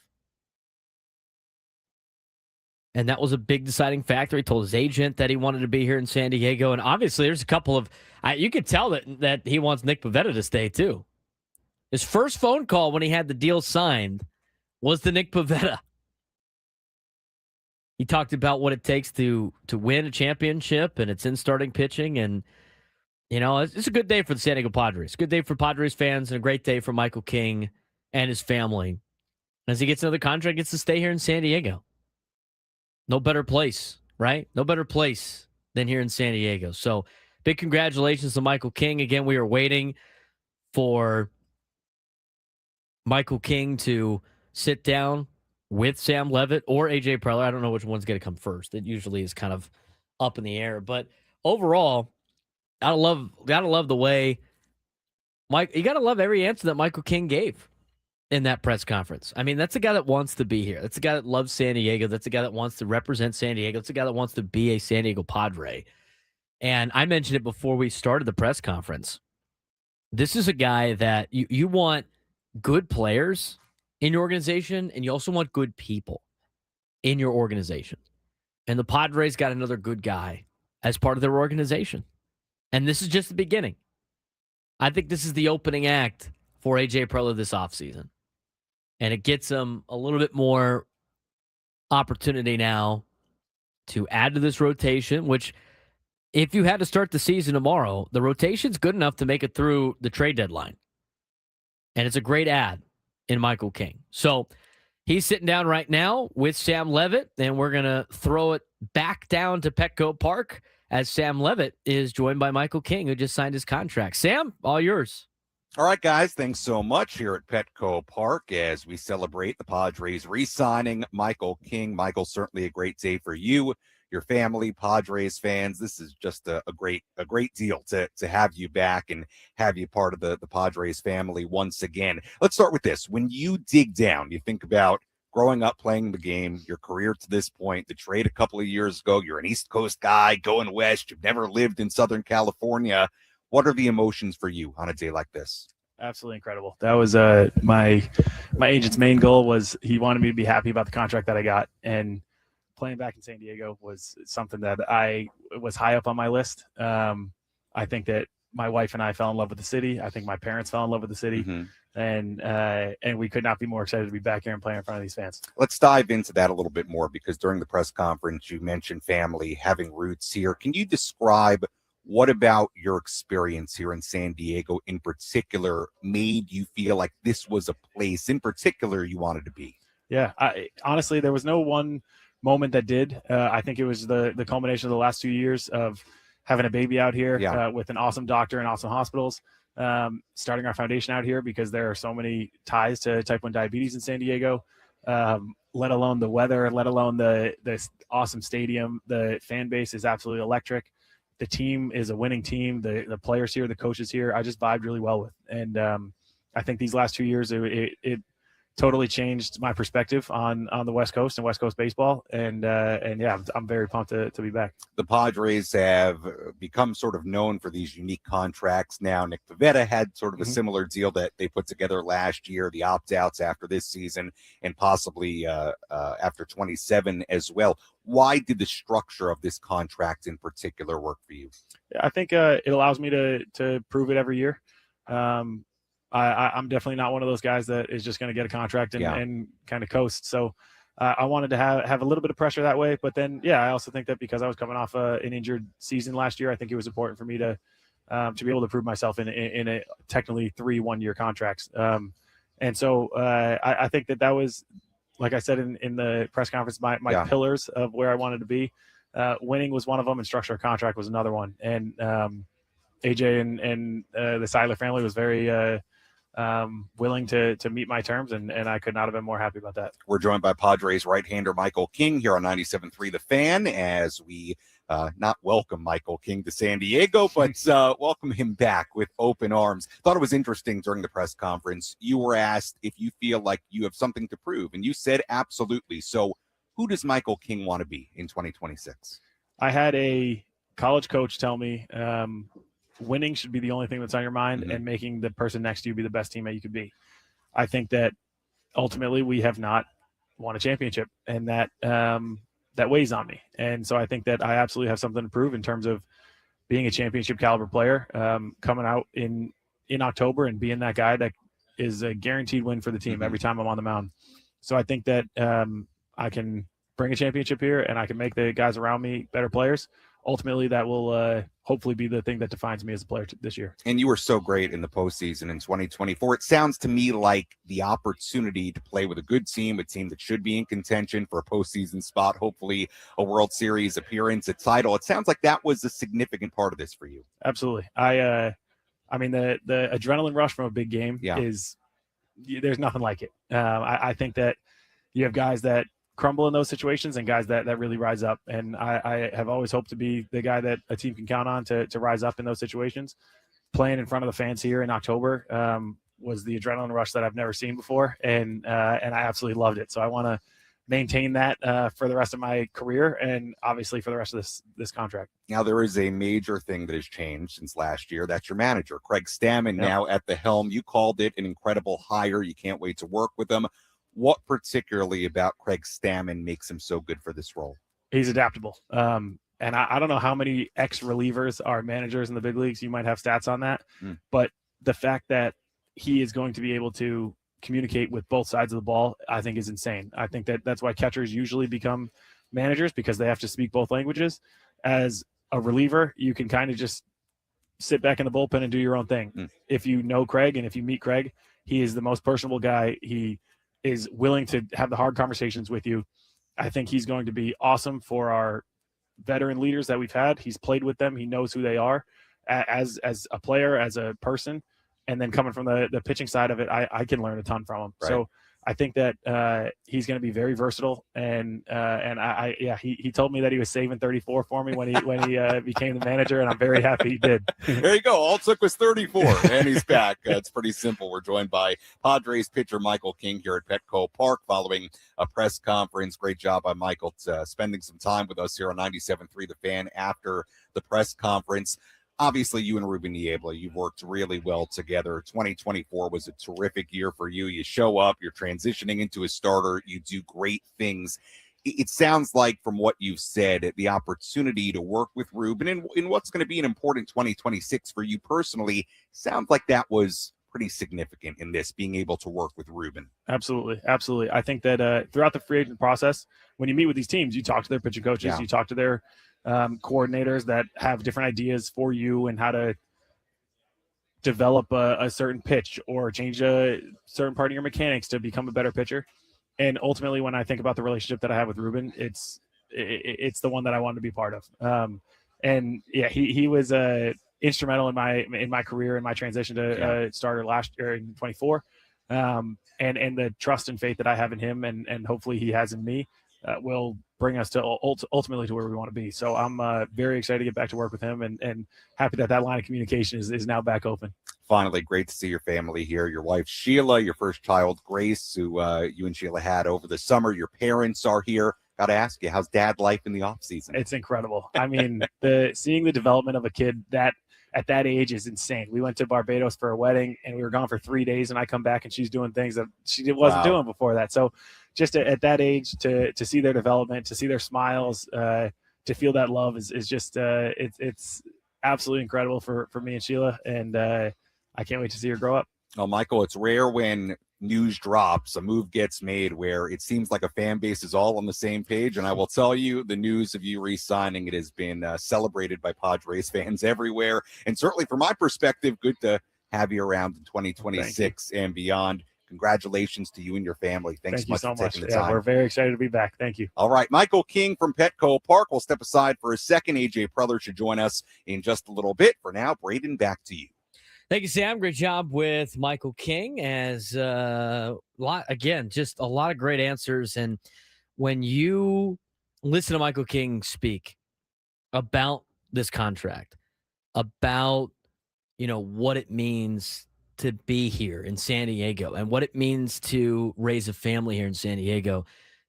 And that was a big deciding factor. He told his agent that he wanted to be here in San Diego. And obviously there's a couple of, you could tell that he wants Nick Pivetta to stay too. His first phone call when he had the deal signed was to Nick Pivetta. He talked about what it takes to win a championship, and it's in starting pitching. And, it's a good day for the San Diego Padres. Good day for Padres fans, and a great day for Michael King and his family. As he gets another contract, gets to stay here in San Diego. No better place, right? No better place than here in San Diego. So big congratulations to Michael King. Again, we are waiting for Michael King to sit down with Sam Levitt or AJ Preller. I don't know which one's going to come first. It usually is kind of up in the air. But overall, gotta love the way you gotta love every answer that Michael King gave in that press conference. I mean, that's a guy that wants to be here. That's a guy that loves San Diego. That's a guy that wants to represent San Diego. That's a guy that wants to be a San Diego Padre. And I mentioned it before we started the press conference. This is a guy that you want good players in your organization, and you also want good people in your organization. And the Padres got another good guy as part of their organization. And this is just the beginning. I think this is the opening act for AJ Preller this offseason. And it gets him a little bit more opportunity now to add to this rotation, which, if you had to start the season tomorrow, the rotation's good enough to make it through the trade deadline. And it's a great add in Michael King. So he's sitting down right now with Sam Levitt, and we're going to throw it back down to Petco Park as Sam Levitt is joined by Michael King, who just signed his contract. Sam, all yours. All right, guys, thanks so much here at Petco Park as we celebrate the Padres re-signing Michael King. Michael, certainly a great day for you, your family, Padres fans. This is just a great deal to have you back and have you part of the Padres family once again. Let's start with this. When you dig down, you think about growing up playing the game, your career to this point, the trade a couple of years ago, you're an East Coast guy going west, you've never lived in Southern California. What are the emotions for you on a day like this? Absolutely incredible. That was my agent's main goal was he wanted me to be happy about the contract that I got, and playing back in San Diego was something that I was high up on my list. I think that my wife and I fell in love with the city. I think my parents fell in love with the city, and we could not be more excited to be back here and playing in front of these fans. Let's dive into that a little bit more, because during the press conference, you mentioned family, having roots here. Can you describe what about your experience here in San Diego in particular made you feel like this was a place in particular you wanted to be? Yeah, honestly, there was no one moment that did. I think it was the culmination of the last 2 years of having a baby out here with an awesome doctor and awesome hospitals, starting our foundation out here because there are so many ties to type 1 diabetes in San Diego, let alone the weather, let alone the awesome stadium. The fan base is absolutely electric. The team is a winning team. The players here, the coaches here, I just vibed really well with. And I think these last 2 years, it totally changed my perspective on the West Coast and West Coast baseball. And yeah, I'm very pumped to be back. The Padres have become sort of known for these unique contracts now. Nick Pivetta had sort of a similar deal that they put together last year, the opt-outs after this season, and possibly after 27 as well. Why did the structure of this contract in particular work for you? I think it allows me to prove it every year. I'm definitely not one of those guys that is just going to get a contract and kind of coast. So I wanted to have a little bit of pressure that way. But then, I also think that because I was coming off an injured season last year, I think it was important for me to be able to prove myself in a technically 3 one-year contracts. And so I think that was, like I said in the press conference, my pillars of where I wanted to be. Winning was one of them, and structure of contract was another one. And AJ and the Seiler family was very willing to meet my terms, and I could not have been more happy about that. We're joined by Padres right-hander Michael King here on 97.3 The Fan as we not welcome Michael King to San Diego, but welcome him back with open arms. Thought it was interesting during the press conference. You were asked if you feel like you have something to prove, and you said absolutely. So who does Michael King want to be in 2026? I had a college coach tell me winning should be the only thing that's on your mind, and making the person next to you be the best teammate you could be. I think that ultimately we have not won a championship, and that weighs on me. And so I think that I absolutely have something to prove in terms of being a championship caliber player, coming out in October and being that guy that is a guaranteed win for the team every time I'm on the mound. So I think that I can bring a championship here, and I can make the guys around me better players. Ultimately, that will hopefully be the thing that defines me as a player this year. And you were so great in the postseason in 2024. It sounds to me like the opportunity to play with a good team, a team that should be in contention for a postseason spot, hopefully a World Series appearance, a title. It sounds like that was a significant part of this for you. Absolutely. I mean, the adrenaline rush from a big game is there's nothing like it. I think that you have guys that crumble in those situations and guys that really rise up. And I have always hoped to be the guy that a team can count on to rise up in those situations. Playing in front of the fans here in October was the adrenaline rush that I've never seen before. And I absolutely loved it. So I want to maintain that for the rest of my career, and obviously for the rest of this contract. Now, there is a major thing that has changed since last year. That's your manager, Craig Stammen, now at the helm. You called it an incredible hire. You can't wait to work with him. What particularly about Craig Stammen makes him so good for this role? He's adaptable. And I don't know how many ex-relievers are managers in the big leagues. You might have stats on that. But the fact that he is going to be able to communicate with both sides of the ball, I think is insane. I think that's why catchers usually become managers, because they have to speak both languages. As a reliever, you can kind of just sit back in the bullpen and do your own thing. If you know Craig and if you meet Craig, he is the most personable guy. He is willing to have the hard conversations with you. I think he's going to be awesome for our veteran leaders that we've had. He's played with them. He knows who they are as a player, as a person. And then coming from the pitching side of it, I can learn a ton from him. Right. So I think that he's going to be very versatile. And he told me that he was saving 34 for me when he became the manager, and I'm very happy he did. There you go. All it took was 34, and he's back. It's pretty simple. We're joined by Padres pitcher Michael King here at Petco Park following a press conference. Great job by Michael spending some time with us here on 97.3 The Fan after the press conference. Obviously, you and Ruben Niebla, you've worked really well together. 2024 was a terrific year for you. You show up, you're transitioning into a starter, you do great things. It sounds like, from what you've said, the opportunity to work with Ruben in what's going to be an important 2026 for you personally, sounds like that was pretty significant in this, being able to work with Ruben. Absolutely. Absolutely. I think that throughout the free agent process, when you meet with these teams, you talk to their pitching coaches, you talk to their coordinators that have different ideas for you and how to develop a certain pitch or change a certain part of your mechanics to become a better pitcher. And ultimately, when I think about the relationship that I have with Ruben, it's the one that I wanted to be part of. And yeah, he was instrumental in my career and my transition to starter last year in 24. And the trust and faith that I have in him and hopefully he has in me will bring us to ultimately to where we want to be. So I'm very excited to get back to work with him and happy that line of communication is now back open. Finally, great to see your family here. Your wife, Sheila, your first child, Grace, who you and Sheila had over the summer. Your parents are here. Got to ask you, how's dad life in the off season? It's incredible. I mean, seeing the development of a kid that at that age is insane. We went to Barbados for a wedding and we were gone for 3 days, and I come back and she's doing things that she wasn't doing before that. So just at that age to see their development, to see their smiles, to feel that love is just it's absolutely incredible for me and Sheila. And I can't wait to see her grow up. Oh, Michael, it's rare when news drops, a move gets made where it seems like a fan base is all on the same page. And I will tell you, the news of you re-signing, it has been celebrated by Padres fans everywhere. And certainly from my perspective, good to have you around in 2026 and beyond. Congratulations to you and your family. Thanks so much for taking the time. We're very excited to be back. Thank you. All right. Michael King from Petco Park will step aside for a second. AJ Preller should join us in just a little bit. For now, Braden, back to you. Thank you, Sam. Great job with Michael King. As just a lot of great answers. And when you listen to Michael King speak about this contract, about what it means to be here in San Diego and what it means to raise a family here in San Diego,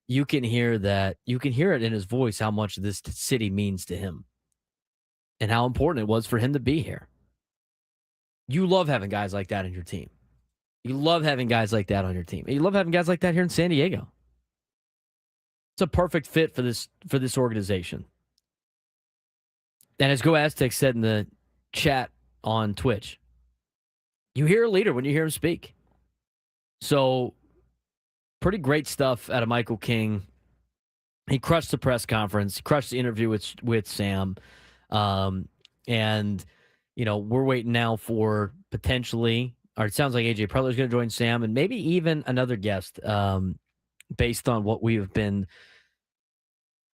you can hear that. You can hear it in his voice how much this city means to him and how important it was for him to be here. You love having guys like that in your team. You love having guys like that on your team. And you love having guys like that here in San Diego. It's a perfect fit for this organization. And as Go Aztecs said in the chat on Twitch, you hear a leader when you hear him speak. So pretty great stuff out of Michael King. He crushed the press conference, crushed the interview with Sam. And we're waiting now for potentially, or it sounds like AJ Preller is going to join Sam and maybe even another guest based on what we have been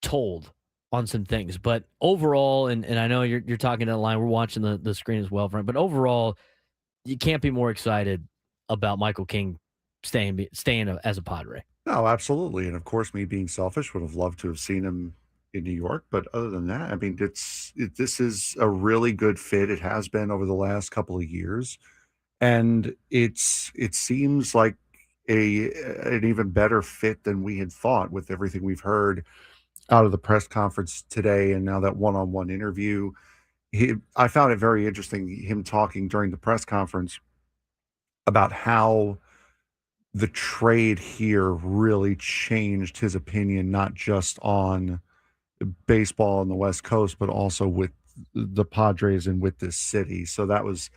told on some things. But overall, and I know you're talking to the line, we're watching the screen as well, Frank, but overall, you can't be more excited about Michael King staying as a Padre. No, absolutely. And of course, me being selfish, would have loved to have seen him in New York. But other than that, I mean, this is a really good fit. It has been over the last couple of years. And it seems like an even better fit than we had thought with everything we've heard out of the press conference today. And now that one-on-one interview, I found it very interesting, him talking during the press conference about how the trade here really changed his opinion, not just on baseball on the West Coast, but also with the Padres and with this city. So that was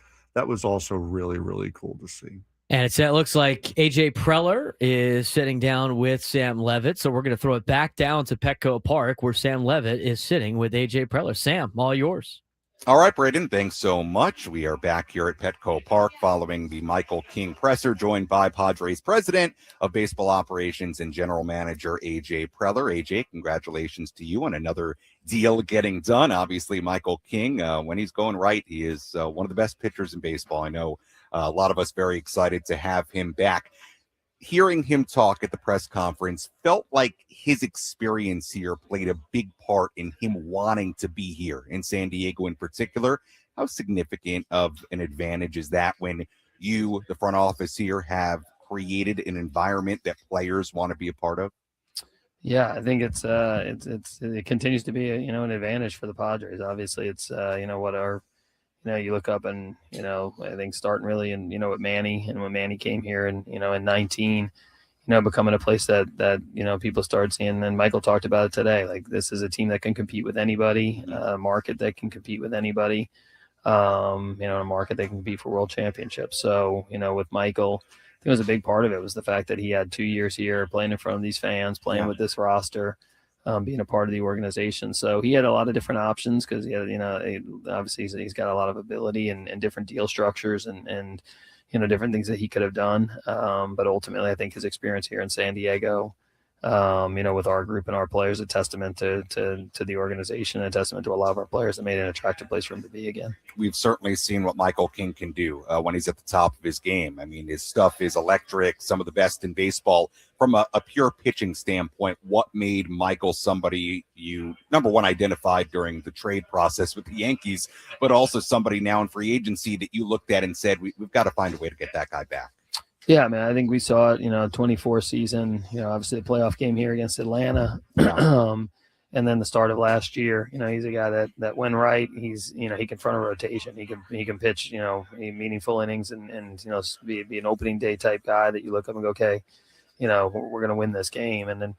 also really, really cool to see. And it looks like AJ Preller is sitting down with Sam Levitt. So we're going to throw it back down to Petco Park where Sam Levitt is sitting with AJ Preller. Sam, all yours. All right, Braden, thanks so much. We are back here at Petco Park following the Michael King presser, joined by Padres president of baseball operations and general manager AJ Preller. AJ, congratulations to you on another deal getting done. Obviously, Michael King, when he's going right, he is one of the best pitchers in baseball. I know a lot of us very excited to have him back. Hearing him talk at the press conference felt like his experience here played a big part in him wanting to be here in San Diego in particular. How significant of an advantage is that when you, the front office here, have created an environment that players want to be a part of? Yeah, I think it continues to be an advantage for the Padres. Obviously, it's what our you look up and, I think starting really and, with Manny and when Manny came here and, in 19, becoming a place that people started seeing. And Michael talked about it today. Like, this is a team that can compete with anybody, a market that can compete with anybody, a market that can compete for world championships. So, with Michael, I think it was a big part of it was the fact that he had 2 years here playing in front of these fans, playing with this roster. Being a part of the organization. So he had a lot of different options because he had, obviously he's got a lot of ability and different deal structures and different things that he could have done. But ultimately, I think his experience here in San Diego, with our group and our players, a testament to the organization, a testament to a lot of our players that made it an attractive place for him to be again. We've certainly seen what Michael King can do when he's at the top of his game. I mean, his stuff is electric, some of the best in baseball. From a pure pitching standpoint, what made Michael somebody you, number one, identified during the trade process with the Yankees, but also somebody now in free agency that you looked at and said, we've got to find a way to get that guy back? Yeah, man, I think we saw it, 24 season, obviously the playoff game here against Atlanta. And then the start of last year, he's a guy that went right. He's, he can front a rotation. He can pitch, meaningful innings and be an opening day type guy that you look up and go, okay, we're going to win this game. And then,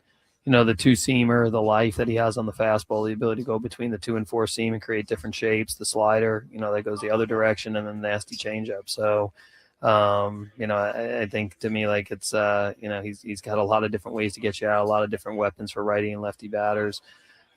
the two seamer, the life that he has on the fastball, the ability to go between the 2 and 4 seam and create different shapes, the slider, that goes the other direction, and then the nasty changeup. So, I think to me, like it's, he's got a lot of different ways to get you out, a lot of different weapons for righty and lefty batters.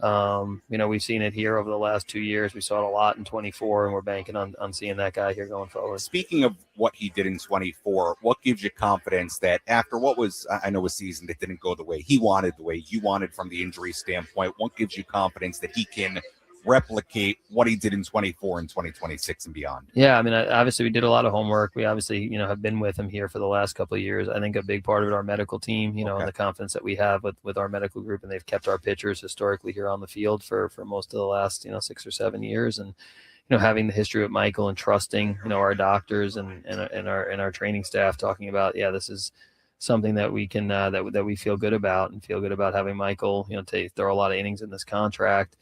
We've seen it here over the last 2 years. We saw it a lot in 24, and we're banking on seeing that guy here going forward. Speaking of what he did in 24, what gives you confidence that after what was, I know, a season that didn't go the way he wanted, the way you wanted from the injury standpoint, what gives you confidence that he can replicate what he did in 24 and 2026 and beyond? Yeah, I mean, obviously we did a lot of homework. We obviously, have been with him here for the last couple of years. I think a big part of it, our medical team, and the confidence that we have with our medical group, and they've kept our pitchers historically here on the field for most of the last, 6 or 7 years. And, having the history with Michael and trusting, our doctors and our training staff talking about, this is something that we can, that we feel good about, and feel good about having Michael, throw a lot of innings in this contract.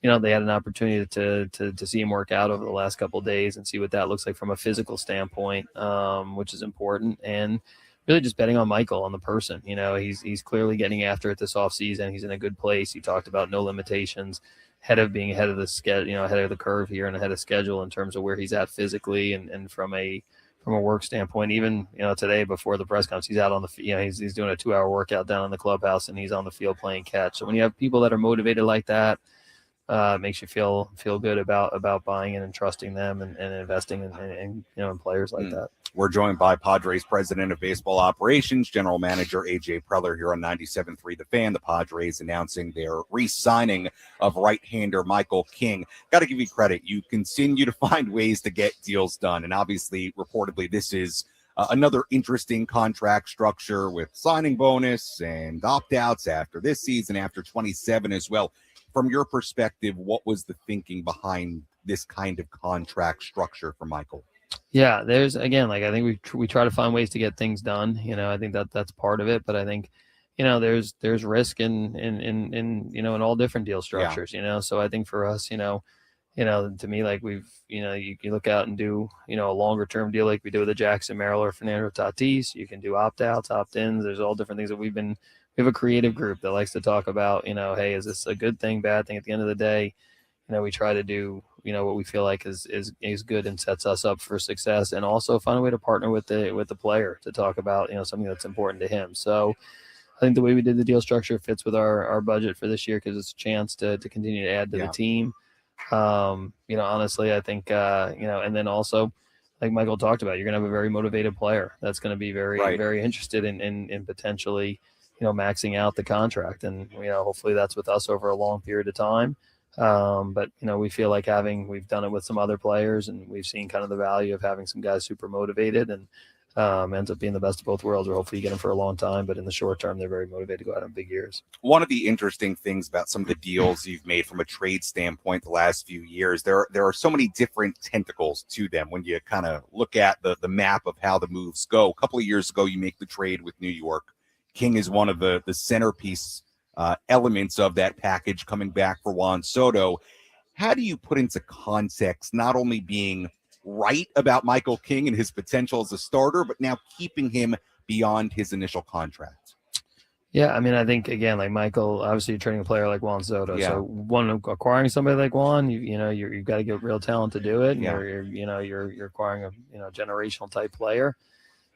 They had an opportunity to see him work out over the last couple of days and see what that looks like from a physical standpoint, which is important. And really just betting on Michael, on the person. He's clearly getting after it this offseason. He's in a good place. He talked about no limitations, being ahead of the schedule, ahead of the curve here and ahead of schedule in terms of where he's at physically and from a work standpoint. Even today before the press conference, he's out on the he's doing a 2-hour workout down in the clubhouse, and he's on the field playing catch. So when you have people that are motivated like that, it makes you feel good about buying in and trusting them and investing in players like that. We're joined by Padres President of Baseball Operations, General Manager AJ Preller here on 97.3 The Fan. The Padres announcing their re-signing of right-hander Michael King. Got to give you credit. You continue to find ways to get deals done, and obviously, reportedly, this is another interesting contract structure with signing bonus and opt-outs after this season, after 27 as well. From your perspective, what was the thinking behind this kind of contract structure for Michael? Yeah, there's, again, I think we try to find ways to get things done. I think that's part of it, but I think, there's risk in all different deal structures, so I think for us, to me, we've, you can look out and do, a longer term deal like we do with the Jackson Merrill or Fernando Tatis. You can do opt-outs, opt-ins. There's all different things that we have a creative group that likes to talk about, hey, is this a good thing, bad thing? At the end of the day, we try to do, what we feel like is good and sets us up for success, and also find a way to partner with the player to talk about, something that's important to him. So I think the way we did the deal structure fits with our budget for this year, because it's a chance to continue to add to the team. Honestly, I think, and then also, like Michael talked about, you're going to have a very motivated player that's going to be very, very interested in potentially, maxing out the contract. And, hopefully that's with us over a long period of time. But, we feel like we've done it with some other players, and we've seen kind of the value of having some guys super motivated, and ends up being the best of both worlds, where hopefully you get them for a long time, but in the short term, they're very motivated to go out on big years. One of the interesting things about some of the deals you've made from a trade standpoint the last few years, there are so many different tentacles to them when you kind of look at the map of how the moves go. A couple of years ago, you make the trade with New York. King is one of the centerpiece elements of that package, coming back for Juan Soto. How do you put into context not only being right about Michael King and his potential as a starter, but now keeping him beyond his initial contract? Yeah, I mean, I think, again, like Michael, obviously you're trading a player like Juan Soto. Yeah. So acquiring somebody like Juan, you've got to get real talent to do it. Yeah. You're acquiring a generational type player.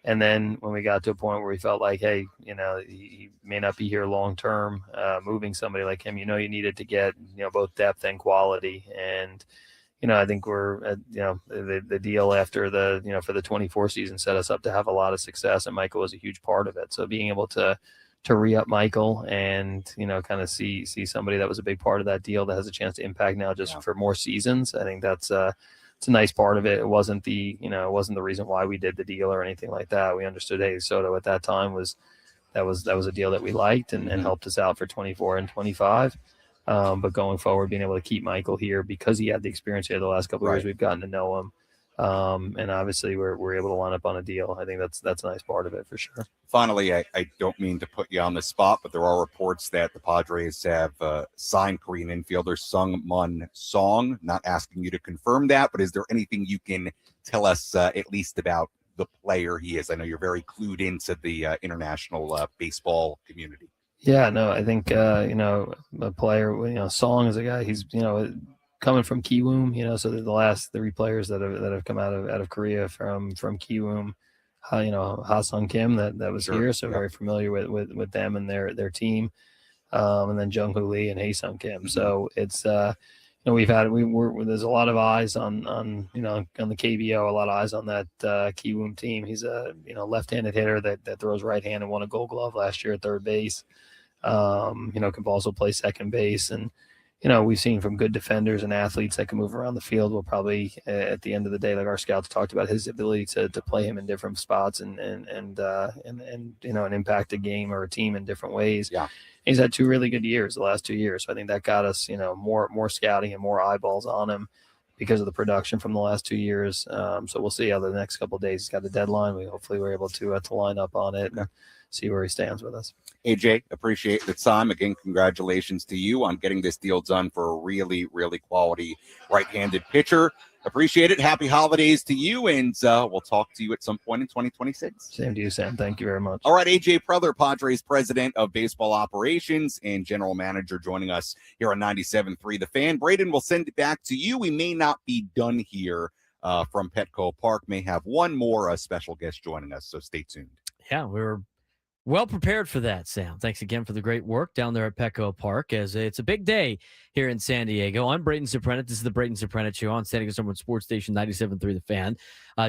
And then when we got to a point where we felt like, hey, he may not be here long term, moving somebody like him, you needed to get, both depth and quality. And, I think we're, the deal after for the 24 season set us up to have a lot of success, and Michael was a huge part of it. So being able to re-up Michael and, kind of see somebody that was a big part of that deal that has a chance to impact now just for more seasons, I think that's it's a nice part of it. It wasn't the reason why we did the deal or anything like that. We understood, hey, Soto at that time was a deal that we liked and helped us out for 24 and 25. But going forward, being able to keep Michael here because he had the experience here the last couple of years, we've gotten to know him. And obviously we're able to line up on a deal. I think that's a nice part of it for sure. Finally, I don't mean to put you on the spot, but there are reports that the Padres have signed Korean infielder Sung-Mun Song. Not asking you to confirm that, but is there anything you can tell us at least about the player he is? I know you're very clued into the international baseball community. Yeah, no, I think, a player, Song is a guy, he's, coming from Kiwoom, so the last 3 players that have come out of Korea from Kiwoom, Ha-Sung Kim that was here, so very familiar with them and their team, and then Jung Hoo Lee and Hae-Sung Kim. So it's there's a lot of eyes on the KBO, a lot of eyes on that Kiwoom team. He's a left-handed hitter that throws right hand and won a Gold Glove last year at third base. Can also play second base, and we've seen from good defenders and athletes that can move around the field. Will probably, at the end of the day, like our scouts talked about, his ability to play him in different spots and impact a game or a team in different ways. Yeah. He's had 2 really good years, the last 2 years. So I think that got us, more scouting and more eyeballs on him because of the production from the last 2 years. So we'll see how the next couple of days. He's got the deadline. Hopefully we're able to line up on it and see where he stands with us. AJ, appreciate the time. Again, congratulations to you on getting this deal done for a really, really quality right-handed pitcher. Appreciate it. Happy holidays to you, and we'll talk to you at some point in 2026. Same to you, Sam. Thank you very much. All right, AJ Preller, Padres president of baseball operations and general manager, joining us here on 97.3 The Fan. Braden, we'll send it back to you. We may not be done here from Petco Park. May have one more special guest joining us, so stay tuned. Yeah, we were well prepared for that, Sam. Thanks again for the great work down there at Petco Park, as it's a big day here in San Diego. I'm Braden Surprenant. This is the Braden Surprenant Show on San Diego Summer Sports Station 97.3 The Fan.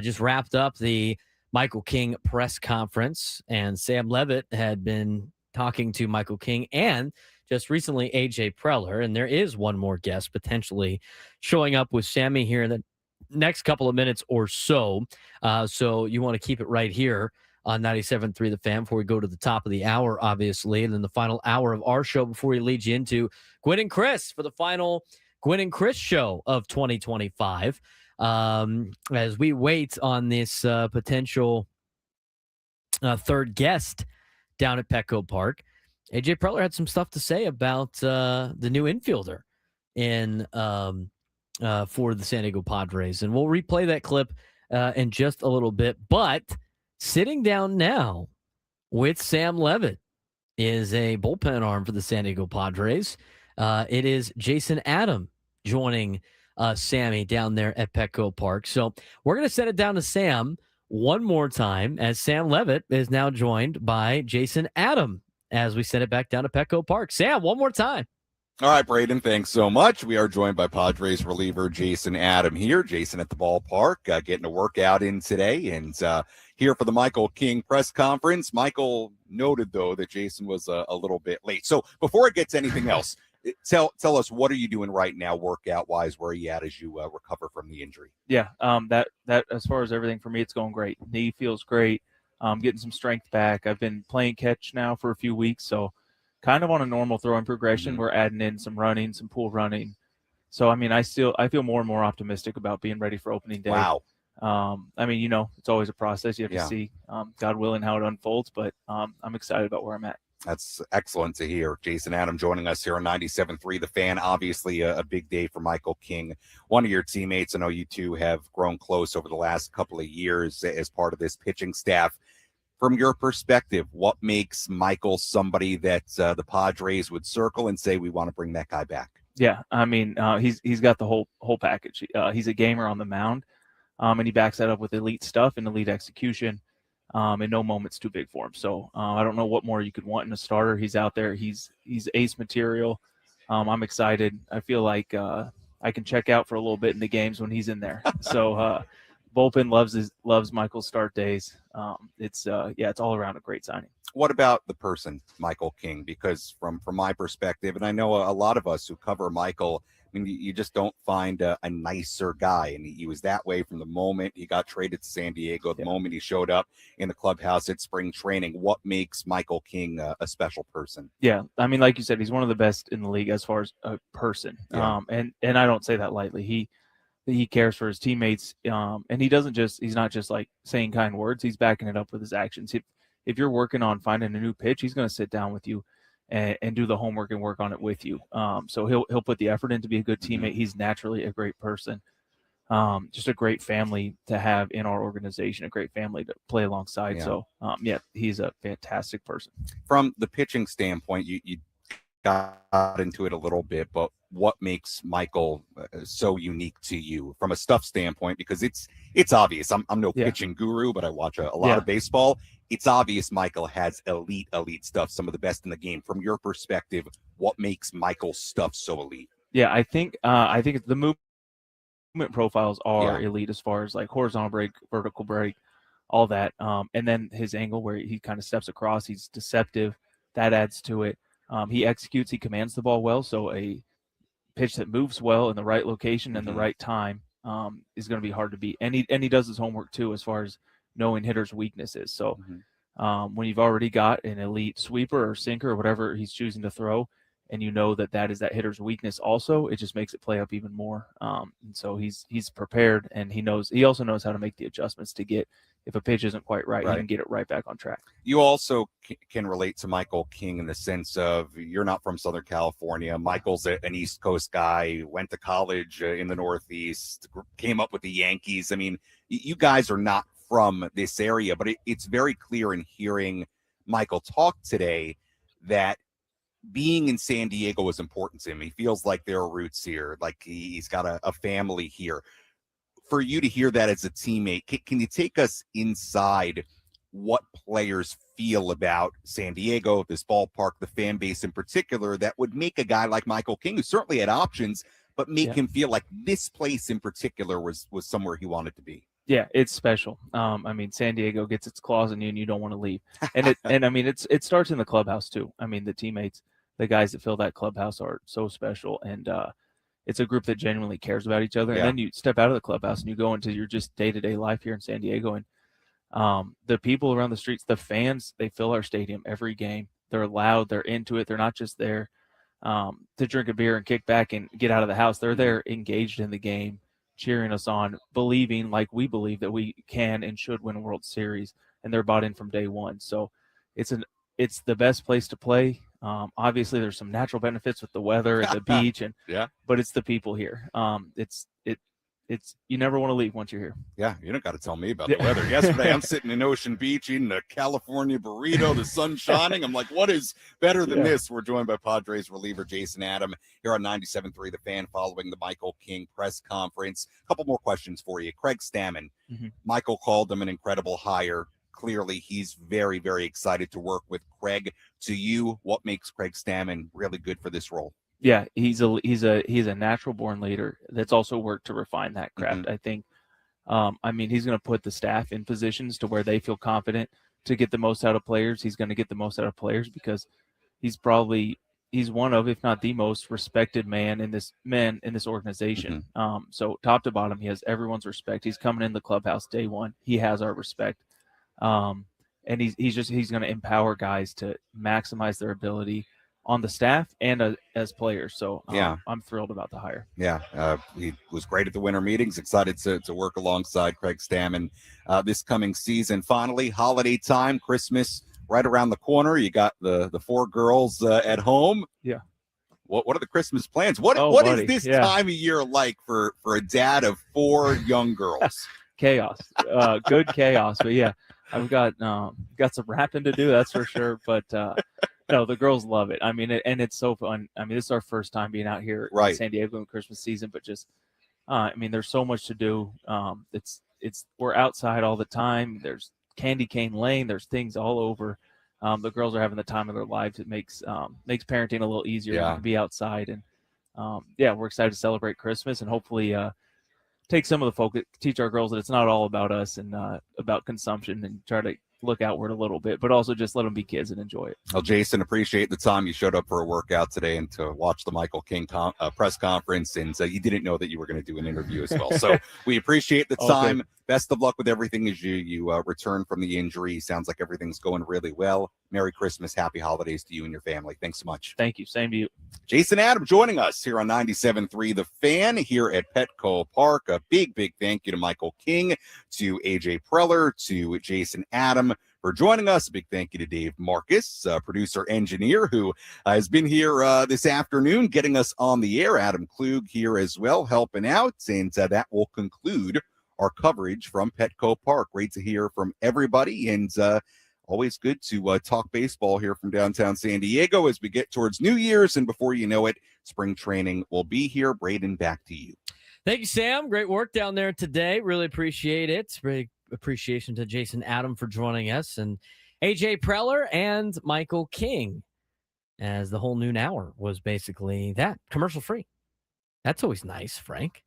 Just wrapped up the Michael King press conference, and Sam Levitt had been talking to Michael King and just recently AJ Preller, and there is one more guest potentially showing up with Sammy here in the next couple of minutes or so. So you want to keep it right here on 97.3 The Fan before we go to the top of the hour, obviously, and then the final hour of our show before we lead you into Gwynn and Chris for the final Gwynn and Chris show of 2025. As we wait on this potential third guest down at Petco Park, AJ Preller had some stuff to say about the new infielder in for the San Diego Padres, and we'll replay that clip in just a little bit. But sitting down now with Sam Levitt is a bullpen arm for the San Diego Padres. It is Jason Adam joining Sammy down there at Petco Park. So we're going to send it down to Sam one more time, as Sam Levitt is now joined by Jason Adam as we send it back down to Petco Park. Sam, one more time. All right, Braden, thanks so much. We are joined by Padres reliever Jason Adam here. Jason at the ballpark, getting a workout in today, and here for the Michael King press conference. Michael noted, though, that Jason was a little bit late. So before it gets anything else, tell us, what are you doing right now workout-wise? Where are you at as you recover from the injury? Yeah, that as far as everything for me, it's going great. Knee feels great. Getting some strength back. I've been playing catch now for a few weeks, so kind of on a normal throwing progression. We're adding in some running, some pool running. So, I mean, I feel more and more optimistic about being ready for opening day. Wow. I mean, it's always a process. You have to see, God willing, how it unfolds. But I'm excited about where I'm at. That's excellent to hear. Jason Adam joining us here on 97.3 The Fan. Obviously, a big day for Michael King, one of your teammates. I know you two have grown close over the last couple of years as part of this pitching staff. From your perspective, what makes Michael somebody that the Padres would circle and say, we want to bring that guy back? Yeah, I mean, he's got the whole package. He's a gamer on the mound, and he backs that up with elite stuff and elite execution, and no moment's too big for him. So I don't know what more you could want in a starter. He's out there. He's ace material. I'm excited. I feel like I can check out for a little bit in the games when he's in there. So bullpen loves Michael's start days. It's all around a great signing. What about the person, Michael King? Because from my perspective, and I know a lot of us who cover Michael, I mean, you just don't find a nicer guy. And he was that way from the moment he got traded to San Diego, the moment he showed up in the clubhouse at spring training. What makes Michael King a special person? Yeah, I mean, like you said, he's one of the best in the league as far as a person. Yeah. And I don't say that lightly. He cares for his teammates, and he's not just like saying kind words. He's backing it up with his actions. If you're working on finding a new pitch, he's going to sit down with you and do the homework and work on it with you. So he'll put the effort in to be a good teammate. He's naturally a great person, just a great family to have in our organization, a great family to play alongside. Yeah. So he's a fantastic person. From the pitching standpoint, you got into it a little bit, but what makes Michael so unique to you from a stuff standpoint? Because it's obvious. I'm no pitching guru, but I watch a lot of baseball. It's obvious Michael has elite stuff, some of the best in the game. From your perspective, what makes Michael's stuff so elite? Yeah, I think the movement profiles are elite as far as like horizontal break, vertical break, all that. And then his angle where he kind of steps across, he's deceptive. That adds to it. He executes, he commands the ball well. So pitch that moves well in the right location and the right time is going to be hard to beat. And he does his homework too, as far as knowing hitters' weaknesses. So when you've already got an elite sweeper or sinker or whatever he's choosing to throw, and you know that is that hitter's weakness also, it just makes it play up even more. And so he's prepared, and he also knows how to make the adjustments to get, if a pitch isn't quite right, he can get it right back on track. You also can relate to Michael King in the sense of you're not from Southern California. Michael's an East Coast guy, went to college in the Northeast, came up with the Yankees. I mean, you guys are not from this area, but it's very clear in hearing Michael talk today that being in San Diego is important to him. He feels like there are roots here, like he's got a family here. For you to hear that as a teammate, can you take us inside what players feel about San Diego, this ballpark, the fan base in particular, that would make a guy like Michael King, who certainly had options, but make him feel like this place in particular was somewhere he wanted to be? Yeah, it's special. I mean, San Diego gets its claws in you, and you don't want to leave. And I mean, it starts in the clubhouse too. I mean, the teammates, the guys that fill that clubhouse are so special, and it's a group that genuinely cares about each other. And then you step out of the clubhouse and you go into your just day-to-day life here in San Diego, and the people around the streets, the fans, they fill our stadium every game. They're loud, they're into it. They're not just there to drink a beer and kick back and get out of the house. They're there engaged in the game, cheering us on, believing like we believe that we can and should win a World Series, and they're bought in from day one. So it's the best place to play. Obviously there's some natural benefits with the weather and the beach, and but it's the people here. It's you never want to leave once you're here. Yeah, you don't got to tell me about the weather. Yesterday, I'm sitting in Ocean Beach eating a California burrito, the sun shining. I'm like, what is better than this? We're joined by Padres reliever Jason Adam here on 97.3 The Fan following the Michael King press conference. A couple more questions for you. Craig Stammen, Michael called him an incredible hire. Clearly, he's very, very excited to work with Craig. To you, what makes Craig Stammen really good for this role? Yeah, he's a natural born leader that's also worked to refine that craft. I think, I mean, he's going to put the staff in positions to where they feel confident to get the most out of players. He's going to get the most out of players because he's one of, if not the most respected man in this organization. So top to bottom, he has everyone's respect. He's coming in the clubhouse day one. He has our respect. And he's going to empower guys to maximize their ability on the staff and as players. So I'm thrilled about the hire. He was great at the winter meetings. Excited to work alongside Craig Stammen this coming season. Finally, holiday time, Christmas right around the corner. You got the four girls at home. Yeah. What are the Christmas plans? What is this time of year like for a dad of four young girls? Chaos, good chaos. But yeah, I've got some wrapping to do, that's for sure. But no, the girls love it. I mean, and it's so fun. I mean, this is our first time being out here in San Diego in Christmas season, but just, I mean, there's so much to do. We're outside all the time. There's Candy Cane Lane. There's things all over. The girls are having the time of their lives. It makes parenting a little easier to be outside. And we're excited to celebrate Christmas and hopefully take some of the focus, teach our girls that it's not all about us and about consumption, and try to look outward a little bit, but also just let them be kids and enjoy it. Well, Jason, appreciate the time you showed up for a workout today and to watch the Michael King press conference. And you didn't know that you were going to do an interview as well. So we appreciate the time. Okay. Best of luck with everything as you return from the injury. Sounds like everything's going really well. Merry Christmas. Happy holidays to you and your family. Thanks so much. Thank you. Same to you. Jason Adam joining us here on 97.3 The Fan here at Petco Park. A big thank you to Michael King, to AJ Preller, to Jason Adam for joining us. A big thank you to Dave Marcus, producer engineer, who has been here this afternoon getting us on the air. Adam Klug here as well, helping out. And that will conclude our coverage from Petco Park. Great to hear from everybody, and always good to talk baseball here from downtown San Diego as we get towards New Year's, and before you know it, spring training will be here. Braden, back to you. Thank you, Sam. Great work down there today. Really appreciate it. Big appreciation to Jason Adam for joining us, and AJ Preller and Michael King, as the whole noon hour was basically that, commercial free. That's always nice, Frank.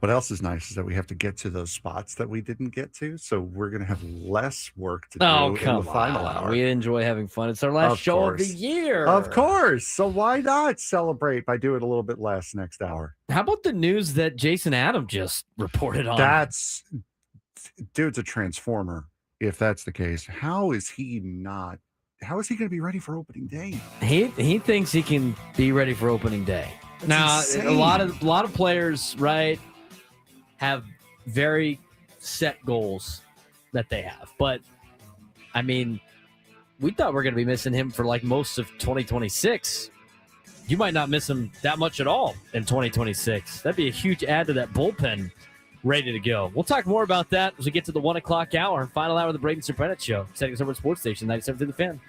What else is nice is that we have to get to those spots that we didn't get to, so we're going to have less work to do in the final hour. We enjoy having fun. It's our last show of the year. Of course. So why not celebrate by doing a little bit less next hour? How about the news that Jason Adam just reported on? Dude's a transformer. If that's the case, how is he going to be ready for opening day? He thinks he can be ready for opening day. That's now, insane. a lot of players, right, have very set goals that they have. But, I mean, we thought we were going to be missing him for like most of 2026. You might not miss him that much at all in 2026. That'd be a huge add to that bullpen ready to go. We'll talk more about that as we get to the 1 o'clock hour, final hour of the Braden Surprenant Show. Setting us over at Sports Station 97 through the Fan.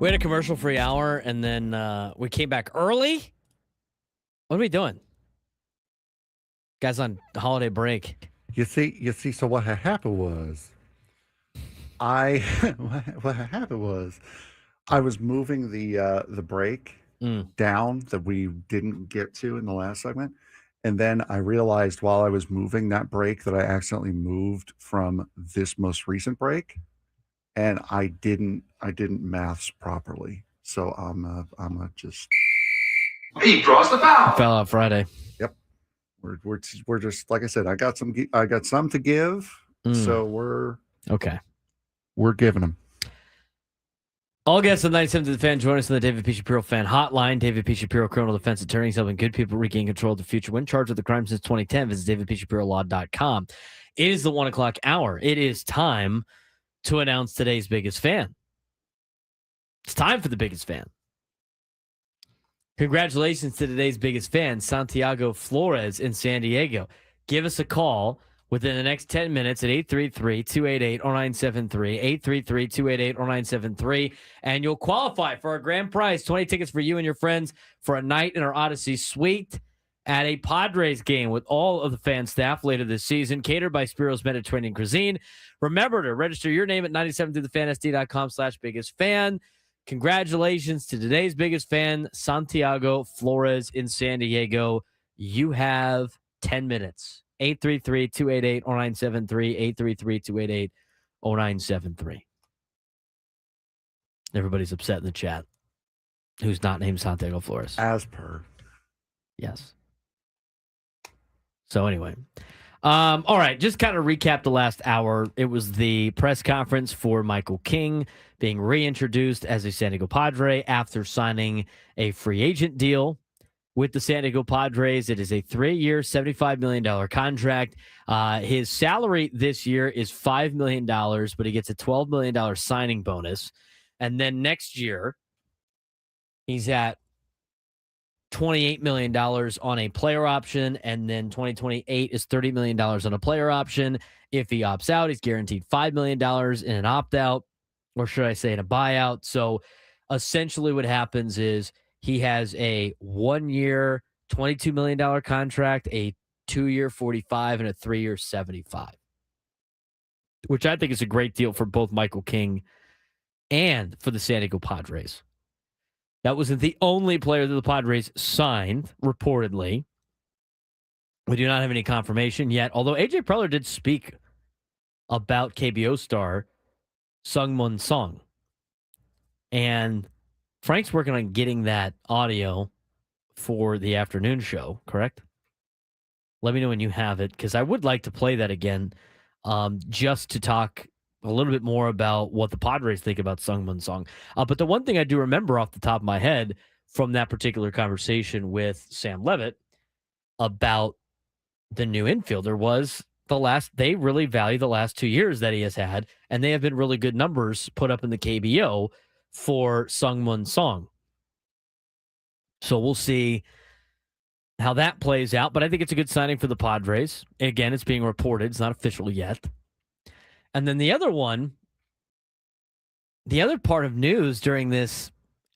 We had a commercial-free hour, and then we came back early. What are we doing? Guys on holiday break. You see. So what had happened was, what happened was, I was moving the break down that we didn't get to in the last segment, and then I realized while I was moving that break that I accidentally moved from this most recent break, and I didn't maths properly. So I'm just. He draws the foul. Fell out Friday. Yep. We're just like I said. I got some to give. So we're okay. We're giving them. All guests on 97 to the Fan, join us on the David P. Shapiro Fan Hotline. David P. Shapiro, criminal defense attorneys helping good people regain control of the future when charged with the crime since 2010. Visit davidpshapirolaw.com. It is the 1 o'clock hour. It is time to announce today's biggest fan. It's time for the biggest fan. Congratulations to today's biggest fan, Santiago Flores in San Diego. Give us a call within the next 10 minutes at 833-288-0973, 833-288-0973, and you'll qualify for our grand prize, 20 tickets for you and your friends for a night in our Odyssey suite at a Padres game with all of the fan staff later this season, catered by Spiro's Mediterranean Cuisine. Remember to register your name at 97throughthefansd.com/biggest fan. Congratulations to today's biggest fan, Santiago Flores in San Diego. You have 10 minutes. 833-288-0973, 833-288-0973. Everybody's upset in the chat. Who's not named Santiago Flores? As per. Yes. So anyway. All right, just kind of recap the last hour. It was the press conference for Michael King being reintroduced as a San Diego Padre after signing a free agent deal with the San Diego Padres. It is a 3-year, $75 million contract. His salary this year is $5 million, but he gets a $12 million signing bonus. And then next year, he's at $28 million on a player option, and then 2028 is $30 million on a player option. If he opts out, he's guaranteed $5 million in an opt-out, or should I say in a buyout. So essentially what happens is he has a 1-year, $22 million contract, a 2-year, $45, and a 3-year, $75, which I think is a great deal for both Michael King and for the San Diego Padres. That wasn't the only player that the Padres signed, reportedly. We do not have any confirmation yet, although AJ Preller did speak about KBO star Sungmun Song. And Frank's working on getting that audio for the afternoon show, correct? Let me know when you have it, because I would like to play that again just to talk a little bit more about what the Padres think about Sungmun Song. But the one thing I do remember off the top of my head from that particular conversation with Sam Levitt about the new infielder was they really value the last 2 years that he has had, and they have been really good numbers put up in the KBO for Sungmun Song. So we'll see how that plays out, but I think it's a good signing for the Padres. Again, it's being reported. It's not official yet. And then the other part of news during this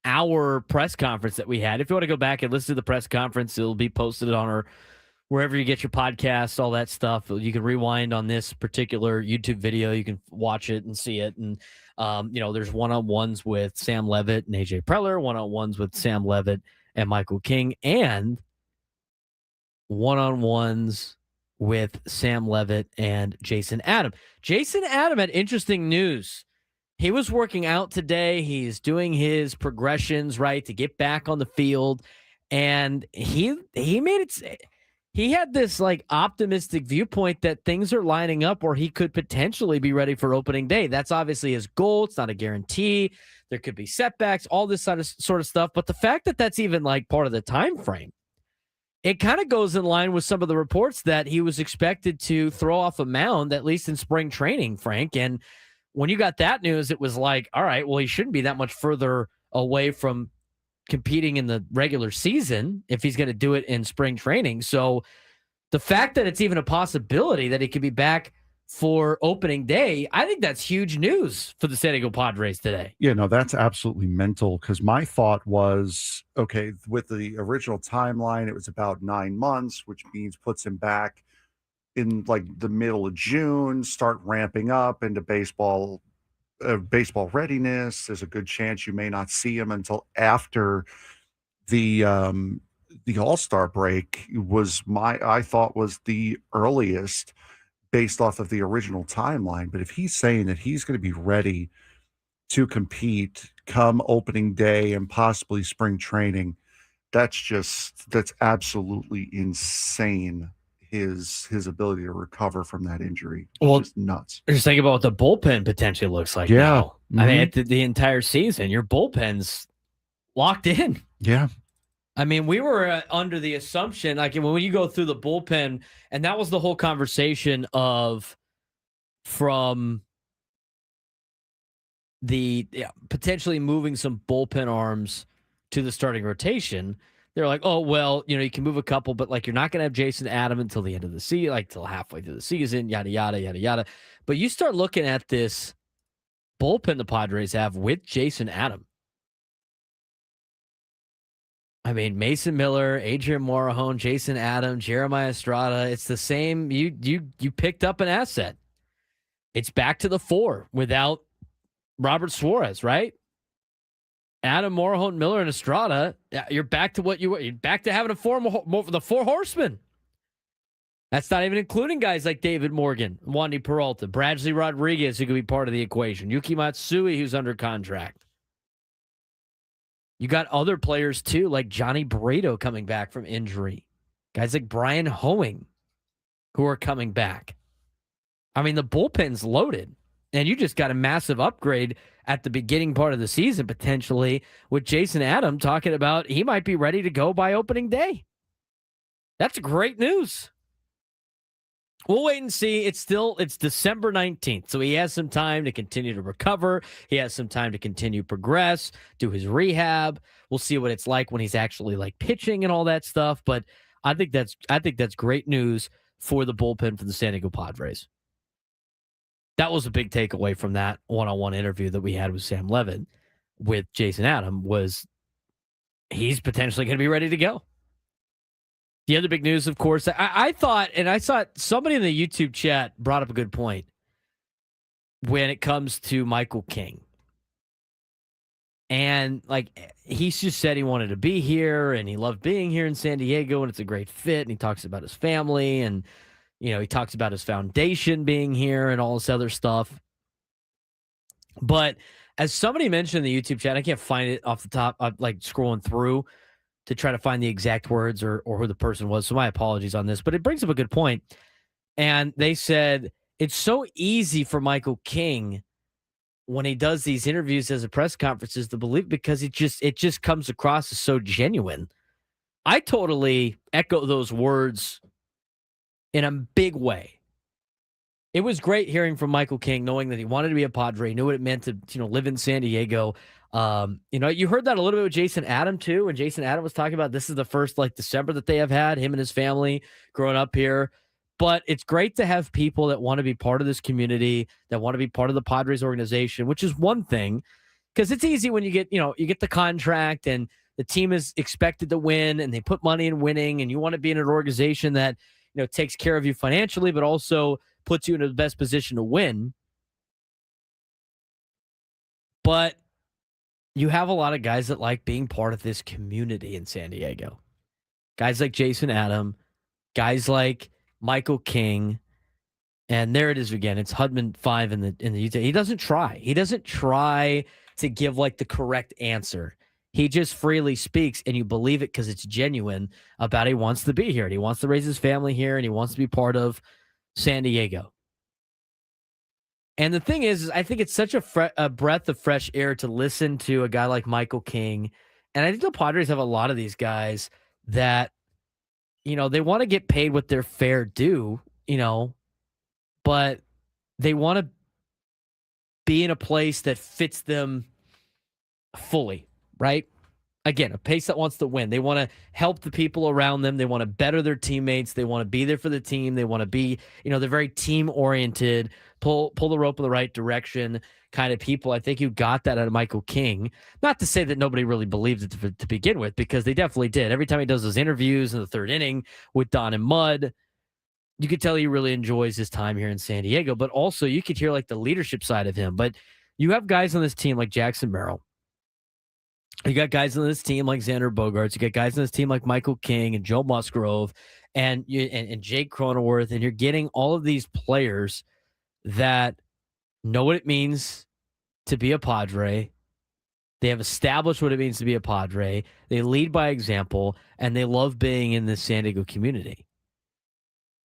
hour press conference that we had, if you want to go back and listen to the press conference, it'll be posted on our wherever you get your podcasts, all that stuff. You can rewind on this particular YouTube video. You can watch it and see it. And, there's one-on-ones with Sam Levitt and AJ Preller, one-on-ones with Sam Levitt and Michael King, and one-on-ones with Sam Levitt and Jason Adam. Jason Adam had interesting news. He was working out today. He's doing his progressions, right, to get back on the field. And he made it. He had this optimistic viewpoint that things are lining up where he could potentially be ready for opening day. That's obviously his goal. It's not a guarantee. There could be setbacks, all this sort of stuff. But the fact that that's even part of the time frame, it kind of goes in line with some of the reports that he was expected to throw off a mound, at least in spring training, Frank. And when you got that news, it was all right, well, he shouldn't be that much further away from competing in the regular season if he's going to do it in spring training. So the fact that it's even a possibility that he could be back for opening day. I think that's huge news for the San Diego Padres today. Yeah, no, that's absolutely mental because my thought was, okay, with the original timeline, it was about 9 months, which means puts him back in like the middle of June, start ramping up into baseball readiness. There's a good chance you may not see him until after the All-Star break I thought was the earliest based off of the original timeline. But if he's saying that he's going to be ready to compete come opening day and possibly spring training, that's absolutely insane. His ability to recover from that injury. Well, just nuts. Just think about what the bullpen potentially looks like now. I mean, at the entire season, your bullpen's locked in. Yeah. I mean, we were under the assumption, like when you go through the bullpen, and that was the whole conversation from the potentially moving some bullpen arms to the starting rotation. They're like, oh, well, you can move a couple, but like you're not going to have Jason Adam until the end of the season, like till halfway through the season, yada, yada, yada, yada. But you start looking at this bullpen the Padres have with Jason Adam. I mean, Mason Miller, Adrian Morejon, Jason Adam, Jeremiah Estrada. It's the same. You picked up an asset. It's back to the 4 without Robert Suarez, right? Adam, Morejon, Miller, and Estrada. You're back to what you were. You're back to having the 4 horsemen. That's not even including guys like David Morgan, Wandy Peralta, Bradley Rodriguez, who could be part of the equation. Yuki Matsui, who's under contract. You got other players, too, like Johnny Brito coming back from injury. Guys like Brian Hoeing, who are coming back. I mean, the bullpen's loaded. And you just got a massive upgrade at the beginning part of the season, potentially, with Jason Adam talking about he might be ready to go by opening day. That's great news. We'll wait and see. It's December 19th, so he has some time to continue to recover. He has some time to continue to progress, do his rehab. We'll see what it's like when he's actually like pitching and all that stuff. But I think that's great news for the bullpen for the San Diego Padres. That was a big takeaway from that one-on-one interview that we had with Sam Levin with Jason Adam was he's potentially going to be ready to go. The other big news, of course, I thought somebody in the YouTube chat brought up a good point when it comes to Michael King. And like he just said he wanted to be here and he loved being here in San Diego and it's a great fit. And he talks about his family and he talks about his foundation being here and all this other stuff. But as somebody mentioned in the YouTube chat, I can't find it off the top. I'm like scrolling through to try to find the exact words or who the person was. So my apologies on this, but it brings up a good point. And they said it's so easy for Michael King when he does these interviews as a press conferences to believe because it just comes across as so genuine. I totally echo those words in a big way. It was great hearing from Michael King, knowing that he wanted to be a Padre, knew what it meant to live in San Diego. You heard that a little bit with Jason Adam too, and Jason Adam was talking about this is the first December that they have had, him and his family growing up here. But it's great to have people that want to be part of this community, that want to be part of the Padres organization, which is one thing, because it's easy when you get the contract and the team is expected to win and they put money in winning and you want to be in an organization that takes care of you financially, but also puts you in the best position to win. But you have a lot of guys that like being part of this community in San Diego. Guys like Jason Adam, guys like Michael King, and there it is again. It's Hudman 5 in the Utah. He doesn't try. He doesn't try to give the correct answer. He just freely speaks, and you believe it because it's genuine about he wants to be here, and he wants to raise his family here, and he wants to be part of San Diego. And the thing is I think it's such a breath of fresh air to listen to a guy like Michael King. And I think the Padres have a lot of these guys that, they want to get paid what their fair due, but they want to be in a place that fits them fully, right? Again, a pace that wants to win. They want to help the people around them. They want to better their teammates. They want to be there for the team. They want to be, they're very team-oriented, pull the rope in the right direction kind of people. I think you got that out of Michael King. Not to say that nobody really believed it to begin with, because they definitely did. Every time he does those interviews in the third inning with Don and Mud, you could tell he really enjoys his time here in San Diego. But also you could hear like the leadership side of him. But you have guys on this team like Jackson Merrill. You got guys on this team like Xander Bogaerts. You got guys on this team like Michael King and Joe Musgrove and Jake Cronenworth. And you're getting all of these players that know what it means to be a Padre. They have established what it means to be a Padre. They lead by example, and they love being in the San Diego community.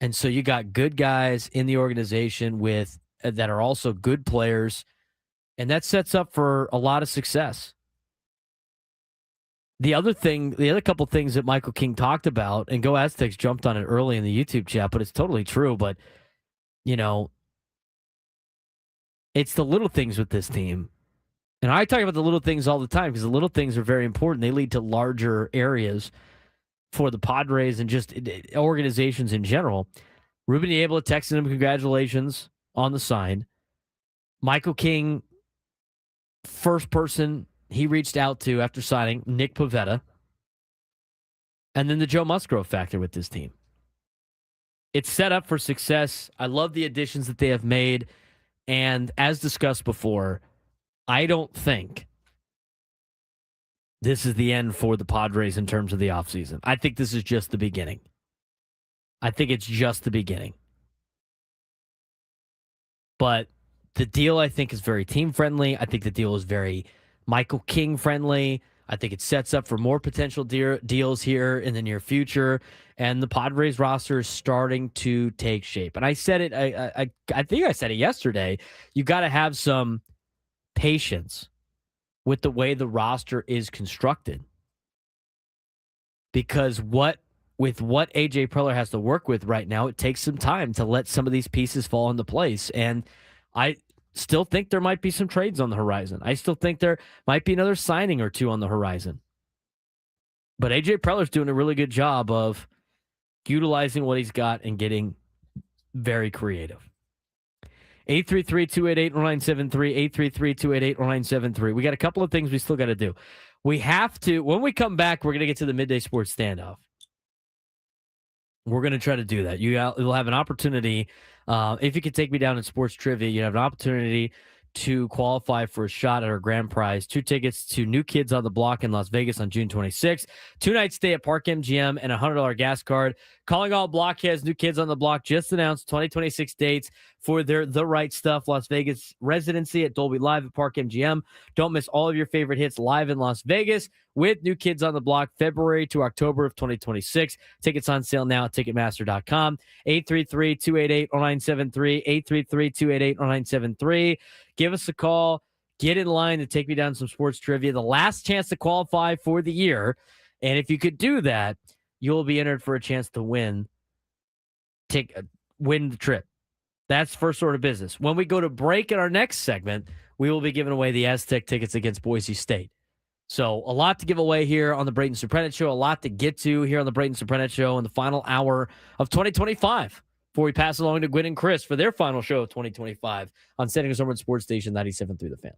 And so you got good guys in the organization that are also good players, and that sets up for a lot of success. The other couple things that Michael King talked about, and Go Aztecs jumped on it early in the YouTube chat, but it's totally true. But, it's the little things with this team. And I talk about the little things all the time because the little things are very important. They lead to larger areas for the Padres and just organizations in general. Ruben Niebla texted him congratulations on the sign. Michael King, first person he reached out to after signing, Nick Pivetta. And then the Joe Musgrove factor with this team. It's set up for success. I love the additions that they have made. And as discussed before, I don't think this is the end for the Padres in terms of the offseason. I think this is just the beginning. I think it's just the beginning. But the deal, I think, is very team-friendly. I think the deal is very Michael King-friendly. I think it sets up for more potential deals here in the near future. And the Padres roster is starting to take shape. And I said it, I think I said it yesterday. You got to have some patience with the way the roster is constructed. Because with what AJ Preller has to work with right now, it takes some time to let some of these pieces fall into place. And I still think there might be some trades on the horizon. I still think there might be another signing or two on the horizon. But AJ Preller's doing a really good job of utilizing what he's got and getting very creative. 833-288-0973, 833-288-0973. We got a couple of things we still got to do. We have to, when we come back, we're going to get to the Midday Sports Standoff. We're going to try to do that. You'll have an opportunity. If you could take me down in sports trivia, you have an opportunity to qualify for a shot at our grand prize. 2 tickets to New Kids on the Block in Las Vegas on June 26th. 2-night stay at Park MGM and a $100 gas card. Calling all blockheads, New Kids on the Block just announced 2026 dates for their The Right Stuff Las Vegas residency at Dolby Live at Park MGM. Don't miss all of your favorite hits live in Las Vegas with New Kids on the Block, February to October of 2026. Tickets on sale now at Ticketmaster.com. 833-288-0973, 833-288-0973. Give us a call. Get in line to take me down some sports trivia. The last chance to qualify for the year. And if you could do that, you'll be entered for a chance to win the trip. That's first order of business. When we go to break in our next segment, we will be giving away the Aztec tickets against Boise State. So a lot to give away here on the Braden Surprenant Show, a lot to get to here on the Braden Surprenant Show in the final hour of 2025. Before we pass along to Gwen and Chris for their final show of 2025 on San Diego's number one sports station, 97.3 The Fan.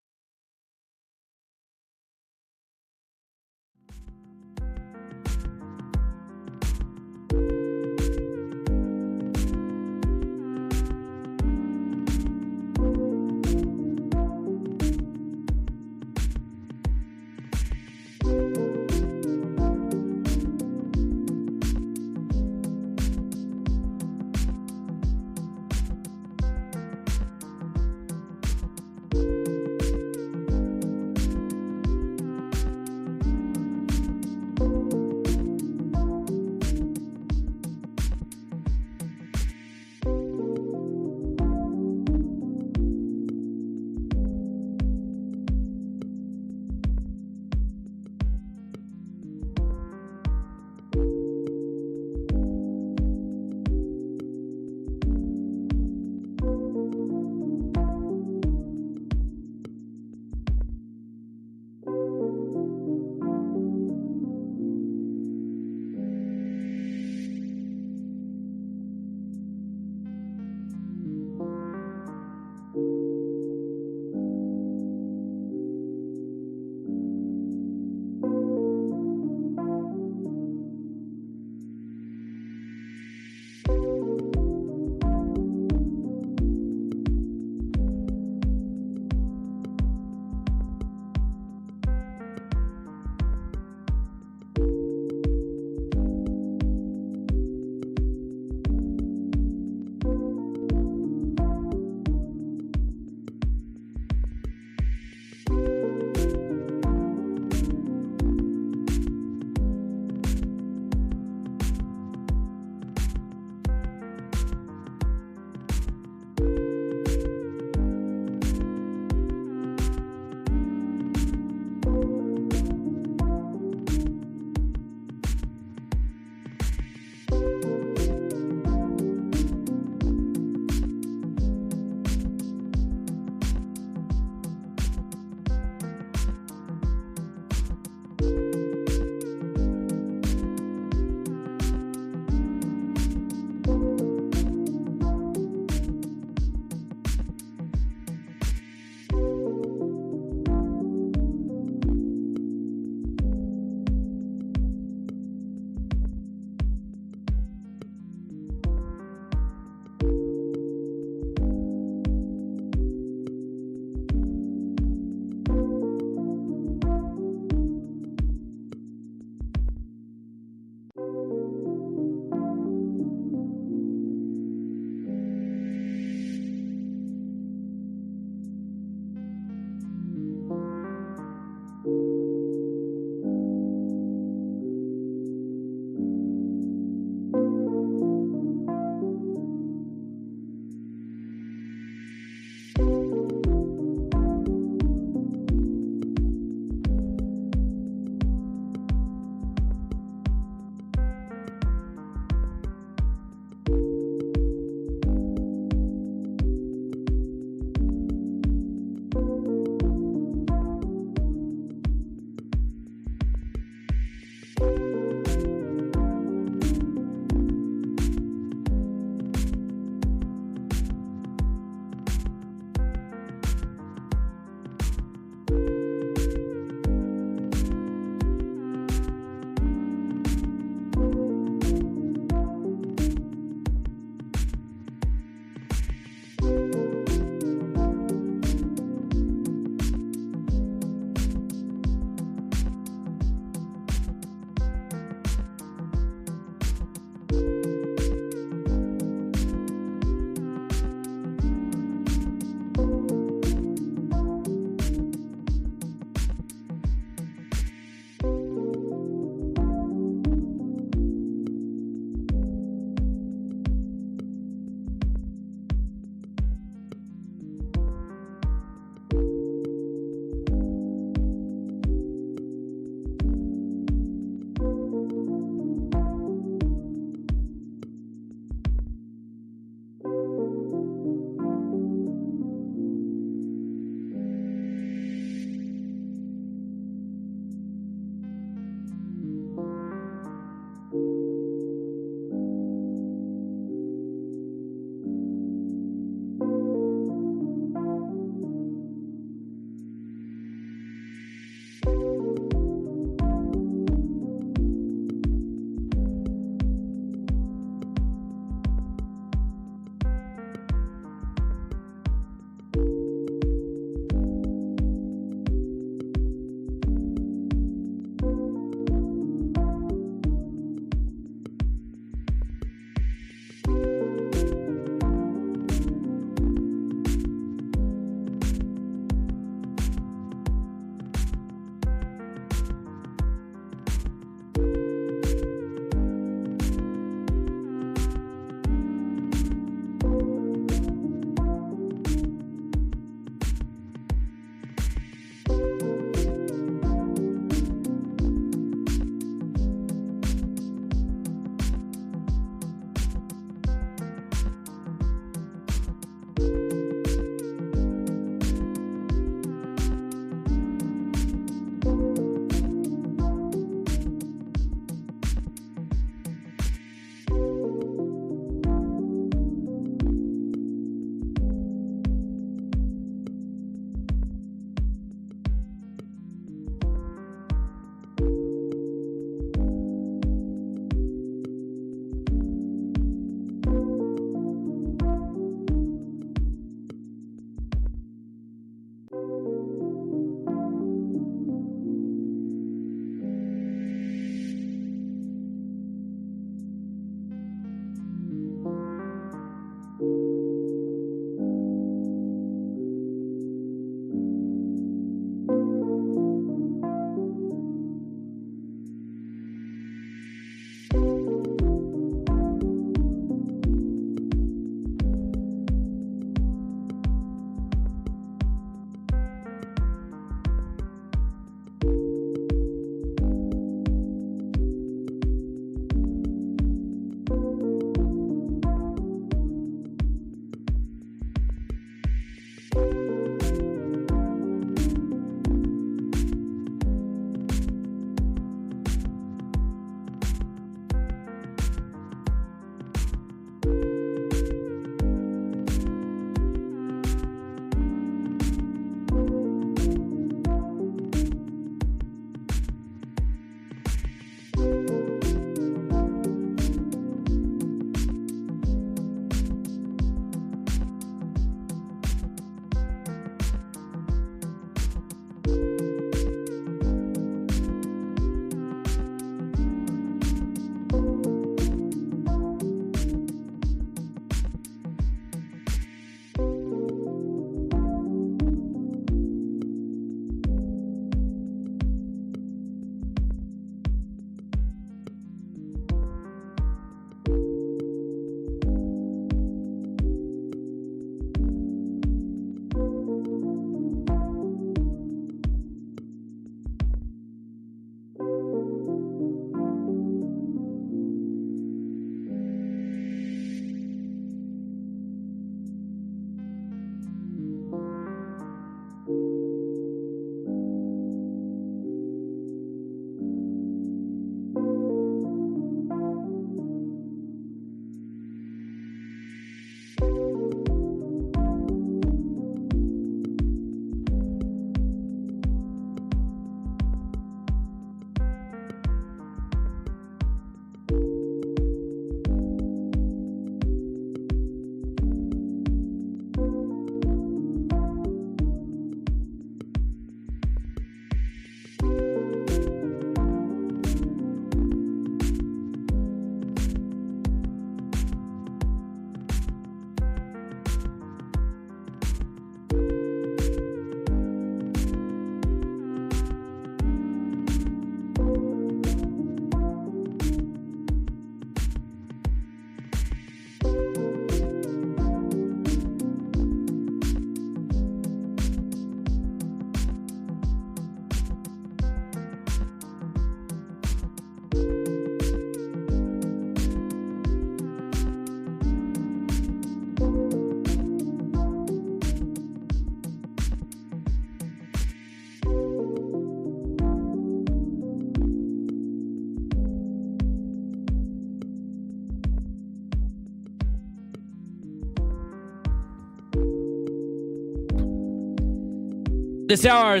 This hour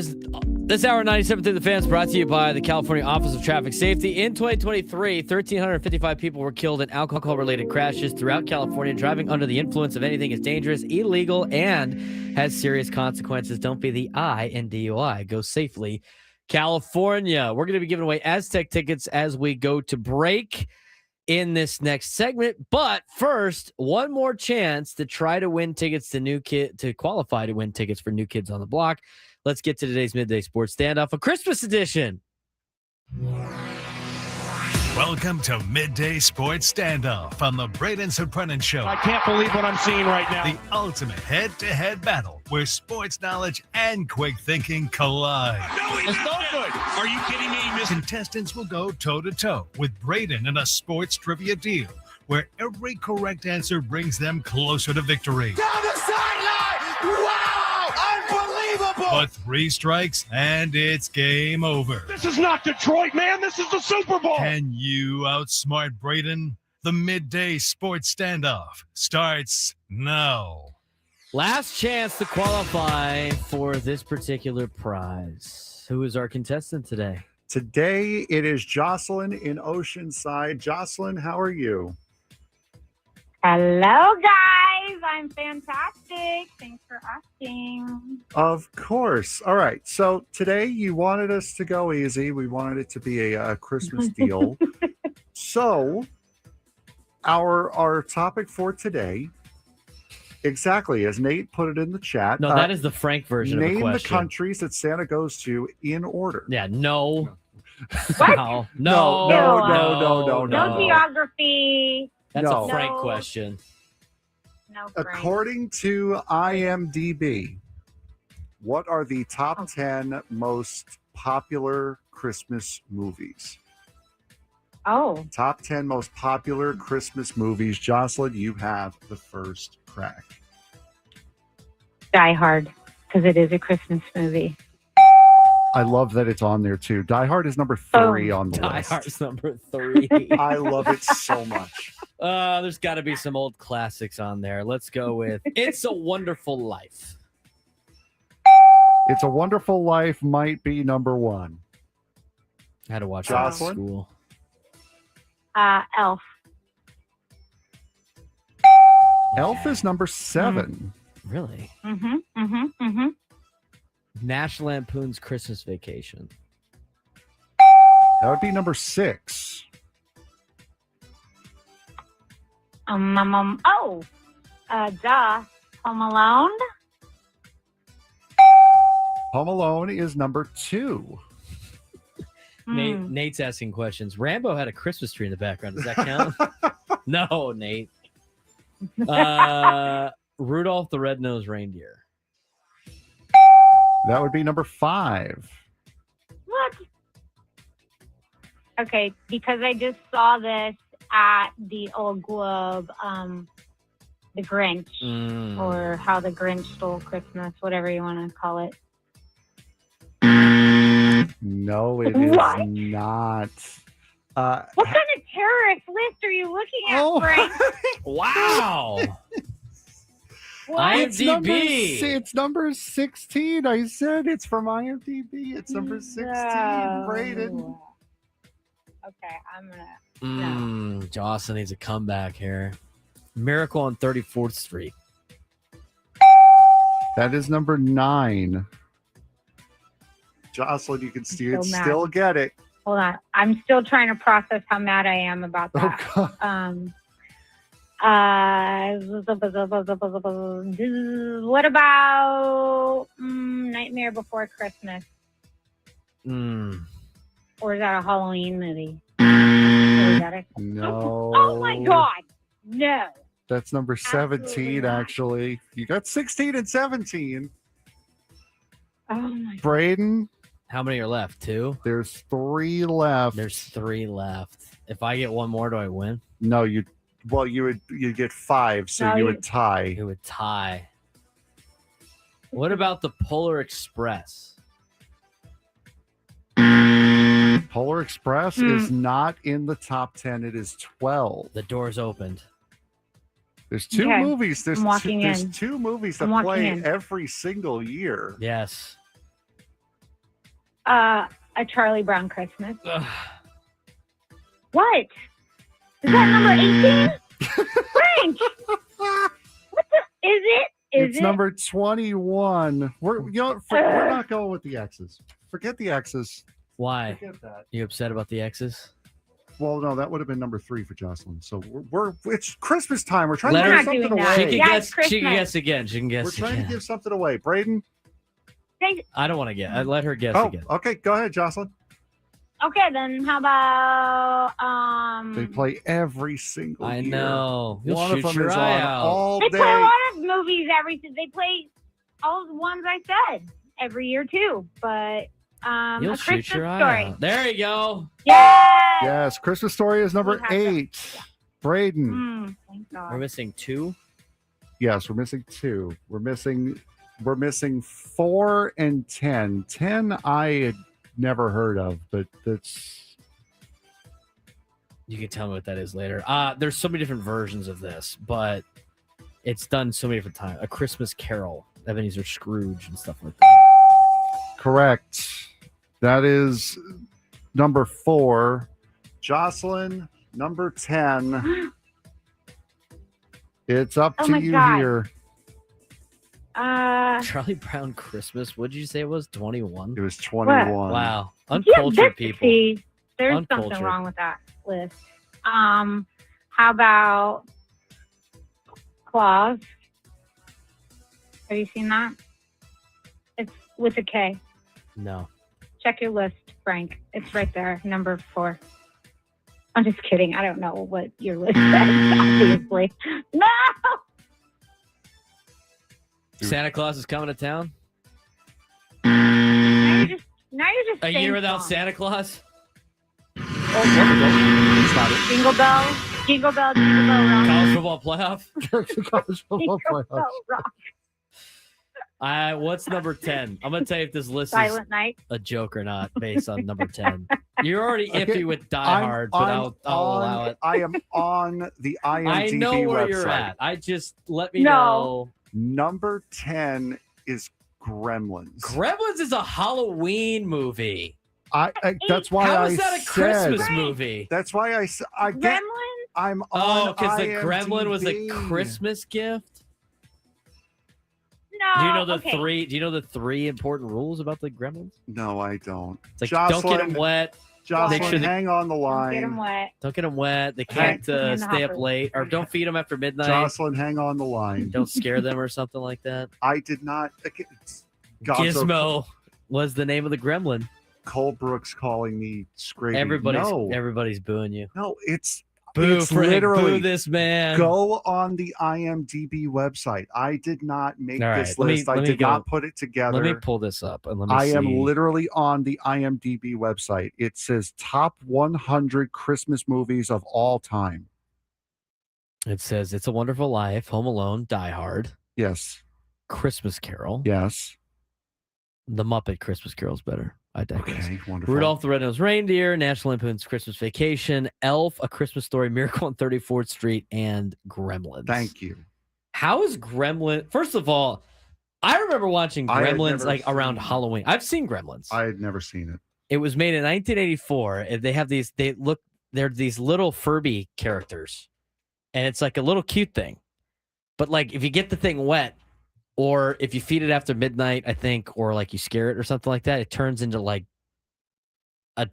97 through the fans brought to you by the California Office of Traffic Safety. In 2023, 1,355 people were killed in alcohol-related crashes throughout California. Driving under the influence of anything is dangerous, illegal, and has serious consequences. Don't be the I in DUI. Go safely, California. We're going to be giving away Aztec tickets as we go to break in this next segment. But first, one more chance to try to win tickets to qualify to win tickets for New Kids on the Block. Let's get to today's Midday Sports Standoff, a Christmas edition. Welcome to Midday Sports Standoff on the Braden Surprenant Show. I can't believe what I'm seeing right now. The ultimate head-to-head battle where sports knowledge and quick thinking collide. No, it's not good. Are you kidding me? Contestants will go toe-to-toe with Braden in a sports trivia deal where every correct answer brings them closer to victory. Down the sideline! Wow! Unbelievable! But 3 strikes and it's game over. This is not Detroit, man. This is the Super Bowl. Can you outsmart Braden? The Midday Sports Standoff starts now. Last chance to qualify for this particular prize. Who is our contestant today? Today it is Jocelyn in Oceanside. Jocelyn, how are you? Hello, guys. I'm fantastic. Thanks for asking. Of course. All right. So today you wanted us to go easy. We wanted it to be a Christmas deal. So our topic for today, exactly as Nate put it in the chat. No, that is the Frank version of the question. Name the countries that Santa goes to in order. Yeah, no. What? No. No geography. That's No. a Frank No. question. No, Frank. According to IMDb, what are the top 10 most popular Christmas movies? Oh, Top 10 most popular Christmas movies. Jocelyn, you have the first crack. Die Hard, because it is a Christmas movie. I love that it's on there too. Die Hard is number 3 on the Die list. Hard's number 3. I love it so much. There's got to be some old classics on there. Let's go with It's a Wonderful Life. It's a Wonderful Life might be number 1. I had to watch that in Jocelyn? school. Elf. Elf is number 7. Really? Mm-hmm. National Lampoon's Christmas Vacation. That would be number 6. Duh. Home Alone. Home Alone is number 2. Nate's asking questions. Rambo had a Christmas tree in the background. Does that count? No, Nate. Rudolph the Red-Nosed Reindeer. That would be number 5. What? Okay, because I just saw this at the Old Globe, The Grinch, or How the Grinch Stole Christmas, whatever you want to call it. No, it is What? not. What kind of terrorist list are you looking at, Frank? Wow. What? IMDb. It's number 16. I said it's from IMDb. It's number 16, Braden. Okay, I'm going to... Jocelyn needs a comeback here. Miracle on 34th Street. That is number 9. Jocelyn, you can so mad. still get it. Hold on. I'm still trying to process how mad I am about that. What about Nightmare Before Christmas? Or is that a Halloween movie? Or is that a... No. Oh my God. No. That's number 17, actually. You got 16 and 17. Oh my Braden. How many are left? 2? There's 3 left. There's 3 left. If I get one more, do I win? No, you get 5, so No, you you- would tie. It would tie. What about the Polar Express? Polar Express is not in the top 10. It is 12. The door's opened. There's 2 movies. There's I'm walking there's in. 2 movies that I'm walking play in. every single year. Yes. A Charlie Brown Christmas. What? Is that number 18? Frank! What the? Is it? It's number 21. We're not going with the X's. Forget the X's. Why? Forget that. You upset about the X's? Well, no, that would have been number 3 for Jocelyn. So it's Christmas time. We're trying Let to her- give something away. She can guess. She can guess again. She can guess. We're trying again. to give something away. Braden? I don't want to guess. I let her guess Oh, again. okay. Go ahead, Jocelyn. Okay, then how about They play every single I year. know. You'll One shoot of them your is eye on out. all They day. play a lot of movies they play all the ones I said every year too. But You'll A shoot Christmas your eye Story. out. There you go. Yeah. Yes, Christmas Story is number 8. Braden. Thank God. We're missing 2. Yes, we're missing 2. We're missing 4 and 10. 10 I had never heard of, but that's You can tell me what that is later. There's so many different versions of this, but it's done so many different times. A Christmas Carol, Ebenezer Scrooge, and stuff like that. correct. That is number 4. Jocelyn, number 10. It's up Oh to my you God. here. Charlie Brown Christmas. What did you say it was? 21? It was 21. Wow. Uncultured people. See, there's something Uncultured. wrong with that list. How about Claus? Have you seen that? It's with a K. No. Check your list, Frank. It's right there, number 4. I'm just kidding. I don't know what your list says, obviously. No! Santa Claus is coming to town? Now you're just A saying year without songs. Santa Claus? Jingle bells, jingle bell, jingle bell rock. College football playoff? College football Jingle bell rock. What's number 10? I'm going to tell you if this list Silent Night. is a joke or not based on number 10. You're already iffy Okay, with Die Hard, but I'll allow it. I am on the IMDb I know where website. you're at. I just let me No. know. Number 10 is Gremlins. Gremlins is a Halloween movie. That's why How I is that a said- Christmas movie? That's why I get. Gremlins? I'm on. Oh, because the gremlin was a IMDb. Christmas gift? No. Do you know the okay. three? Do you know the 3 important rules about the gremlins? No, I don't. It's like Jocelyn, don't get them wet. Jocelyn, Make sure they- hang on the Don't get line. them wet. Don't get them wet. They Hang- can't In the stay up hopper. late, or don't feed them after midnight. Jocelyn, hang on the line. Don't scare them or something like that. I did not. Gizmo was the name of the gremlin. Cole Brooks calling me scraping. Everybody's booing you. No, it's Boo, it's Frank, literally boo this man. Go on the IMDb website. I did not make All this right, let me- list. let I me did go- not put it together. Let me pull this up and let me I see. am literally on the IMDb website. It says top 100 Christmas movies of all time. It says It's a Wonderful Life, Home Alone, Die Hard, Yes. Christmas Carol. Yes. The Muppet Christmas Carol's better. I digress. Okay, wonderful. Rudolph the Red-Nosed Reindeer, National Lampoon's Christmas Vacation, Elf, A Christmas Story, Miracle on 34th Street, and Gremlins. Thank you. How is Gremlin? First of all, I remember watching I had Gremlins never like around seen- Halloween. I've seen Gremlins. I had never seen it. It was made in 1984. And they have these. They're these little Furby characters, and it's like a little cute thing. But like, if you get the thing wet, or if you feed it after midnight, I think, or like you scare it or something like that, it turns into like a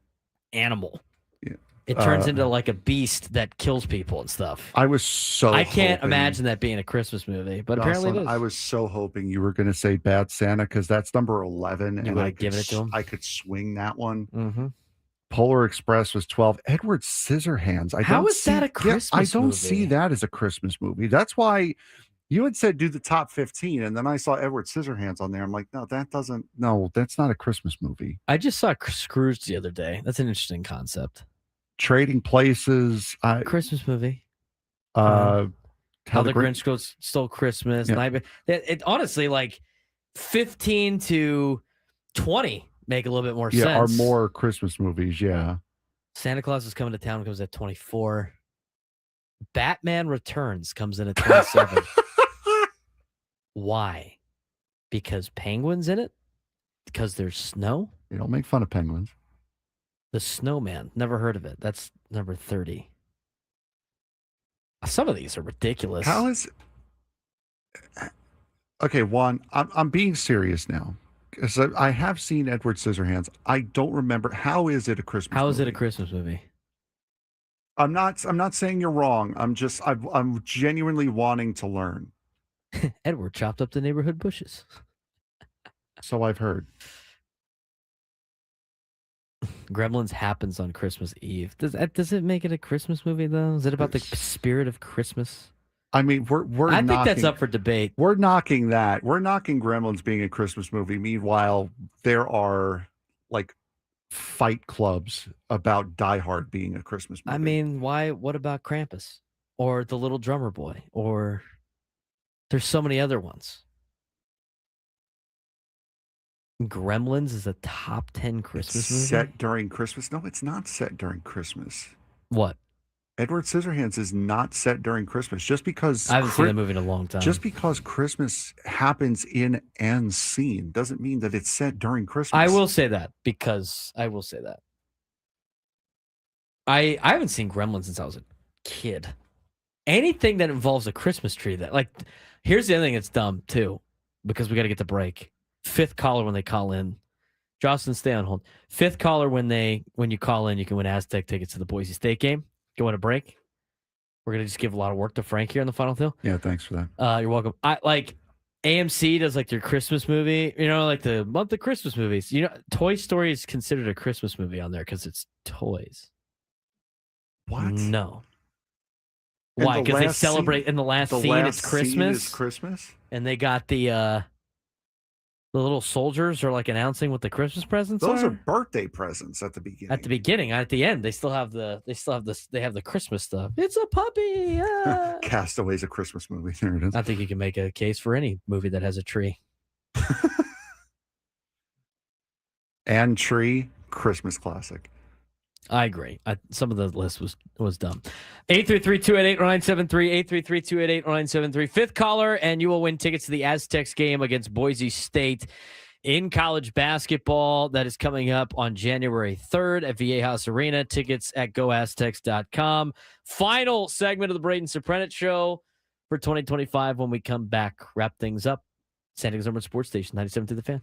animal. Yeah. It turns into like a beast that kills people and stuff. I was so I can't hoping- imagine that being a Christmas movie, but apparently it Jocelyn, is. I was so hoping you were going to say Bad Santa because that's number 11, and would've I could given it to him? I could swing that one. Mm-hmm. Polar Express was 12. Edward Scissorhands. I How don't is that a see- yeah, I Christmas don't movie? see that as a Christmas movie. That's why you had said do the top 15, and then I saw Edward Scissorhands on there. I'm like, no, that's not a Christmas movie. I just saw Scrooge the other day. That's an interesting concept. Trading Places. Christmas movie. How the Grinch Stole Christmas. Yeah. Nightmare. It honestly, like 15 to 20 make a little bit more Yeah, are sense. more Christmas movies. Yeah. Santa Claus is Coming to Town comes at 24. Batman Returns comes in at 27. Why? Because penguins in it? Because there's snow? You don't make fun of penguins. The Snowman. Never heard of it. That's number 30. Some of these are ridiculous. How is... Okay, Juan, I'm being serious now. Because I have seen Edward Scissorhands. I don't remember. How is it a Christmas How movie? is it a Christmas movie? I'm not saying you're wrong. I'm genuinely wanting to learn. Edward chopped up the neighborhood bushes. So I've heard. Gremlins happens on Christmas Eve. Does it make it a Christmas movie though? Is it about the spirit of Christmas? I mean, I think that's up for debate. We're knocking that. We're knocking Gremlins being a Christmas movie. Meanwhile, there are like fight clubs about Die Hard being a Christmas movie. I mean, why? What about Krampus or the Little Drummer Boy? Or there's so many other ones. Gremlins is a top 10 Christmas movie. Set during Christmas? No, it's not set during Christmas. What? Edward Scissorhands is not set during Christmas. Just because I haven't seen that movie in a long time. Just because Christmas happens in and scene doesn't mean that it's set during Christmas. I will say that because I will say that. I haven't seen Gremlins since I was a kid. Anything that involves a Christmas tree here's the other thing that's dumb too, because we got to get the break. Fifth caller when they call in. Jocelyn, stay on hold. Fifth caller when you call in, you can win Aztec tickets to the Boise State game. Go on a break. We're gonna just give a lot of work to Frank here on the final fill. Yeah, thanks for that. You're welcome. AMC does like their Christmas movie, like the month of Christmas movies. Toy Story is considered a Christmas movie on there because it's toys. What? No. Why? Because they celebrate in the last scene. It's Christmas. Scene is Christmas, and they got the little soldiers are like announcing what the Christmas presents Those are birthday presents at the beginning. At the beginning, at the end, they have the Christmas stuff. It's a puppy. Ah. Castaway's a Christmas movie. There it is. I think you can make a case for any movie that has a tree. And Tree, Christmas classic. I agree. Some of the list was dumb. 833-288-0973, 833-288-0973. Fifth caller, and you will win tickets to the Aztecs game against Boise State in college basketball. That is coming up on January 3rd at Viejas Arena. Tickets at goaztecs.com. Final segment of the Braden Surprenant Show for 2025 when we come back. Wrap things up. San Diego's number sports station, 97 to the Fan.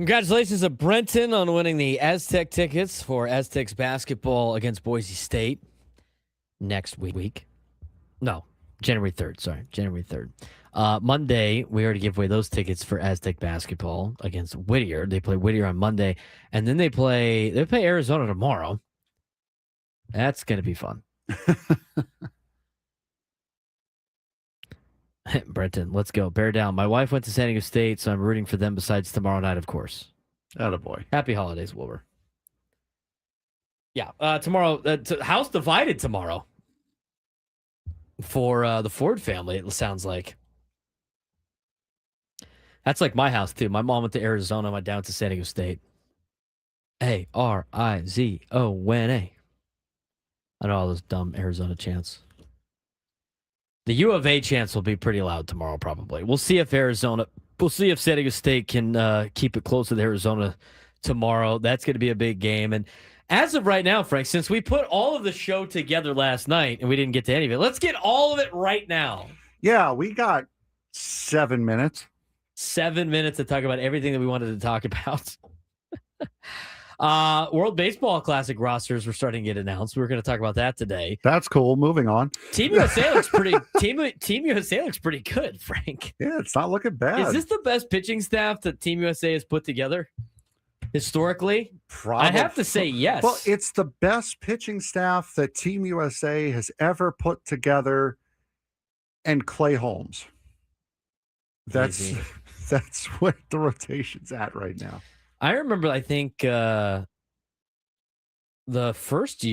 Congratulations to Brenton on winning the Aztec tickets for Aztecs basketball against Boise State next week. No, January 3rd. Sorry, January 3rd. Monday, we already gave away those tickets for Aztec basketball against Whittier. They play Whittier on Monday, and then they play Arizona tomorrow. That's going to be fun. Brenton, let's go. Bear down. My wife went to San Diego State, so I'm rooting for them besides tomorrow night, of course. Attaboy. Happy holidays, Wilbur. Yeah, tomorrow, house divided tomorrow for the Ford family, it sounds like. That's like my house, too. My mom went to Arizona, my dad went to San Diego State. Arizona. I know all those dumb Arizona chants. The U of A chants will be pretty loud tomorrow, probably. We'll see if San Diego State can keep it close with Arizona tomorrow. That's going to be a big game. And as of right now, Frank, since we put all of the show together last night and we didn't get to any of it, let's get all of it right now. Yeah, we got 7 minutes. 7 minutes to talk about everything that we wanted to talk about. World Baseball Classic rosters were starting to get announced. We were going to talk about that today. That's cool. Moving on. Team USA looks pretty. Team USA looks pretty good, Frank. Yeah, it's not looking bad. Is this the best pitching staff that Team USA has put together historically? Probably. I have to say yes. Well, it's the best pitching staff that Team USA has ever put together, and Clay Holmes. That's what the rotation's at right now. I remember, I think the first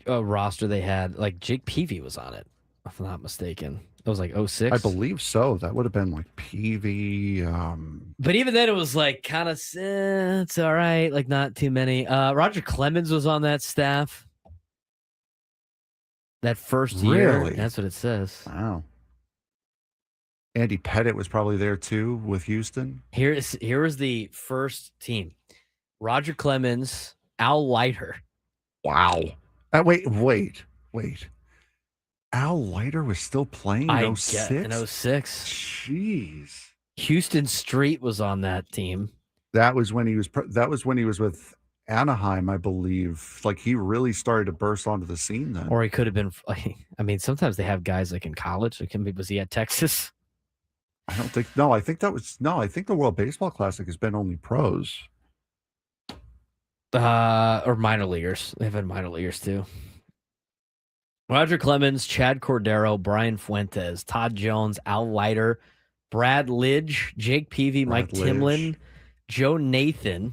roster they had, like Jake Peavy was on it, if I'm not mistaken. It was like 06. I believe so. That would have been like Peavy. But even then, it was like kind of, it's all right, like not too many. Roger Clemens was on that staff that first year. Really? That's what it says. Wow. Andy Pettit was probably there too with Houston. Here is the first team: Roger Clemens, Al Leiter. Wow. Wait. Al Leiter was still playing in 06? In 06. Jeez. Houston Street was on that team. That was when he was with Anaheim, I believe. Like he really started to burst onto the scene then. Or he could have been. I mean, sometimes they have guys like in college. Was he at Texas? I don't think. No, I think the World Baseball Classic has been only pros. Or minor leaguers. They've had minor leaguers too. Roger Clemens, Chad Cordero, Brian Fuentes, Todd Jones, Al Leiter, Brad Lidge, Jake Peavy, Mike Timlin, Joe Nathan,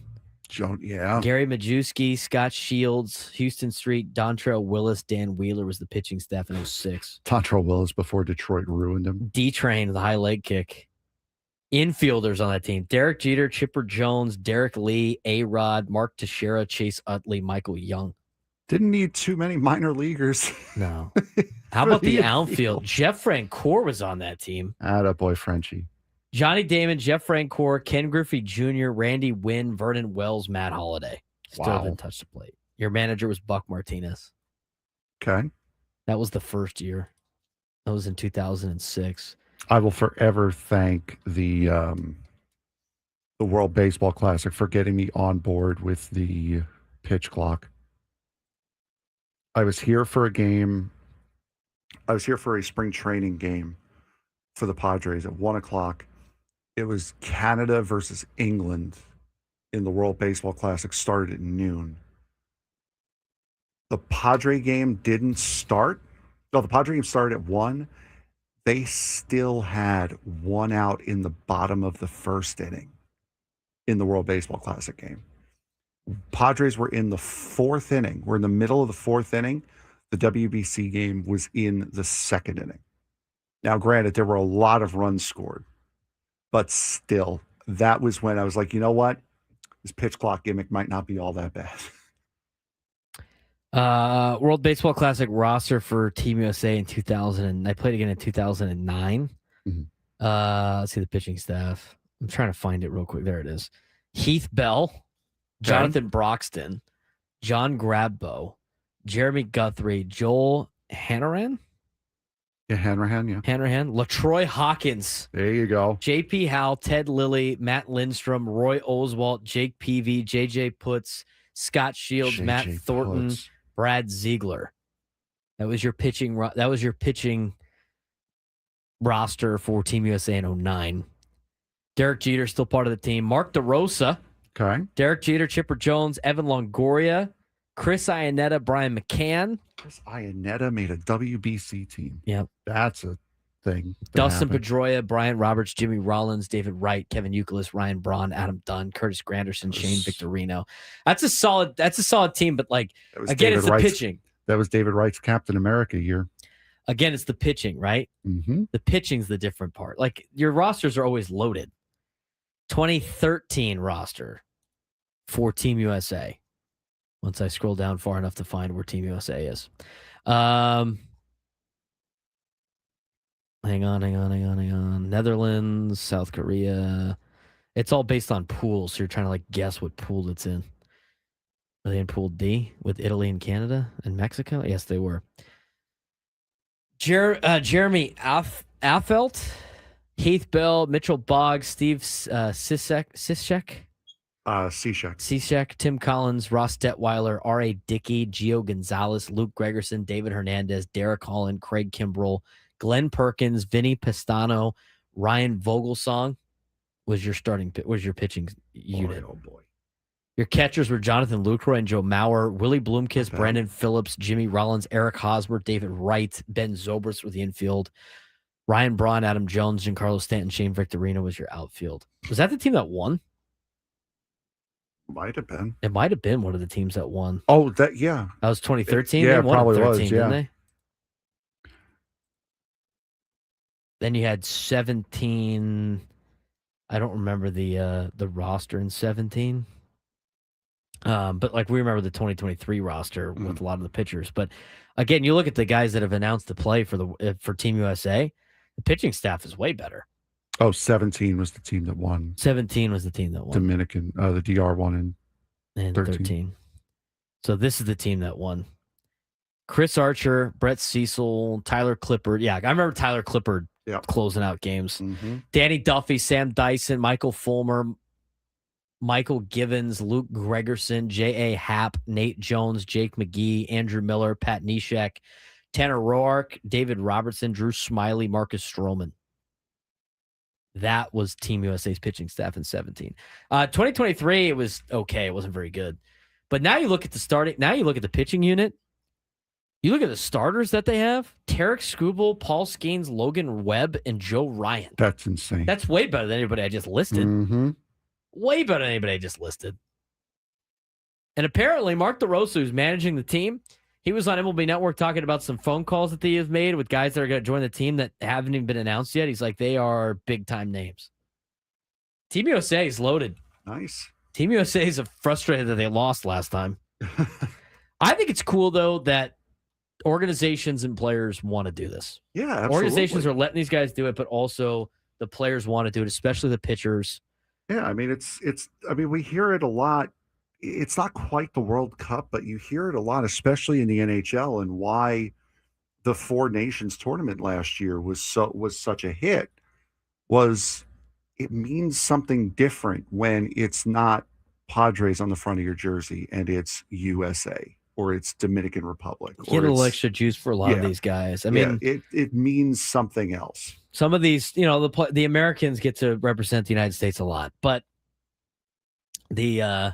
Gary Majewski, Scott Shields, Houston Street, Dontrell Willis, Dan Wheeler was the pitching staff in 06. Dontrell Willis before Detroit ruined him. D-Train, the high leg kick. Infielders on that team: Derek Jeter, Chipper Jones, Derek Lee, A-Rod, Mark Teixeira, Chase Utley, Michael Young. Didn't need too many minor leaguers. No. How about the outfield? Jeff Francoeur was on that team. Attaboy, Frenchie. Johnny Damon, Jeff Francoeur, Ken Griffey Jr., Randy Wynn, Vernon Wells, Matt Holliday. Still didn't touch the plate. Your manager was Buck Martinez. Okay. That was the first year. That was in 2006. I will forever thank the World Baseball Classic for getting me on board with the pitch clock. I was here for a game. I was here for a spring training game for the Padres at 1:00. It was Canada versus England in the World Baseball Classic, started at noon. The Padre game didn't start. No, the Padre game started at 1. They still had 1 out in the bottom of the first inning in the World Baseball Classic game. Padres were in the 4th inning. We're in the middle of the 4th inning. The WBC game was in the 2nd inning. Now, granted, there were a lot of runs scored, but still, that was when I was like, you know what? This pitch clock gimmick might not be all that bad. World Baseball Classic roster for Team USA in 2000. And I played again in 2009. Mm-hmm. Let's see the pitching staff. I'm trying to find it real quick. There it is. Heath Bell, Jonathan Broxton, John Grabbo, Jeremy Guthrie, Joel Hannaran. Yeah, Hanrahan, yeah. Hanrahan. LaTroy Hawkins. There you go. JP Howell, Ted Lilly, Matt Lindstrom, Roy Oswalt, Jake Peavy, JJ Putz, Scott Shields, JJ Matt Thornton, Putz. Brad Ziegler. That was your pitching roster for Team USA in 09. Derek Jeter still part of the team. Mark DeRosa. Okay. Derek Jeter, Chipper Jones, Evan Longoria, Chris Iannetta, Brian McCann. Chris Iannetta made a WBC team. Yep. That's a thing. Dustin Pedroia, Brian Roberts, Jimmy Rollins, David Wright, Kevin Youkilis, Ryan Braun, Adam Dunn, Curtis Granderson, Shane Victorino. That's a solid team, but again, David it's the Wright's, pitching. That was David Wright's Captain America year. Again, it's the pitching, right? Mm-hmm. The pitching's the different part. Like, your rosters are always loaded. 2013 roster for Team USA. Once I scroll down far enough to find where Team USA is. Hang on. Netherlands, South Korea. It's all based on pools, so you're trying to guess what pool it's in. Are they in Pool D with Italy and Canada and Mexico? Yes, they were. Jeremy Affelt, Heath Bell, Mitchell Boggs, Steve Cishek, Tim Collins, Ross Detweiler, R.A. Dickey, Gio Gonzalez, Luke Gregerson, David Hernandez, Derek Holland, Craig Kimbrell, Glenn Perkins, Vinny Pistano, Ryan Vogelsong was your pitching unit. Oh boy. Your catchers were Jonathan Lucroy and Joe Mauer, Willie Bloomkist, Brandon Phillips, Jimmy Rollins, Eric Hosmer, David Wright, Ben Zobrist with the infield, Ryan Braun, Adam Jones, Giancarlo Stanton, Shane Victorino was your outfield. Was that the team that won? Might have been. It might have been one of the teams that won. Oh, that was 2013. Yeah, they won probably 13, was. Yeah. didn't they? Then you had 17. I don't remember the roster in 17. But we remember the 2023 roster with a lot of the pitchers. But again, you look at the guys that have announced to play for Team USA. The pitching staff is way better. Oh, 17 was the team that won. 17 was the team that won. Dominican, the DR won in 13. So this is the team that won. Chris Archer, Brett Cecil, Tyler Clippard. Yeah, I remember Tyler Clippard closing out games. Mm-hmm. Danny Duffy, Sam Dyson, Michael Fulmer, Michael Givens, Luke Gregerson, J.A. Happ, Nate Jones, Jake McGee, Andrew Miller, Pat Neshek, Tanner Roark, David Robertson, Drew Smiley, Marcus Stroman. That was Team USA's pitching staff in 17. 2023, it was okay. It wasn't very good. But now you look at the pitching unit. You look at the starters that they have. Tarek Skubal, Paul Skeens, Logan Webb, and Joe Ryan. That's insane. That's way better than anybody I just listed. Mm-hmm. Way better than anybody I just listed. And apparently, Mark DeRosa, who's managing the team, he was on MLB Network talking about some phone calls that they have made with guys that are going to join the team that haven't even been announced yet. He's like, they are big-time names. Team USA is loaded. Nice. Team USA is frustrated that they lost last time. I think it's cool, though, that organizations and players want to do this. Yeah, absolutely. Organizations are letting these guys do it, but also the players want to do it, especially the pitchers. Yeah, I mean, we hear it a lot. It's not quite the World Cup, but you hear it a lot, especially in the NHL, and why the Four Nations tournament last year was such a hit was it means something different when it's not Padres on the front of your jersey and it's USA or it's Dominican Republic. Get a little extra juice for a lot of these guys. I mean, it means something else. Some of these, the Americans get to represent the United States a lot, but the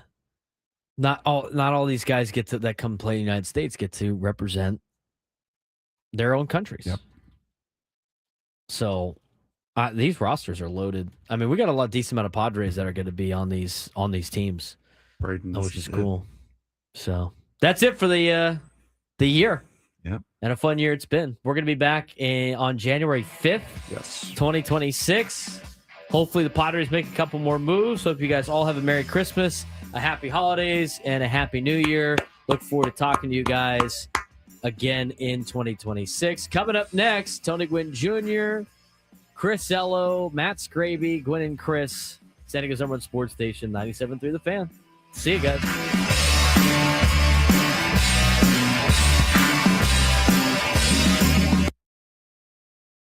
not all these guys that come play in the United States get to represent their own countries. Yep. So these rosters are loaded. I mean, we got a decent amount of Padres that are going to be on these teams, which is cool. So that's it for the year. Yep. And a fun year it's been. We're going to be back on January 5th, 2026. Hopefully the Padres make a couple more moves. Hope you guys all have a Merry Christmas, a Happy Holidays, and a Happy New Year. Look forward to talking to you guys again in 2026. Coming up next, Tony Gwynn Jr., Chris Ello, Matt Scraby, Gwynn and Chris, San Diego's #1 sports station, 97.3 The Fan. See you guys.